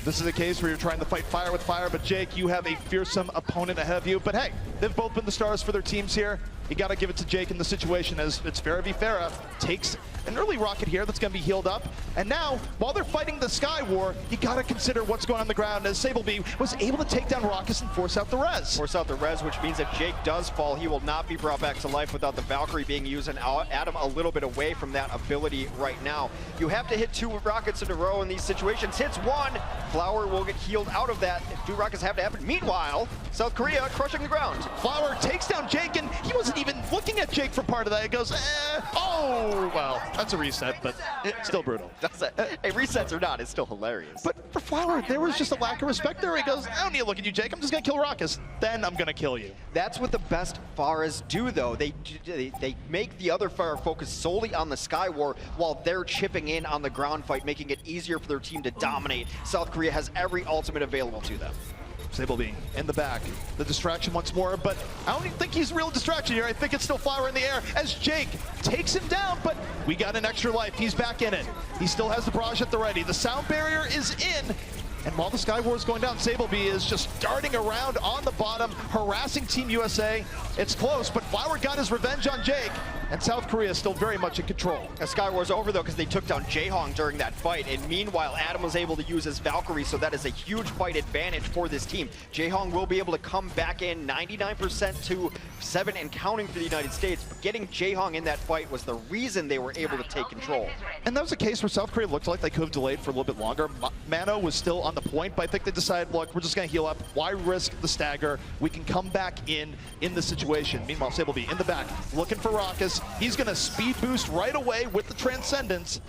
This is a case where you're trying to fight fire with fire, but Jake, you have a fearsome opponent ahead of you. But hey, they've both been the stars for their teams here. You got to give it to Jake in the situation as it's Pharah v Pharah. Takes an early rocket here that's going to be healed up. And now, while they're fighting the Sky War, you got to consider what's going on the ground as Sableby was able to take down Raucus and force out the res. Force out the res, which means if Jake does fall, he will not be brought back to life without the Valkyrie being used, and Adam a little bit away from that ability right now. You have to hit 2 rockets in a row in these situations. Hits 1, Flower will get healed out of that if 2 rockets have to happen. Meanwhile, South Korea crushing the ground. Flower takes down Jake, and he wasn't even looking at Jake for part of that. It goes, oh, well, that's a reset, but still brutal. Hey, resets or not, it's still hilarious. But for Flower, there was just a lack of respect there. He goes, I don't need to look at you, Jake. I'm just going to kill Raucus. Then I'm going to kill you. That's what the best Pharahs do, though. They make the other Pharah focus solely on the Sky War while they're chipping in on the ground fight, making it easier for their team to dominate. South Korea has every ultimate available to them. Sableby in the back. The distraction once more, but I don't even think he's a real distraction here. I think it's still Flower in the air as Jake takes him down, but we got an extra life. He's back in it. He still has the barrage at the ready. The sound barrier is in. And while the Sky War is going down, Sableby is just darting around on the bottom, harassing Team USA. It's close, but Flower got his revenge on Jake, and South Korea is still very much in control. The Sky War's over, though, because they took down Jae Hong during that fight, and meanwhile, Adam was able to use his Valkyrie, so that is a huge fight advantage for this team. Jae Hong will be able to come back in 99% to 7 and counting for the United States, but getting Jae Hong in that fight was the reason they were able to take control. And that was a case where South Korea looked like they could have delayed for a little bit longer. Mano was still on the point, but I think they decided, look, we're just going to heal up. Why risk the stagger? We can come back in the situation. Meanwhile, Sableby in the back, looking for Raucus. He's going to speed boost right away with the Transcendence.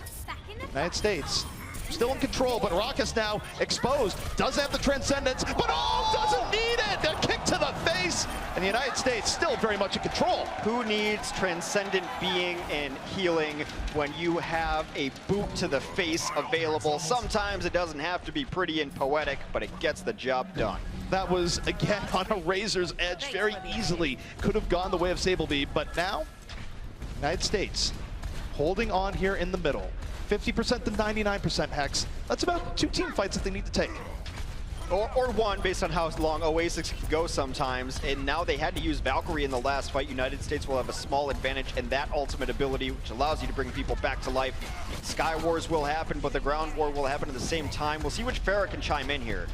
United States still in control, but Raucus now exposed. Does have the Transcendence, but doesn't need it. A kick to the face. and the United States still very much in control. Who needs transcendent being and healing when you have a boot to the face available? Sometimes it doesn't have to be pretty and poetic, but it gets the job done. That was, again, on a razor's edge. Very easily could have gone the way of Sableby, but now, United States holding on here in the middle. 50% to 99% Hex. That's about 2 team fights that they need to take. Or one, based on how long Oasis can go sometimes. And now they had to use Valkyrie in the last fight. United States will have a small advantage in that ultimate ability, which allows you to bring people back to life. Sky Wars will happen, but the ground war will happen at the same time. We'll see which Farah can chime in here.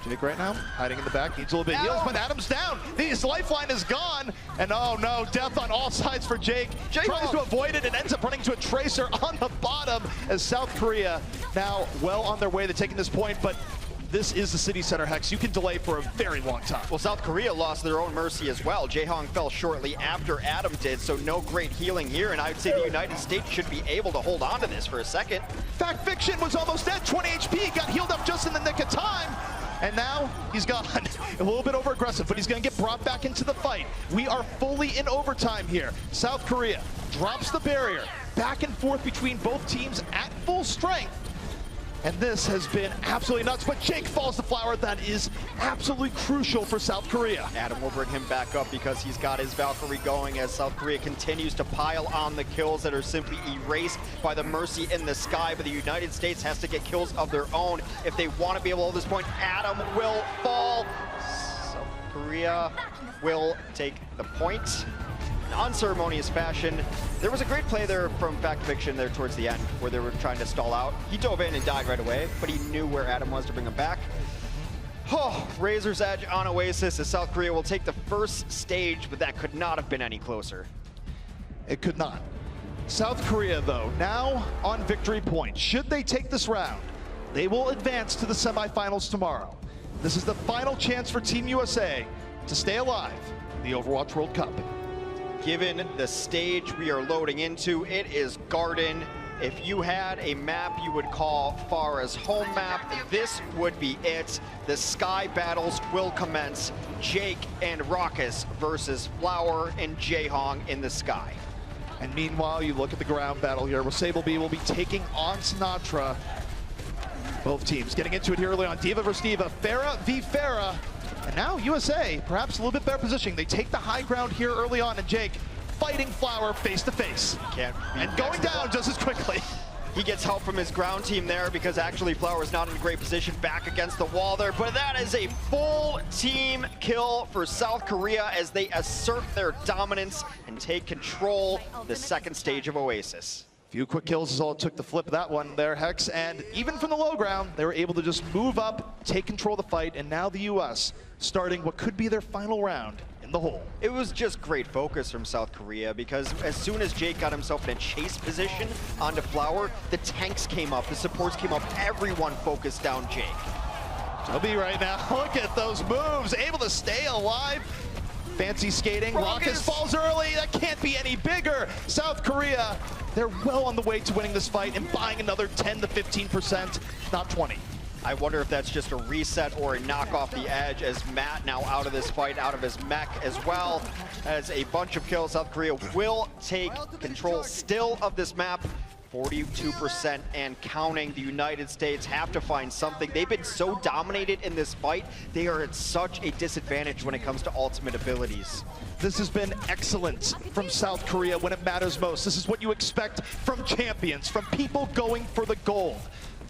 Jake right now, hiding in the back, needs a little bit of heals, but Adam's down. His lifeline is gone, and oh no, death on all sides for Jake. Tries to avoid it and ends up running to a Tracer on the bottom as South Korea now well on their way to taking this point, but this is the city center, Hex. You can delay for a very long time. Well, South Korea lost their own Mercy as well. Jaehong fell shortly after Adam did, so no great healing here, and I would say the United States should be able to hold on to this for a second. Fact Fiction was almost dead, 20 HP, got healed up just in the nick of time. And now he's gone. A little bit over aggressive, but he's going to get brought back into the fight. We are fully in overtime here. South Korea drops the barrier. Back and forth between both teams at full strength. And this has been absolutely nuts, but Jake falls to Flower. That is absolutely crucial for South Korea. Adam will bring him back up because he's got his Valkyrie going as South Korea continues to pile on the kills that are simply erased by the Mercy in the sky, but the United States has to get kills of their own if they want to be able to hold this point. Adam will fall. South Korea will take the point. Unceremonious fashion. There was a great play there from Fact Fiction there towards the end where they were trying to stall out. He dove in and died right away, but he knew where Adam was to bring him back. Oh, Razor's Edge on Oasis as South Korea will take the first stage, but that could not have been any closer. It could not. South Korea, though, now on victory point. Should they take this round, they will advance to the semifinals tomorrow. This is the final chance for Team USA to stay alive in the Overwatch World Cup. Given the stage we are loading into, it is Garden. If you had a map you would call Farah's home map, this would be it. The sky battles will commence. Jake and Raucus versus Flower and Jaehong in the sky. And meanwhile, you look at the ground battle here where Sableby will be taking on Sinatra. Both teams getting into it here early on. D.Va versus D.Va, Farah v. Farah. And now USA, perhaps a little bit better positioning. They take the high ground here early on, and Jake fighting Flower face to face. And going down just as quickly. He gets help from his ground team there because actually Flower's not in a great position back against the wall there, but that is a full team kill for South Korea as they assert their dominance and take control of the second stage of Oasis. Few quick kills is all it took to flip that one there, Hex. And even from the low ground, they were able to just move up, take control of the fight, and now the US starting what could be their final round in the hole. It was just great focus from South Korea because as soon as Jake got himself in a chase position onto Flower, the tanks came up, the supports came up, everyone focused down Jake. Toby right now, look at those moves, able to stay alive. Fancy skating, Raucus falls early, that can't be any bigger. South Korea, they're well on the way to winning this fight and buying another 10 to 15%, not 20. I wonder if that's just a reset or a knock off the edge as Matt now out of this fight, out of his mech as well. As a bunch of kills, South Korea will take control still of this map. 42% and counting. The United States have to find something. They've been so dominated in this fight, they are at such a disadvantage when it comes to ultimate abilities. This has been excellent from South Korea when it matters most. This is what you expect from champions, from people going for the gold.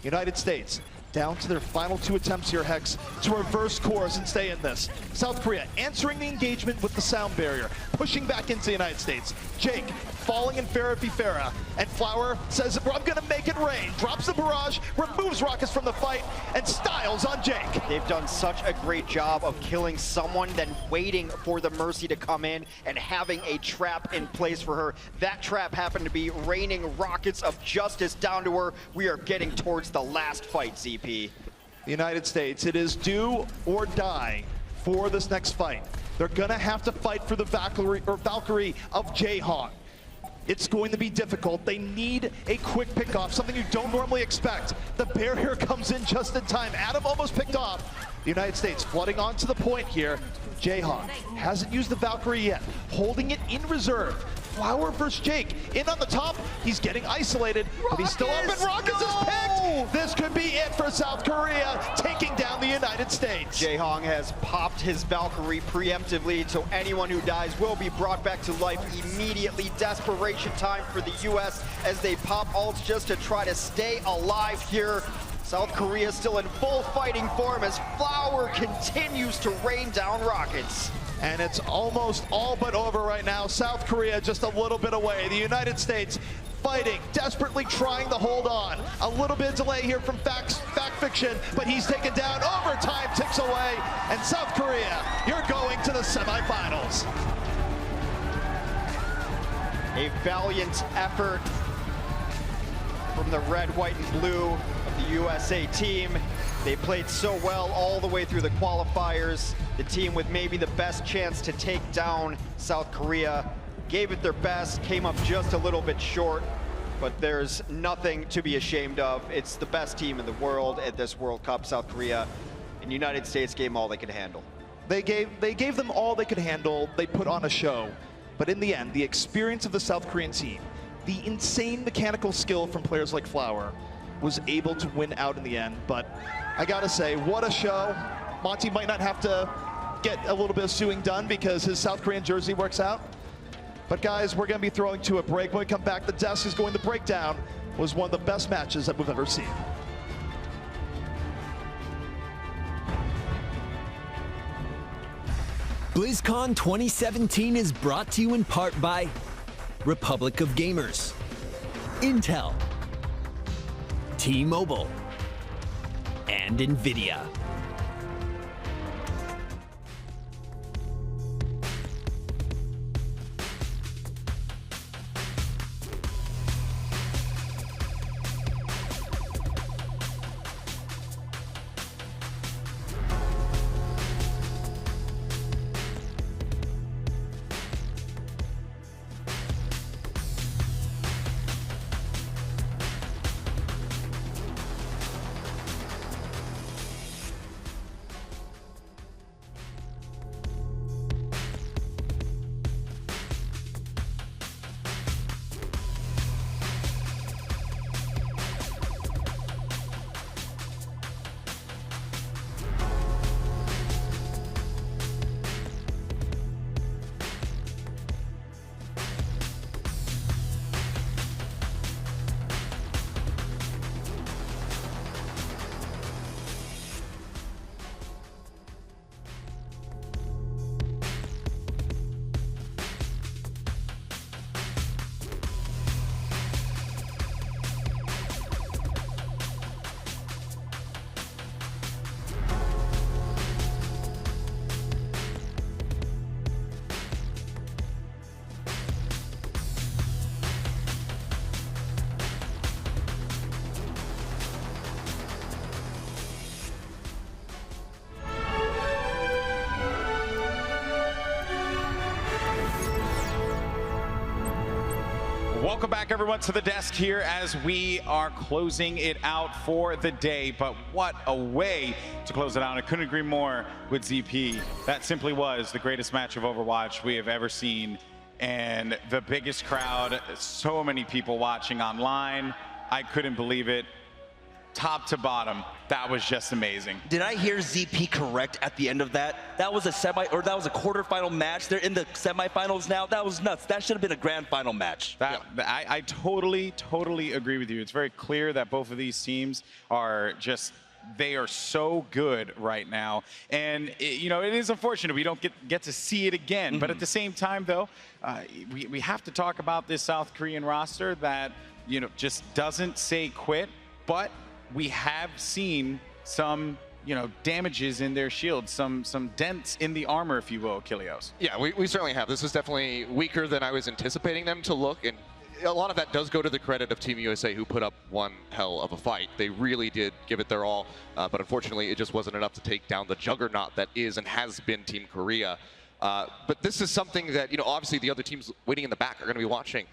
United States down to their final 2 attempts here, Hex, to reverse course and stay in this. South Korea answering the engagement with the sound barrier, pushing back into the United States. Jake falling in Farah v. Farah, and Flower says, I'm gonna make it rain. Drops the barrage, removes Raucus from the fight, and styles on Jake. They've done such a great job of killing someone, then waiting for the Mercy to come in and having a trap in place for her. That trap happened to be raining rockets of justice down to her. We are getting towards the last fight, ZP. The United States, it is do or die for this next fight. They're gonna have to fight for the Valkyrie of Jaehong. It's going to be difficult. They need a quick pickoff, something you don't normally expect. The barrier comes in just in time. Adam almost picked off. The United States flooding onto the point here. Jayhawk hasn't used the Valkyrie yet, holding it in reserve. Flower versus Jake, in on the top. He's getting isolated, but he's still up, and Rockets is picked. This could be it for South Korea, taking down the United States. Jaehong has popped his Valkyrie preemptively, so anyone who dies will be brought back to life immediately. Desperation time for the US as they pop ults just to try to stay alive here. South Korea still in full fighting form as Flower continues to rain down rockets. And it's almost all but over right now. South Korea just a little bit away. The United States fighting, desperately trying to hold on. A little bit of delay here from Fact Fiction, but he's taken down. Overtime ticks away, and South Korea, you're going to the semifinals. A valiant effort from the red, white, and blue of the USA team. They played so well all the way through the qualifiers. The team with maybe the best chance to take down South Korea gave it their best, came up just a little bit short, but there's nothing to be ashamed of. It's the best team in the world at this World Cup, South Korea, and the United States gave them all they could handle. They gave them all they could handle. They put on a show, but in the end, the experience of the South Korean team, the insane mechanical skill from players like Flower, was able to win out in the end. But I gotta say, what a show. Monty might not have to get a little bit of suing done because his South Korean jersey works out. But guys, we're gonna be throwing to a break. When we come back, the desk is going to break down. Was one of the best matches that we've ever seen. BlizzCon 2017 is brought to you in part by Republic of Gamers, Intel, T-Mobile, and NVIDIA. Welcome back, everyone, to the desk here as we are closing it out for the day. But what a way to close it out. I couldn't agree more with ZP. That simply was the greatest match of Overwatch we have ever seen. And the biggest crowd, so many people watching online. I couldn't believe it. Top to bottom, that was just amazing. Did I hear ZP correct at the end of that? That was a quarterfinal match. They're in the semifinals now. That was nuts. That should have been a grand final match. I totally agree with you. It's very clear that both of these teams are just, they are so good right now. And you know, it is unfortunate we don't get to see it again. But at the same time, though, we have to talk about this South Korean roster that, you know, just doesn't say quit, but we have seen some, you know, damages in their shields, some dents in the armor, if you will, Kilios. Yeah, we certainly have. This is definitely weaker than I was anticipating them to look, and a lot of that does go to the credit of Team USA, who put up one hell of a fight. They really did give it their all, but unfortunately, it just wasn't enough to take down the juggernaut that is and has been Team Korea. But this is something that, obviously the other teams waiting in the back are going to be watching.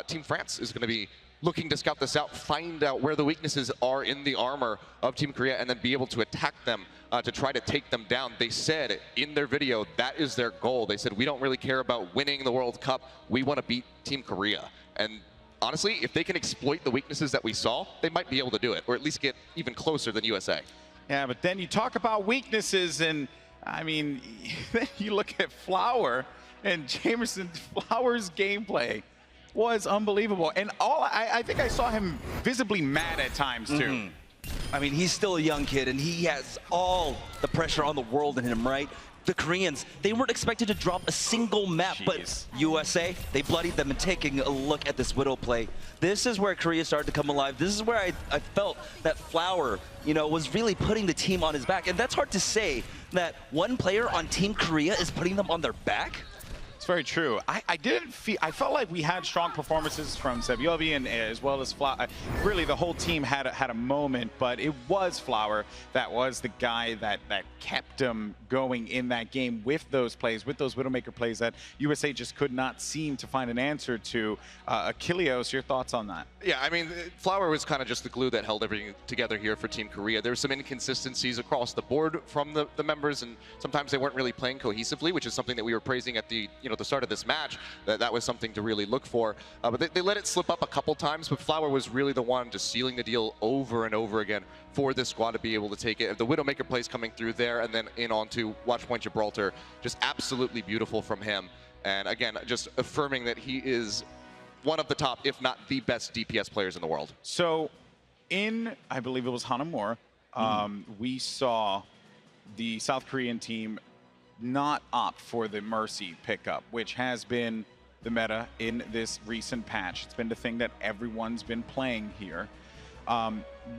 Team France is going to be looking to scout this out, find out where the weaknesses are in the armor of Team Korea, and then be able to attack them to try to take them down. They said in their video that is their goal. They said, we don't really care about winning the World Cup. We want to beat Team Korea. And honestly, if they can exploit the weaknesses that we saw, they might be able to do it, or at least get even closer than USA. Yeah, but then you talk about weaknesses, and I mean, then you look at Flower, and Jamerson Flower's gameplay was unbelievable. And I think I saw him visibly mad at times too. I mean, he's still a young kid, and he has all the pressure on the world in him, right? The Koreans, they weren't expected to drop a single map, but USA, they bloodied them. And taking a look at this Widow play, this is where Korea started to come alive. This is where I felt that Flower, was really putting the team on his back. And that's hard to say, that one player on Team Korea is putting them on their back. It's very true. I felt like we had strong performances from Sebiovi and as well as Flower. Really, the whole team had a moment, but it was Flower that was the guy that kept them going in that game with those plays, with those Widowmaker plays that USA just could not seem to find an answer to. Achilleos, your thoughts on that? Yeah, I mean, Flower was kind of just the glue that held everything together here for Team Korea. There were some inconsistencies across the board from the members, and sometimes they weren't really playing cohesively, which is something that we were praising at the start of this match. That was something to really look for. But they let it slip up a couple times, but Flower was really the one just sealing the deal over and over again for this squad to be able to take it. The Widowmaker plays coming through there, and then in onto Watchpoint Gibraltar, just absolutely beautiful from him. And again, just affirming that he is one of the top, if not the best DPS players in the world. So in, I believe it was Hanamura, we saw the South Korean team not opt for the Mercy pickup, which has been the meta in this recent patch. It's been the thing that everyone's been playing here.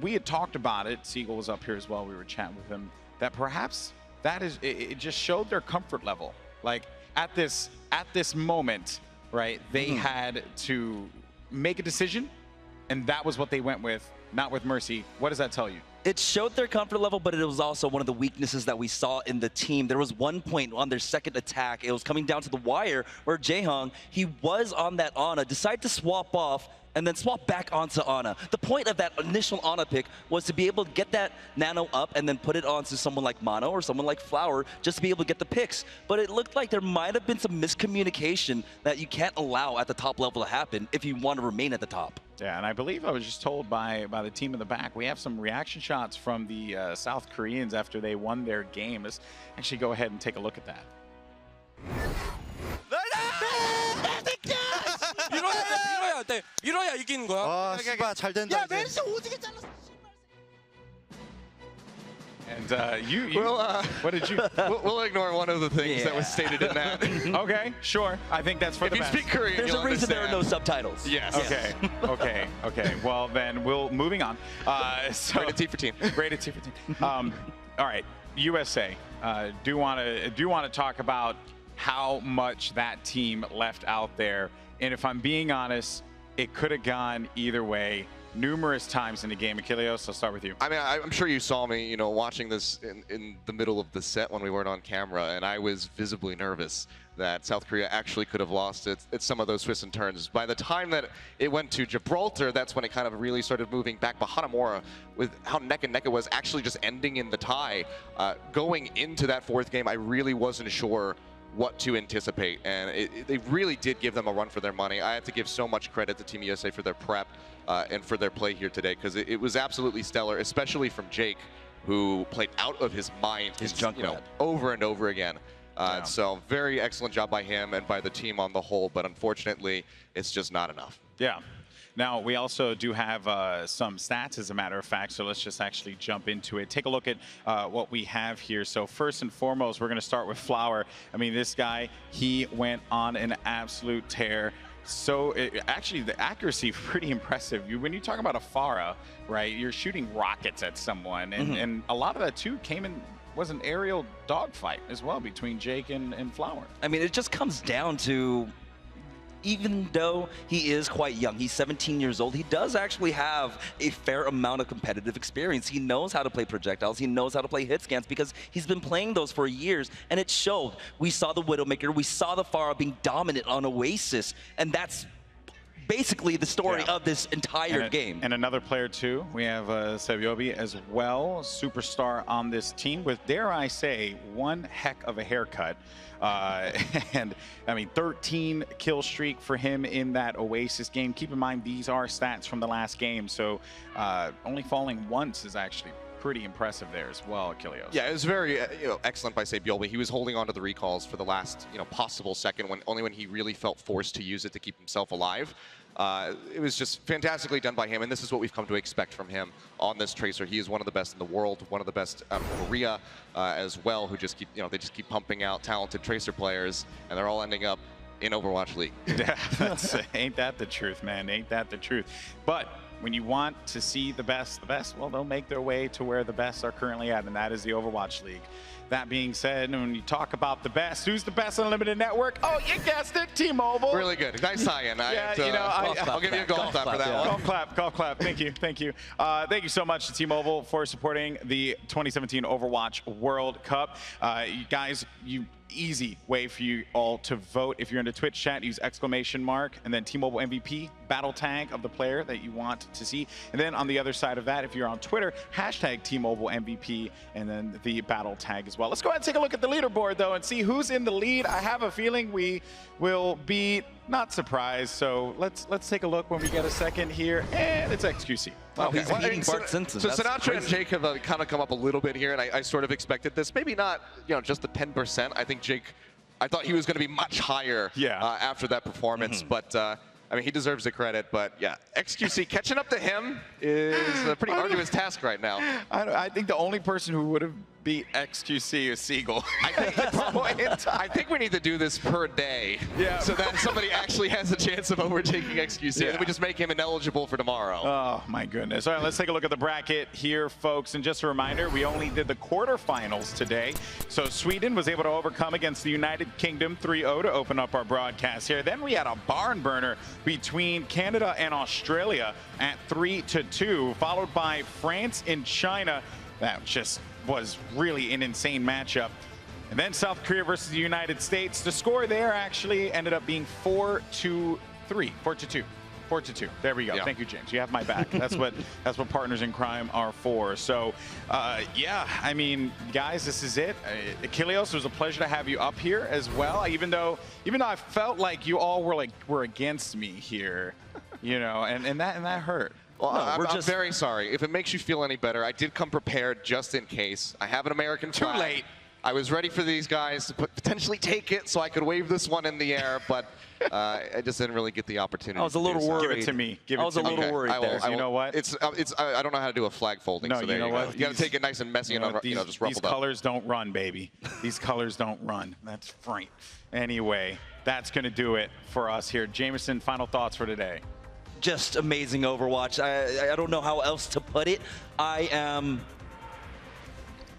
We had talked about it, Siegel was up here as well, we were chatting with him, that perhaps that is, it just showed their comfort level. Like at this moment, right, they had to make a decision, and that was what they went with, not with Mercy. What does that tell you? It showed their comfort level, but it was also one of the weaknesses that we saw in the team. There was one point on their second attack. It was coming down to the wire where Jaehong, he was on that Ana, decided to swap off and then swap back onto Ana. The point of that initial Ana pick was to be able to get that nano up and then put it onto someone like Mono or someone like Flower just to be able to get the picks. But it looked like there might have been some miscommunication that you can't allow at the top level to happen if you want to remain at the top. Yeah, and I believe I was just told by the team in the back, we have some reaction shots from the South Koreans after they won their game. Let's actually go ahead and take a look at that. 밀어야 이기는 거야. 아, 씨발 잘 된다. 야, 메르시 오지게 잘랐어. And what did you? We'll ignore one of the things that was stated in that. Okay, sure. I think that's for the best. If you speak Korean, there's a reason there are no subtitles. Yes. Okay. Well, then moving on. So rated T for team. Rated T for team. All right, USA. Do want to talk about how much that team left out there, and if I'm being honest, it could have gone either way numerous times in the game. Achilleos, I'll start with you. I mean, I'm sure you saw me, watching this in the middle of the set when we weren't on camera, and I was visibly nervous that South Korea actually could have lost it at some of those twists and turns. By the time that it went to Gibraltar, that's when it kind of really started moving back. But Hanamura, with how neck and neck it was, actually just ending in the tie. Going into that fourth game, I really wasn't sure what to anticipate, and they really did give them a run for their money. I have to give so much credit to Team USA for their prep and for their play here today, because it was absolutely stellar, especially from Jake, who played out of his mind, over and over again. So very excellent job by him and by the team on the whole, but unfortunately, it's just not enough. Yeah. Now, we also do have some stats, as a matter of fact, so let's just actually jump into it. Take a look at what we have here. So first and foremost, we're going to start with Flower. I mean, this guy, he went on an absolute tear. So actually, the accuracy, pretty impressive. When you talk about a Pharah, right, you're shooting rockets at someone, and a lot of that, too, was an aerial dogfight as well between Jake and Flower. I mean, it just comes down to even though he is quite young, he's 17 years old, he does actually have a fair amount of competitive experience. He knows how to play projectiles, he knows how to play hit scans because he's been playing those for years, and it showed. We saw the Widowmaker, we saw the Pharah being dominant on Oasis, and that's basically the story of this entire game. And another player too, we have Sebiobi as well, superstar on this team with, dare I say, one heck of a haircut. And I mean, 13 kill streak for him in that Oasis game. Keep in mind, these are stats from the last game, so only falling once is actually pretty impressive there as well, Achilleos. Yeah, it was very excellent by Sebiobi. He was holding on to the recalls for the last possible second, only when he really felt forced to use it to keep himself alive. It was just fantastically done by him, and this is what we've come to expect from him on this Tracer. He is one of the best in the world, one of the best out of Korea as well, who just keep, they just keep pumping out talented Tracer players, and they're all ending up in Overwatch League. Yeah, ain't that the truth, man? Ain't that the truth? But when you want to see the best, well, they'll make their way to where the best are currently at, and that is the Overwatch League. That being said, when you talk about the best, who's the best Unlimited Network? Oh, you guessed it, T-Mobile. Really good. Nice tie-in. I'll give you a golf clap for that one. Golf clap. Thank you. Thank you so much to T-Mobile for supporting the 2017 Overwatch World Cup. You guys, easy way for you all to vote. If you're in the Twitch chat, use ! and then T-Mobile MVP, battle tag of the player that you want to see. And then on the other side of that, if you're on Twitter, hashtag T-Mobile MVP, and then the battle tag as well. Let's go ahead and take a look at the leaderboard, though, and see who's in the lead. I have a feeling we will be not surprised, so let's take a look when we get a second here, and it's XQC. Okay. He's beating Bart Simpson. So Sinatra and Jake have kind of come up a little bit here, and I sort of expected this. Maybe not, just the 10%. I think Jake, I thought he was going to be much higher after that performance, but I mean, he deserves the credit. But yeah, XQC catching up to him is a pretty arduous task right now. I think the only person who would have beat XQC is Siegel. I think we need to do this per day, so that somebody actually has a chance of overtaking XQC, and we just make him ineligible for tomorrow. Oh my goodness. All right, let's take a look at the bracket here, folks. And just a reminder, we only did the quarterfinals today. So Sweden was able to overcome against the United Kingdom 3-0 to open up our broadcast here. Then we had a barn burner between Canada and Australia at 3-2, followed by France and China. That just was really an insane matchup. And then South Korea versus the United States. The score there actually ended up being 4-2. There we go. Thank you, James. You have my back. That's what partners in crime are for. So, yeah, I mean, guys, this is it. Achilleos, it was a pleasure to have you up here as well. Even though I felt like you all were against me here, and that hurt. Well, no, I'm very sorry. If it makes you feel any better, I did come prepared just in case. I have an American flag. Too late. I was ready for these guys to potentially take it so I could wave this one in the air, but I just didn't really get the opportunity. I was a little worried. Give it to me. I was a little worried there. You know what? I don't know how to do a flag folding. No, so there you know what? You got to take it nice and messy and just ruffled These colors don't run, baby. These colors don't run. That's right. Anyway, that's going to do it for us here. Jameson, final thoughts for today. Just amazing Overwatch. I don't know how else to put it. I am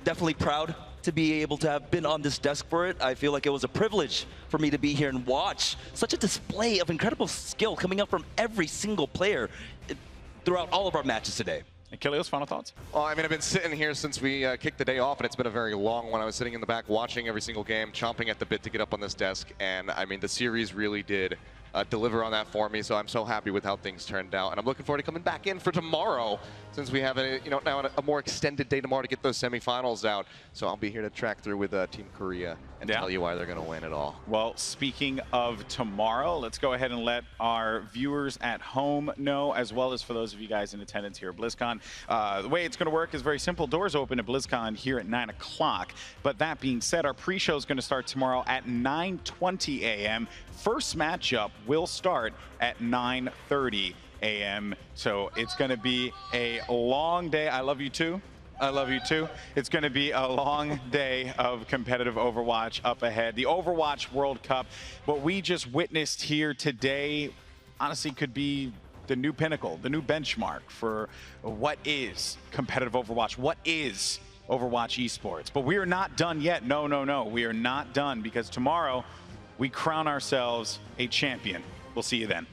definitely proud to be able to have been on this desk for it. I feel like it was a privilege for me to be here and watch such a display of incredible skill coming up from every single player throughout all of our matches today. Achilleos, final thoughts? Well, I mean, I've been sitting here since we kicked the day off, and it's been a very long one. I was sitting in the back watching every single game, chomping at the bit to get up on this desk, and I mean, the series really did deliver on that for me, so I'm so happy with how things turned out, and I'm looking forward to coming back in for tomorrow, since we have now a more extended day tomorrow to get those semifinals out. So I'll be here to track through with Team Korea and tell you why they're going to win it all. Well, speaking of tomorrow, let's go ahead and let our viewers at home know, as well as for those of you guys in attendance here at BlizzCon. The way it's going to work is very simple. Doors open at BlizzCon here at 9 o'clock. But that being said, our pre-show is going to start tomorrow at 9:20 a.m. First matchup will start at 9:30 a.m. So it's going to be a long day. I love you too. I love you too. It's going to be a long day of competitive Overwatch up ahead. The Overwatch World Cup, what we just witnessed here today, honestly could be the new pinnacle, the new benchmark for what is competitive Overwatch, what is Overwatch esports. But we are not done yet. No. We are not done, because tomorrow we crown ourselves a champion We'll see you then.